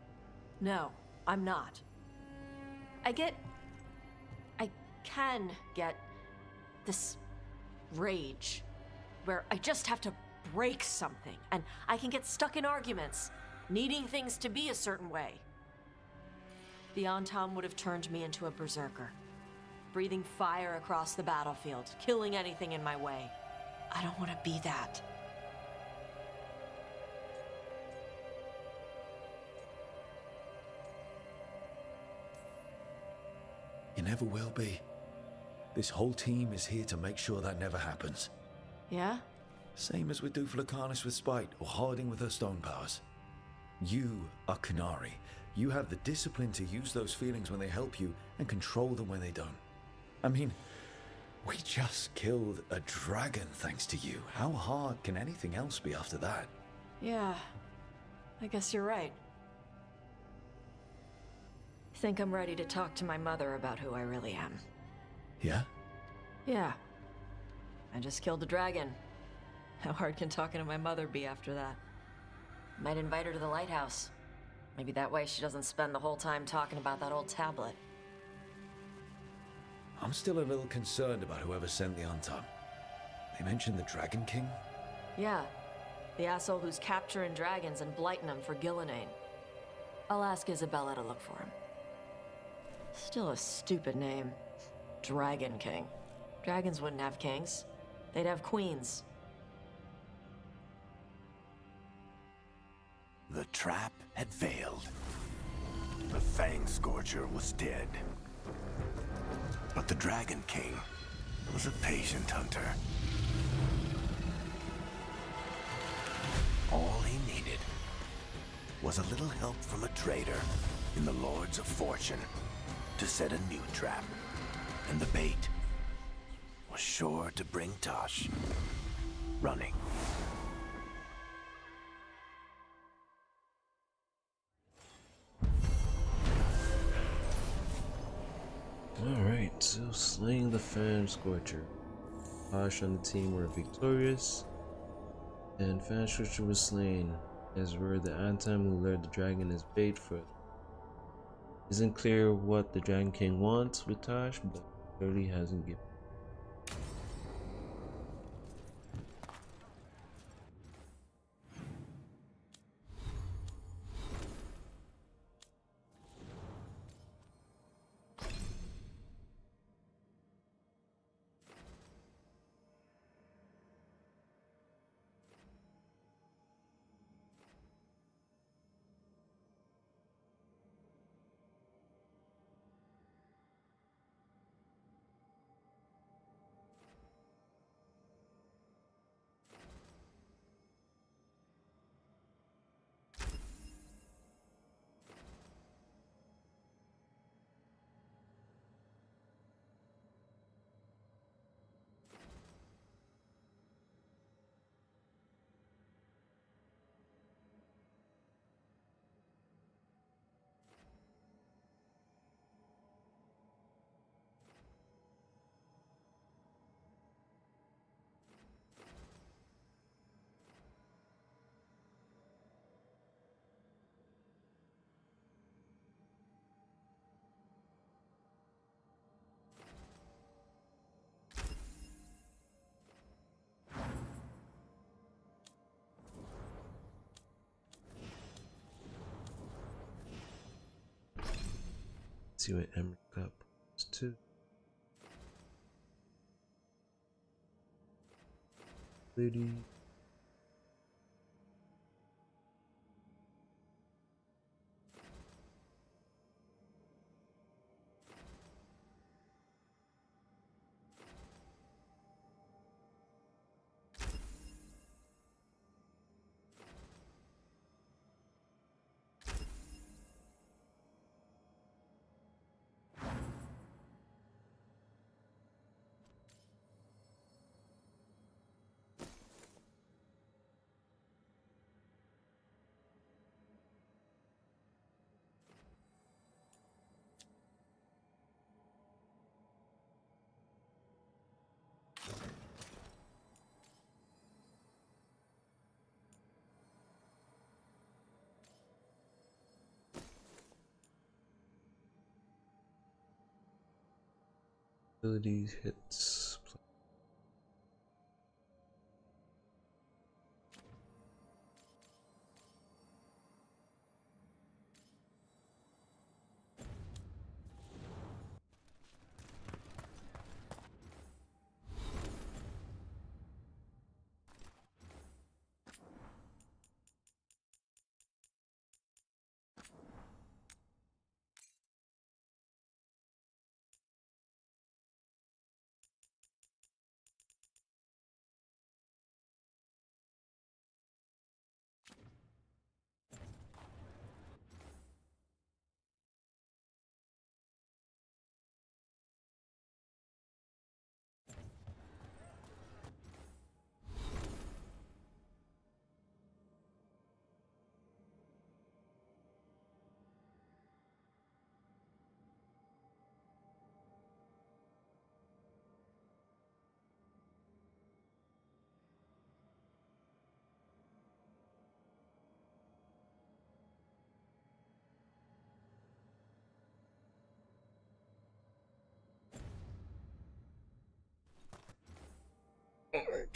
No, I'm not. I can get this rage where I just have to break something, and I can get stuck in arguments, needing things to be a certain way. The Antam would have turned me into a berserker, breathing fire across the battlefield, killing anything in my way. I don't want to be that. You never will be. This whole team is here to make sure that never happens. Yeah? Same as we do for Lucanis with Spite, or Harding with her stone powers. You are Canary. You have the discipline to use those feelings when they help you, and control them when they don't. I mean, we just killed a dragon thanks to you. How hard can anything else be after that? Yeah. I guess you're right. Think I'm ready to talk to my mother about who I really am. Yeah? Yeah. I just killed a dragon. How hard can talking to my mother be after that? Might invite her to the lighthouse. Maybe that way she doesn't spend the whole time talking about that old tablet. I'm still a little concerned about whoever sent the Untom. They mentioned the Dragon King? Yeah. The asshole who's capturing dragons and blighting them for Gillinane. I'll ask Isabella to look for him. Still a stupid name. Dragon King. Dragons wouldn't have kings. They'd have queens. The trap had failed. The Fangscorcher was dead. But the Dragon King was a patient hunter. All he needed was a little help from a trader in the Lords of Fortune to set a new trap. And the bait was sure to bring Tosh running. Alright, so slaying the Fangscorcher. Tosh and the team were victorious, and Fangscorcher was slain, as were the Antam who lured the dragon as bait for it. Isn't clear what the Dragon King wants with Tosh, but clearly hasn't given. See what Emery got +2. Lady. Ability hits.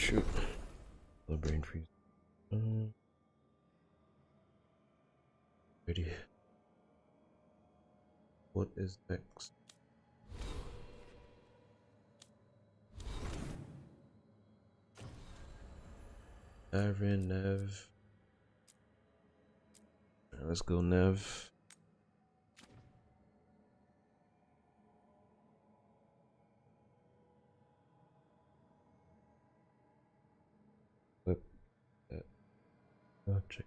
Shoot. The brain freeze. Ready. What is next? Aaron, Neve. Alright, let's go, Neve. Whip that. Oh, check.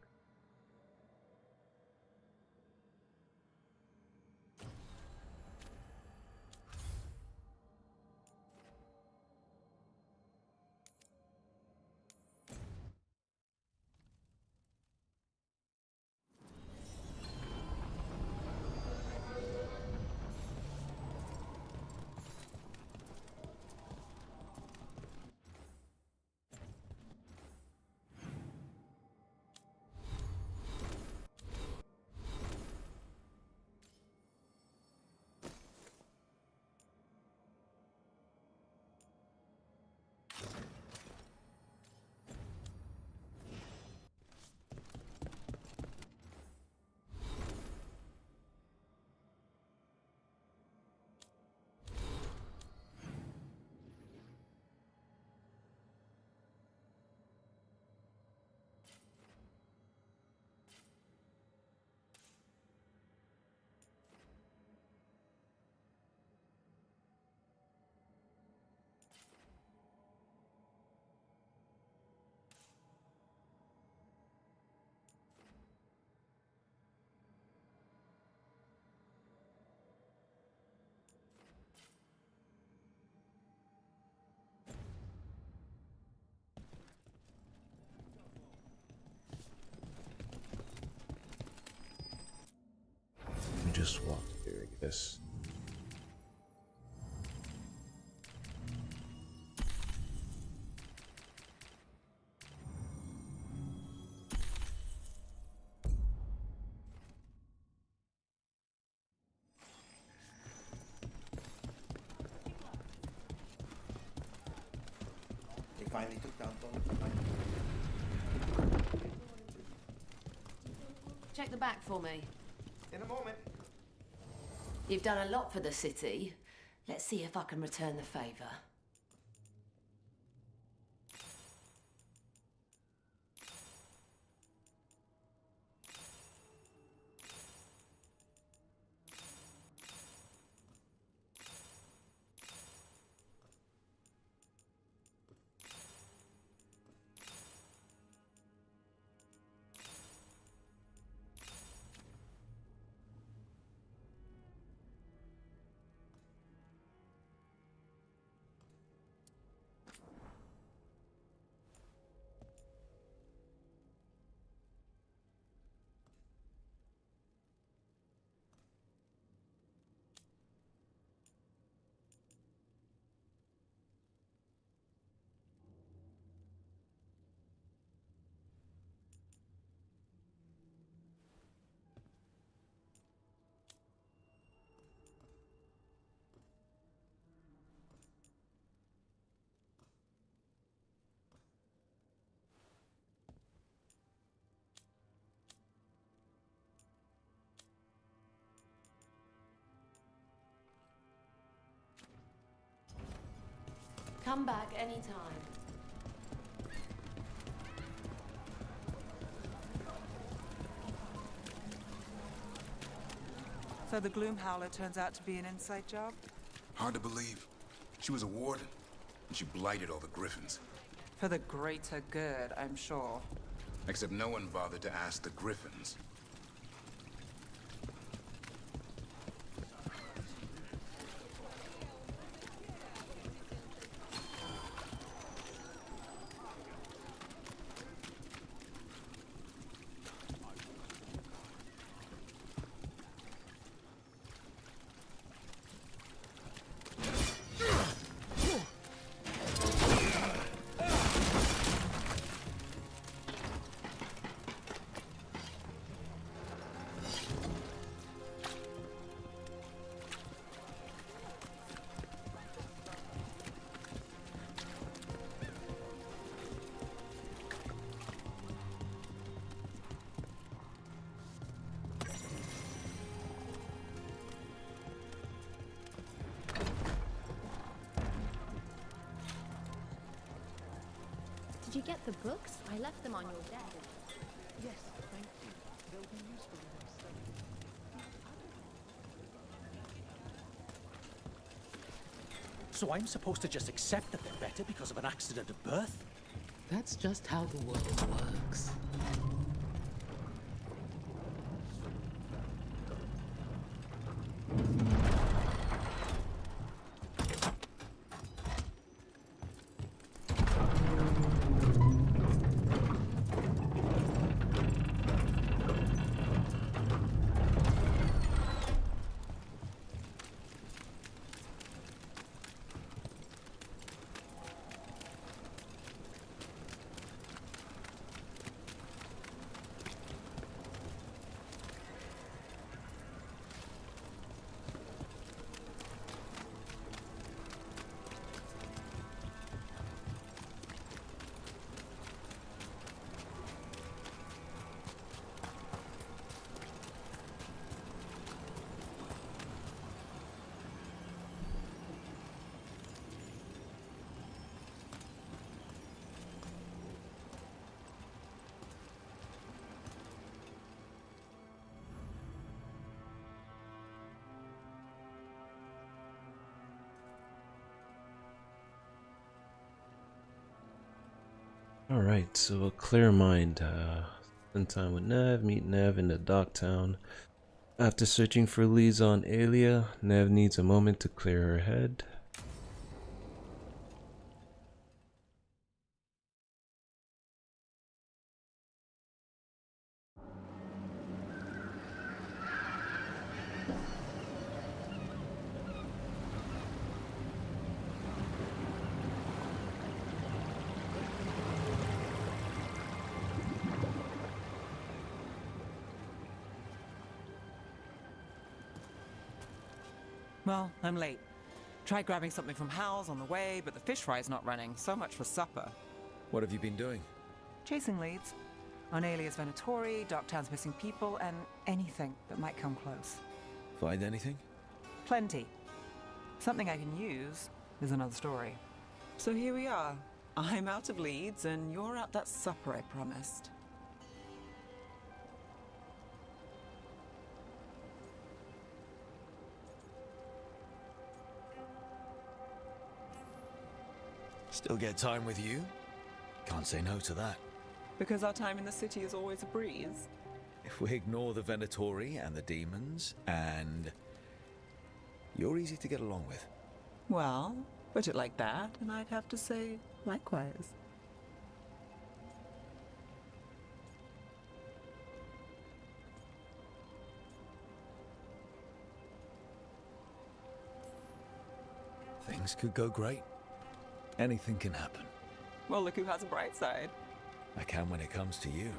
We just walk there, I guess. They finally took down both. Check the back for me. In a moment. You've done a lot for the city. Let's see if I can return the favor. Come back anytime. So the Gloom Howler turns out to be an inside job? Hard to believe. She was a warden, and she blighted all the griffins. For the greater good, I'm sure. Except no one bothered to ask the griffins. you get the books? I left them on your desk. Yes, thank you. They'll be useful in our study. So I'm supposed to just accept that they're better because of an accident at birth? That's just how the world works. Alright, so a clear mind. Spend time with Neve, meet Neve in the Docktown. After searching for leads on Aelia, Neve needs a moment to clear her head. Well, I'm late. Tried grabbing something from Hal's on the way, but the fish fry's not running. So much for supper. What have you been doing? Chasing leads. On Alias Venatori, Docktown's missing people, and anything that might come close. Find anything? Plenty. Something I can use is another story. So here we are. I'm out of leads, and you're at that supper I promised. Still get time with you? Can't say no to that. Because our time in the city is always a breeze. If we ignore the Venatori and the demons, and you're easy to get along with. Well, put it like that, and I'd have to say likewise. Things could go great. Anything can happen. Well, look who has a bright side. I can when it comes to you.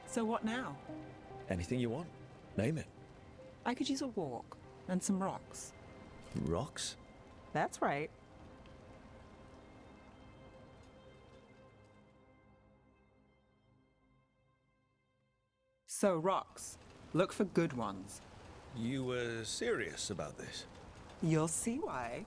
So what now? Anything you want. Name it. I could use a walk and some rocks. Rocks? That's right. So rocks. Look for good ones. You were serious about this? You'll see why.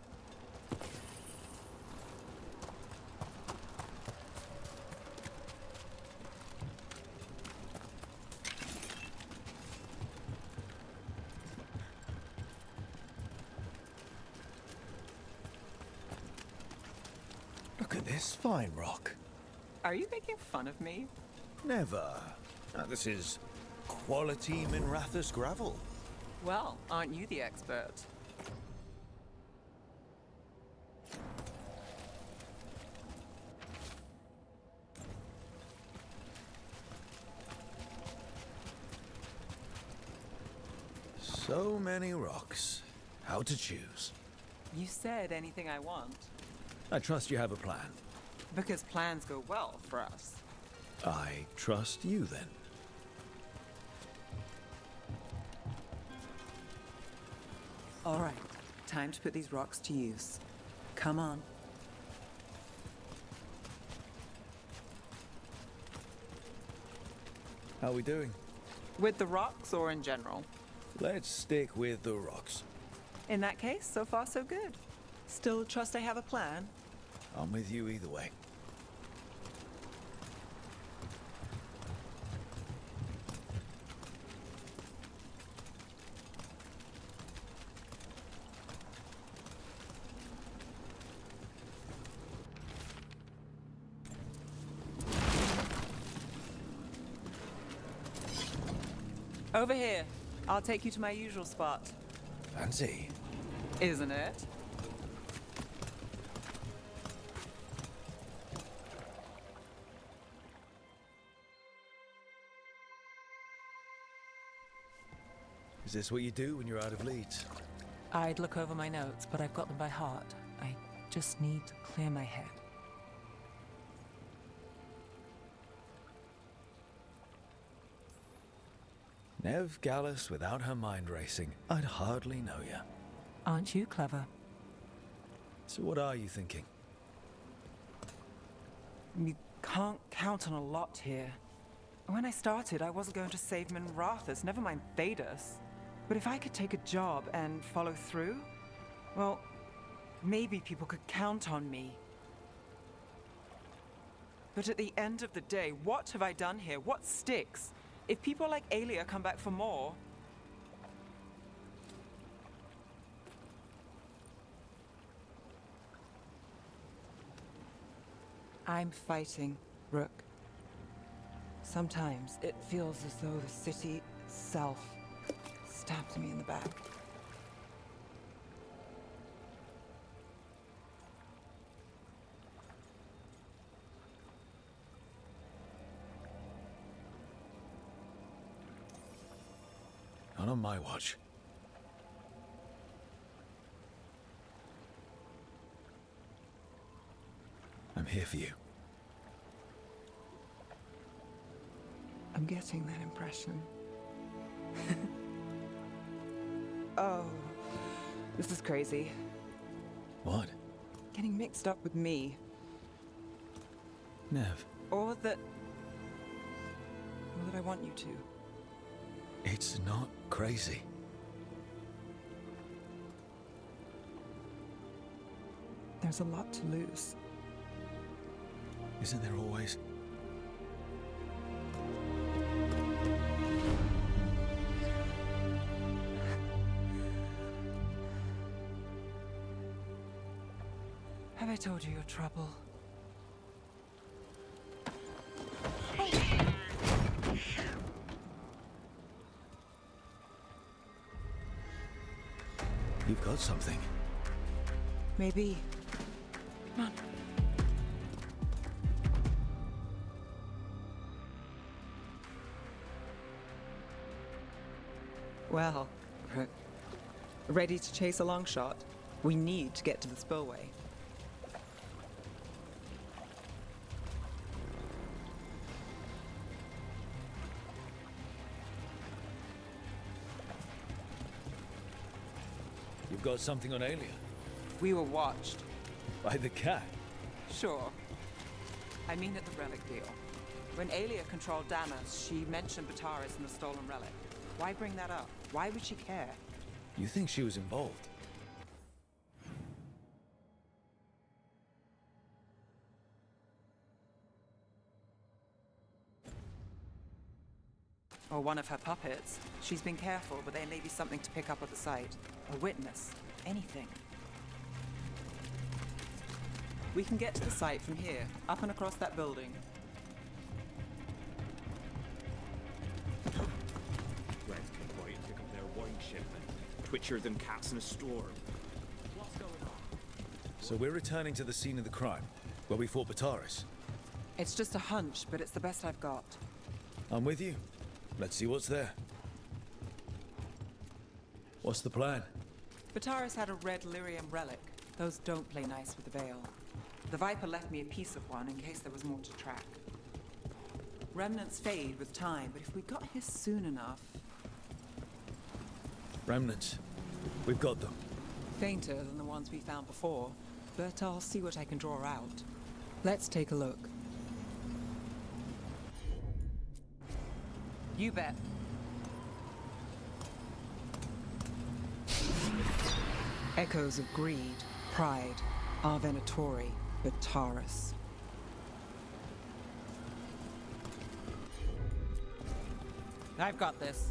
Look at this fine rock. Are you making fun of me? Never. Now, this is quality Minrathous gravel. Well, aren't you the expert? So many rocks. How to choose? You said anything I want. I trust you have a plan. Because plans go well for us. I trust you then. All right, time to put these rocks to use. Come on. How are we doing? With the rocks or in general? Let's stick with the rocks. In that case, so far so good. Still trust I have a plan? I'm with you either way. Over here. I'll take you to my usual spot. Fancy. Isn't it? Is this what you do when you're out of leads? I'd look over my notes, but I've got them by heart. I just need to clear my head. Neve Gallus without her mind racing. I'd hardly know you. Aren't you clever? So what are you thinking? You can't count on a lot here. When I started, I wasn't going to save Minrathous, never mind Thedas. But if I could take a job and follow through, well, maybe people could count on me. But at the end of the day, what have I done here? What sticks? If people like Aelia come back for more... I'm fighting, Rook. Sometimes it feels as though the city itself stabbed me in the back. Not on my watch. I'm here for you. I'm getting that impression. Oh, this is crazy. What? Getting mixed up with me. Neve. Or that I want you to. It's not crazy. There's a lot to lose. Isn't there always? Have I told you your trouble? You've got something. Maybe. Come on. Well, ready to chase a long shot? We need to get to the spillway. You've got something on Aelia? We were watched. By the cat? Sure. I mean at the relic deal. When Aelia controlled Damas, she mentioned Bataris and the stolen relic. Why bring that up? Why would she care? You think she was involved? Or one of her puppets. She's been careful, but there may be something to pick up at the site. A witness. Anything. We can get to the site from here, up and across that building. Reds came by and pick up their wine shipment. Twitchier than cats in a storm. What's going on? So we're returning to the scene of the crime, where we fought Bataris. It's just a hunch, but it's the best I've got. I'm with you. Let's see what's there. What's the plan? Bataris had a red lyrium relic. Those don't play nice with the Veil. The Viper left me a piece of one in case there was more to track. Remnants fade with time, but if we got here soon enough... Remnants. We've got them. Fainter than the ones we found before, but I'll see what I can draw out. Let's take a look. You bet. Echoes of greed, pride, our Venatori, Bataris. I've got this.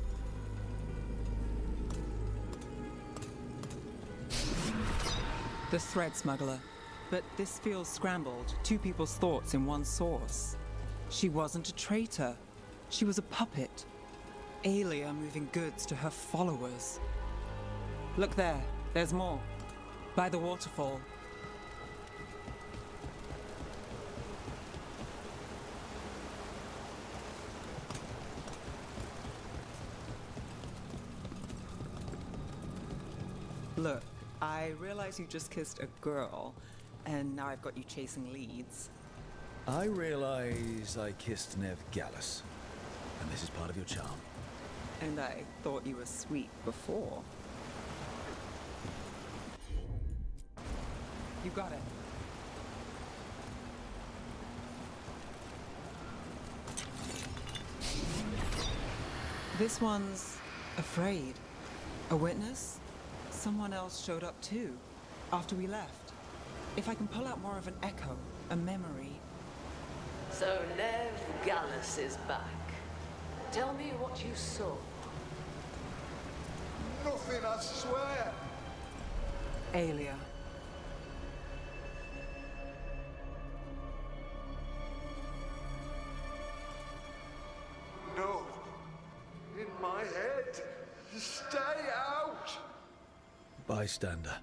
The thread smuggler. But this feels scrambled. Two people's thoughts in one source. She wasn't a traitor. She was a puppet. Aelia moving goods to her followers. Look there, there's more. By the waterfall. Look, I realize you just kissed a girl, and now I've got you chasing leads. I realize I kissed Neve Gallus, and this is part of your charm. And I thought you were sweet before. You got it. This one's afraid. A witness? Someone else showed up too, after we left. If I can pull out more of an echo, a memory. So Neve Gallus is back. Tell me what you saw. Nothing, I swear. Aelia. No. In my head. Stay out. Bystander.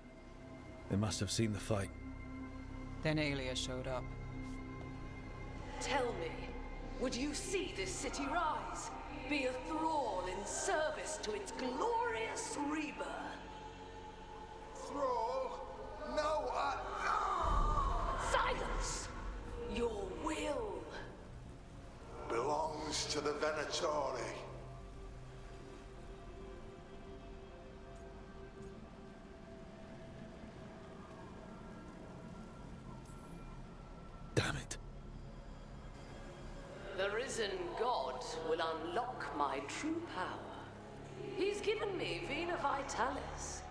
They must have seen the fight. Then Aelia showed up. Tell me, would you see this city rise? Be a thrall in service to its glorious rebirth? Thrall? No, Silence! Your will belongs to the Venatori. Damn it. The risen god will unlock my true power. He's given me Vena Vitalis.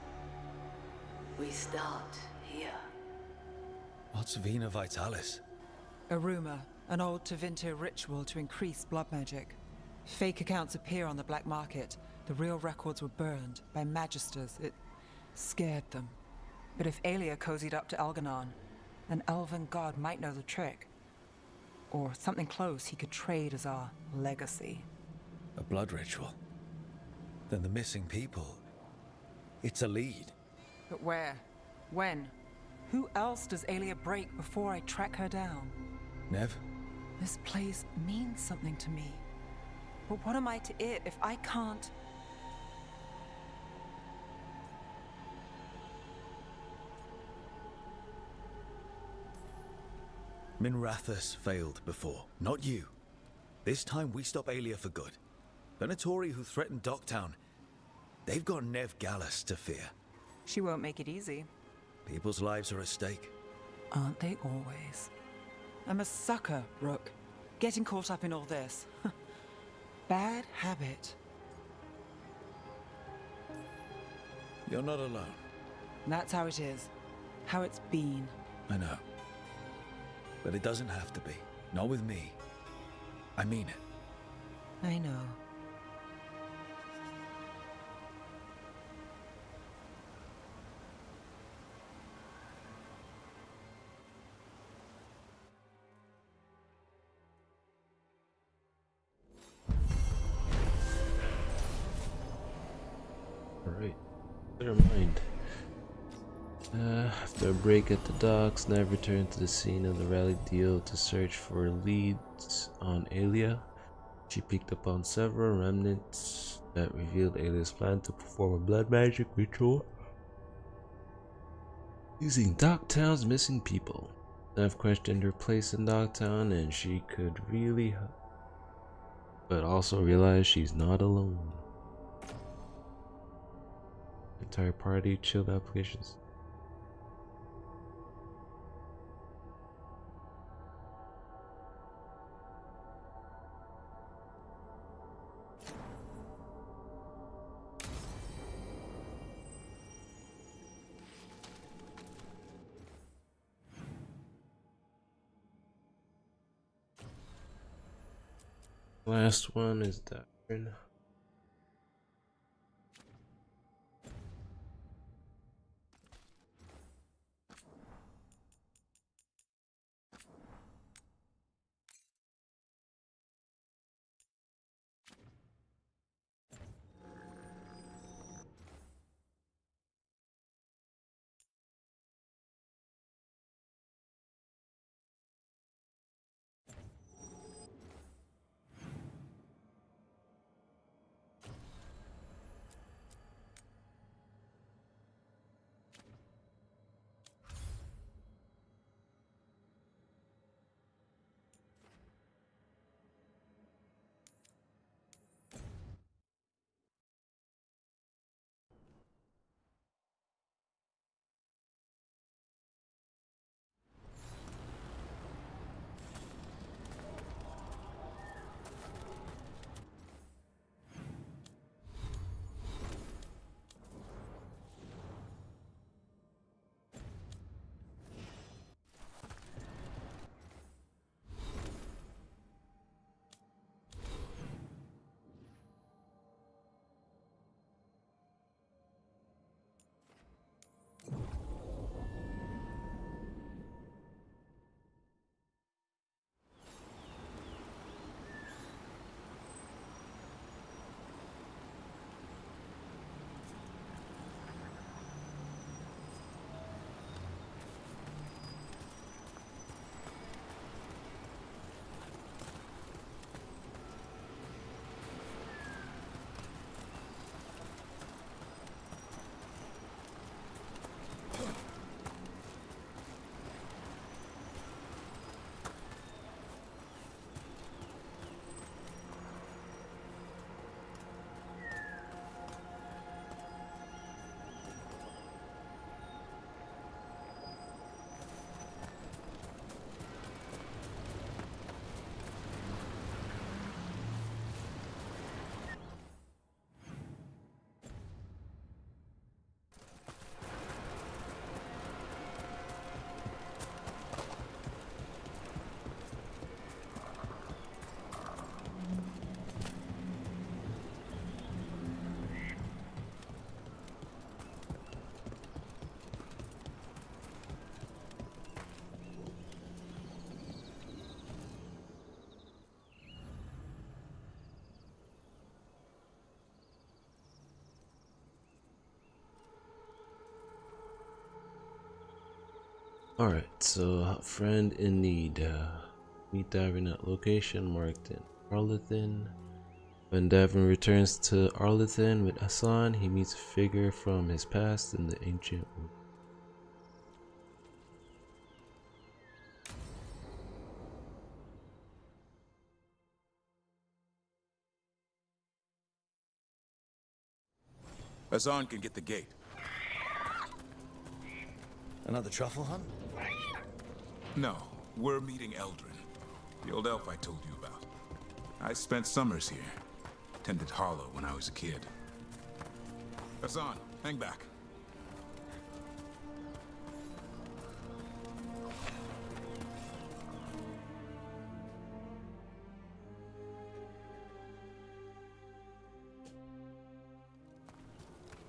We start here. What's Vena Vitalis? A rumor, an old Tevinter ritual to increase blood magic. Fake accounts appear on the black market. The real records were burned by magisters. It scared them. But if Aelia cozied up to Algernon, an elven god might know the trick. Or something close he could trade as our legacy. A blood ritual? Then the missing people... It's a lead. But where? When? Who else does Aelia break before I track her down? Neve? This place means something to me. But what am I to it if I can't... Minrathous failed before, not you. This time we stop Aelia for good. Venatori who threatened Docktown, they've got Neve Gallus to fear. She won't make it easy. People's lives are at stake. Aren't they always? I'm a sucker, Rook. Getting caught up in all this. Bad habit. You're not alone. That's how it is. How it's been. I know. But it doesn't have to be. Not with me. I mean it. I know. Alright. Never mind. After a break at the docks, Neve returned to the scene of the rally deal to search for leads on Aelia. She picked up on several remnants that revealed Aelia's plan to perform a blood magic ritual using Docktown's missing people. Neve questioned her place in Docktown, and she could really, but also realized she's not alone. Entire party chilled applications. Last one is that. Alright, so friend in need. Meet Davin at location marked in Arlethan. When Davin returns to Arlethan with Hassan, he meets a figure from his past in the ancient world. Hassan can get the gate. Another truffle hunt? No, we're meeting Eldrin, the old elf I told you about. I spent summers here. Tended Hollow when I was a kid. Hassan, hang back.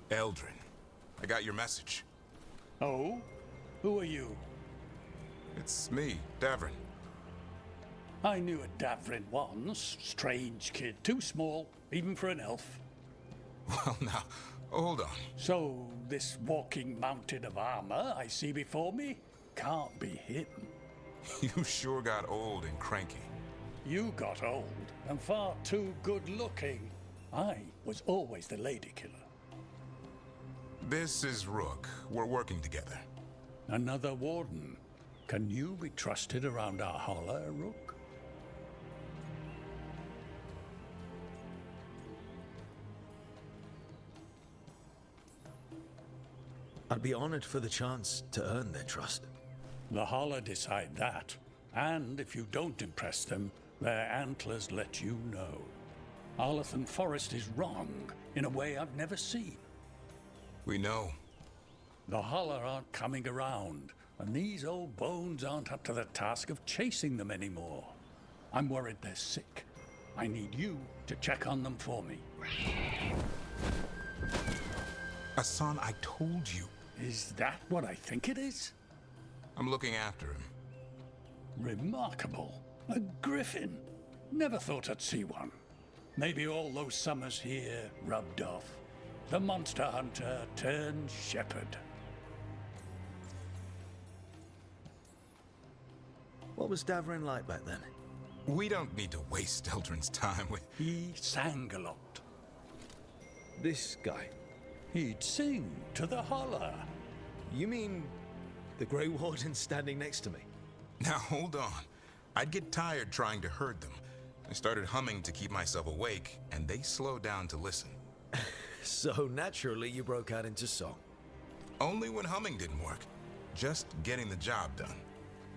Eldrin, I got your message. Oh? Who are you? It's me, Davrin. I knew a Davrin once. Strange kid. Too small, even for an elf. Well, now, hold on. So, this walking mountain of armor I see before me can't be him. You sure got old and cranky. You got old and far too good looking. I was always the lady killer. This is Rook. We're working together. Another warden. Can you be trusted around our holler, Rook? I'd be honored for the chance to earn their trust. The holler decide that. And if you don't impress them, their antlers let you know. Arlethan Forest is wrong in a way I've never seen. We know. The holler aren't coming around, and these old bones aren't up to the task of chasing them anymore. I'm worried they're sick. I need you to check on them for me. Hassan, I told you. Is that what I think it is? I'm looking after him. Remarkable. A griffin. Never thought I'd see one. Maybe all those summers here rubbed off. The monster hunter turned shepherd. What was Davrin like back then? We don't need to waste Eldrin's time with... He sang a lot. This guy? He'd sing to the holler. You mean the Grey Warden standing next to me? Now hold on. I'd get tired trying to herd them. I started humming to keep myself awake, and they slowed down to listen. So naturally you broke out into song. Only when humming didn't work. Just getting the job done.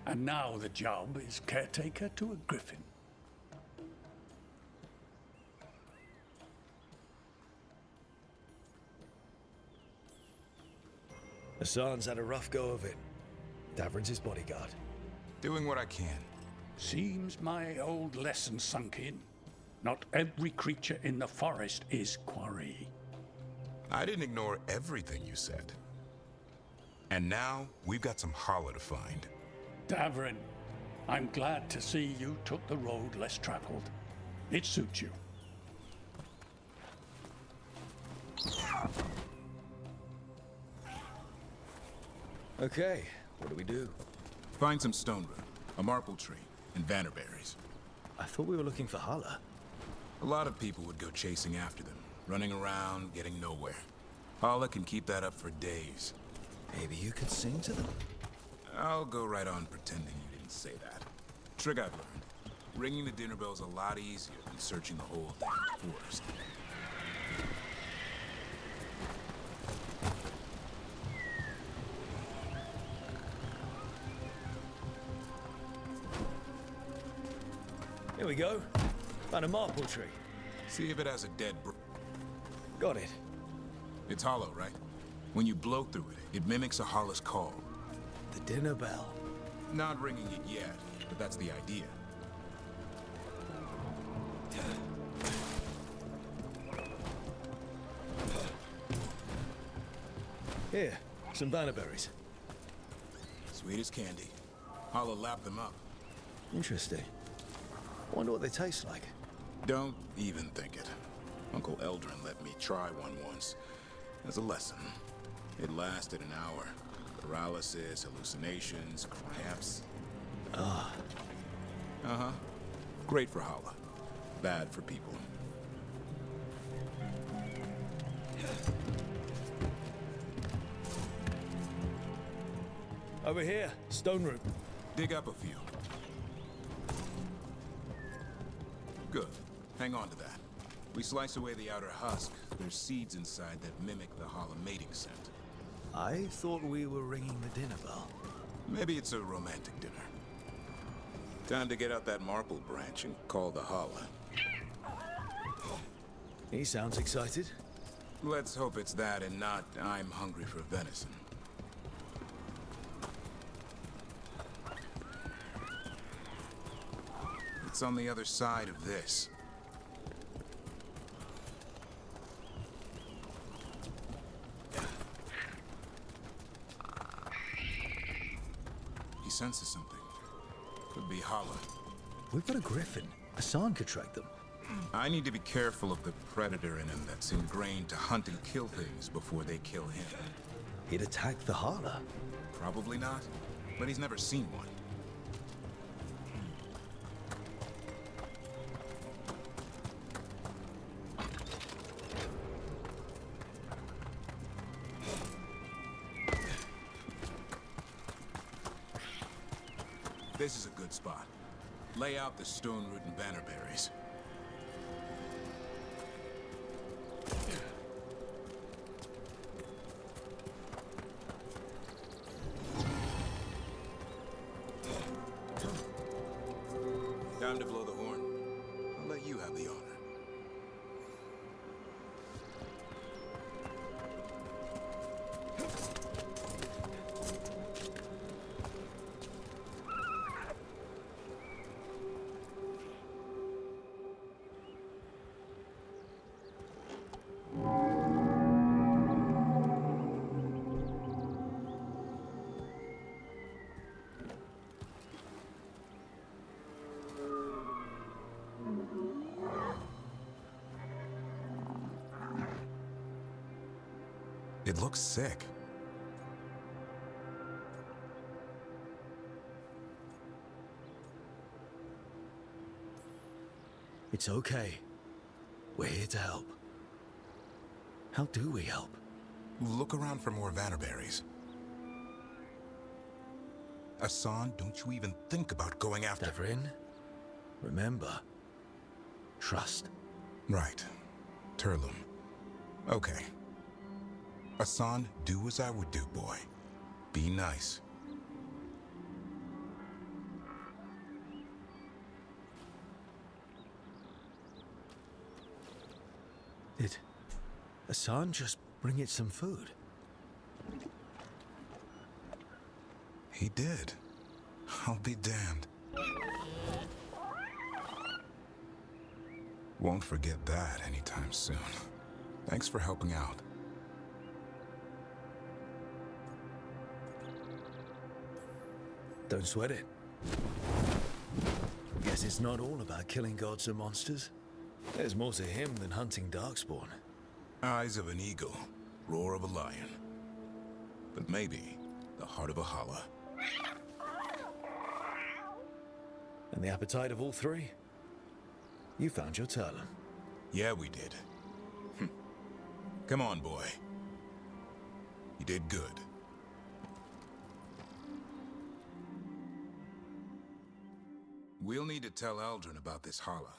And now the job is caretaker to a griffin. Hassan's had a rough go of it. Davrin's his bodyguard. Doing what I can. Seems my old lesson sunk in. Not every creature in the forest is quarry. I didn't ignore everything you said. And now, we've got some holler to find. Davrin, I'm glad to see you took the road less traveled. It suits you. Okay, what do we do? Find some stone root, a marple tree, and vannerberries. I thought we were looking for holler. A lot of people would go chasing after them, running around, getting nowhere. Holler can keep that up for days. Maybe you could sing to them? I'll go right on pretending you didn't say that. Trick I've learned. Ringing the dinner bell's a lot easier than searching the whole damn forest. Here we go. Found a marple tree. See if it has a dead Got it. It's hollow, right? When you blow through it, it mimics a holler's call. The dinner bell. Not ringing it yet, but that's the idea. Here, some vannerberries. Sweet as candy. Holler lap them up. Interesting. Wonder what they taste like. Don't even think it. Uncle Eldrin let me try one once. As a lesson. It lasted an hour. Paralysis, hallucinations, cramps. Ah. Uh-huh. Great for Hala. Bad for people. Over here, stone room. Dig up a few. Good. Hang on to that. We slice away the outer husk. There's seeds inside that mimic the Hala mating scent. I thought we were ringing the dinner bell. Maybe it's a romantic dinner. Time to get out that marble branch and call the Hala. He sounds excited. Let's hope it's that and not I'm hungry for venison. It's on the other side of this. He senses something. Could be Hala. We've got a griffin. Hassan could track them. I need to be careful of the predator in him that's ingrained to hunt and kill things before they kill him. He'd attack the Hala. Probably not, but he's never seen one. This is a good spot. Lay out the stone root and bannerberries. Time to blow the horn. I'll let you have the honor. It looks sick. It's okay. We're here to help. How do we help? Look around for more vannerberries. Hassan, don't you even think about going after... Devrin, remember, trust. Right. Turlum. Okay. Hassan, do as I would do, boy. Be nice. Did Hassan just bring it some food? He did. I'll be damned. Won't forget that anytime soon. Thanks for helping out. Don't sweat it. Guess it's not all about killing gods and monsters. There's more to him than hunting darkspawn. Eyes of an eagle, roar of a lion. But maybe the heart of a Hala. And the appetite of all three? You found your Talon. Yeah, we did. Come on, boy. You did good. We'll need to tell Eldrin about this Hala.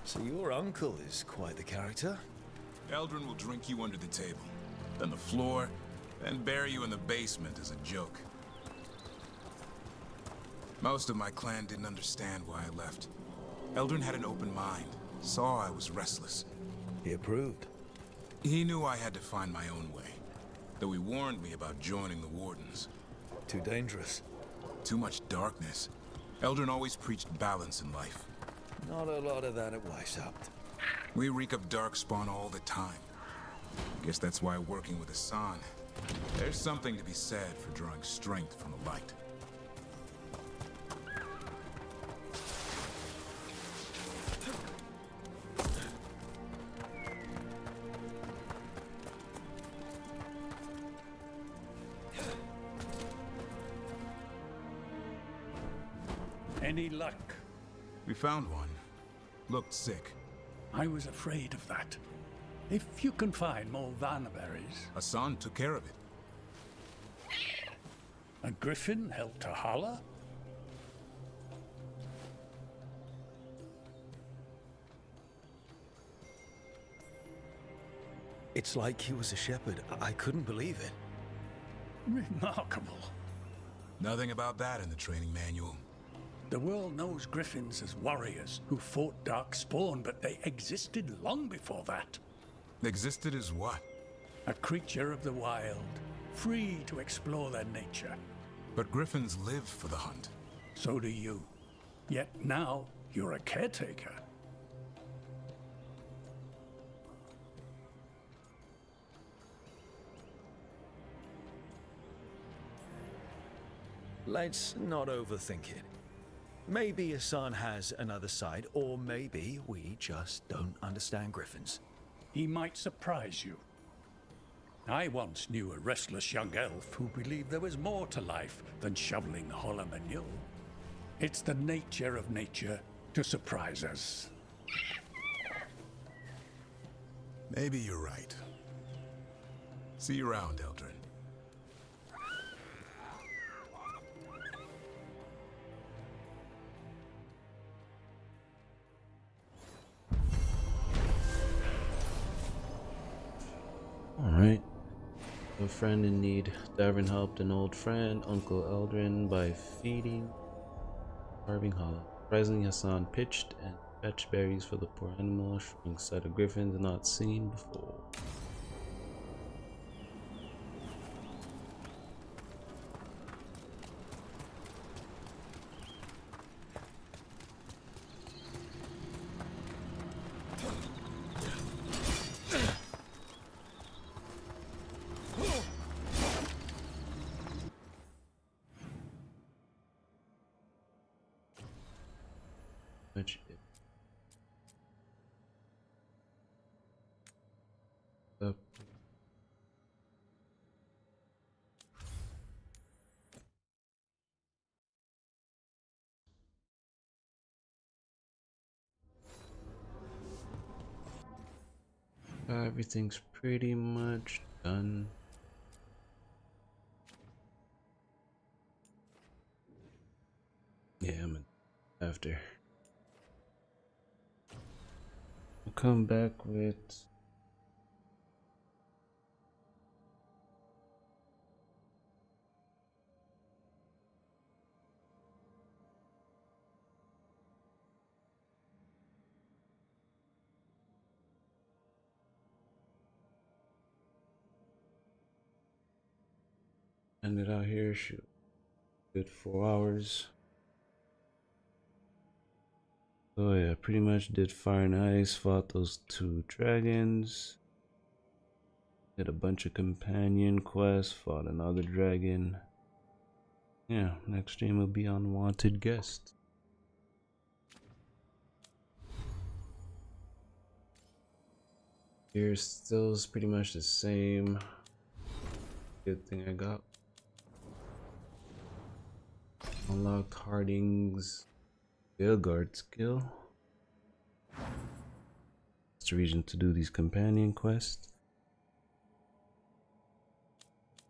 So your uncle is quite the character. Eldrin will drink you under the table, then the floor, then bury you in the basement as a joke. Most of my clan didn't understand why I left. Eldrin had an open mind, saw I was restless. He approved. He knew I had to find my own way, though he warned me about joining the Wardens. Too dangerous. Too much darkness. Eldrin always preached balance in life. Not a lot of that at Weishaupt. We reek of darkspawn all the time. Guess that's why working with Hassan, there's something to be said for drawing strength from the light. Any luck? We found one. Looked sick. I was afraid of that. If you can find more Vanaberries... Hassan took care of it. A griffin held to holler? It's like he was a shepherd. I couldn't believe it. Remarkable. Nothing about that in the training manual. The world knows griffins as warriors who fought Darkspawn, but they existed long before that. Existed as what? A creature of the wild, free to explore their nature. But griffins live for the hunt. So do you. Yet now, you're a caretaker. Let's not overthink it. Maybe Hassan has another side, or maybe we just don't understand griffins. He might surprise you. I once knew a restless young elf who believed there was more to life than shoveling hollow manure. It's the nature of nature to surprise us. Maybe you're right. See you around, Eldrin. Alright. A friend in need. Davin helped an old friend, Uncle Eldrin, by feeding, carving hollow. Surprisingly, Hassan pitched and fetched berries for the poor animal, showing sight of griffins not seen before. Up. Everything's pretty much done. Yeah, I'm after. We'll come back with ended out here. Shoot, good 4 hours. So yeah, pretty much did fire and ice, fought those 2 dragons, did a bunch of companion quests, fought another dragon. Yeah, next stream will be Unwanted Guest. Here still is pretty much the same. Good thing I got unlocked Harding's Veilguard skill. It's the reason to do these companion quests.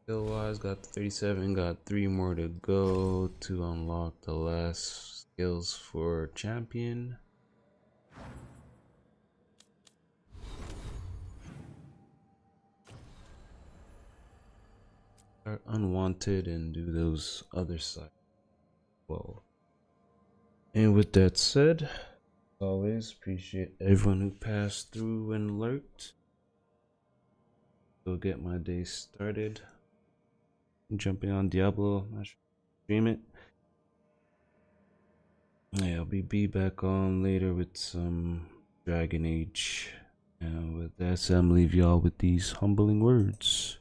Skill wise, got 37, got 3 more to go to unlock the last skills for champion. Start unwanted and do those other sides. Well, and with that said, as always, appreciate everyone who passed through and lurked. Go get my day started. Jumping on Diablo, I should stream it. Yeah, I'll be back on later with some Dragon Age. And with that said, I'm leave y'all with these humbling words.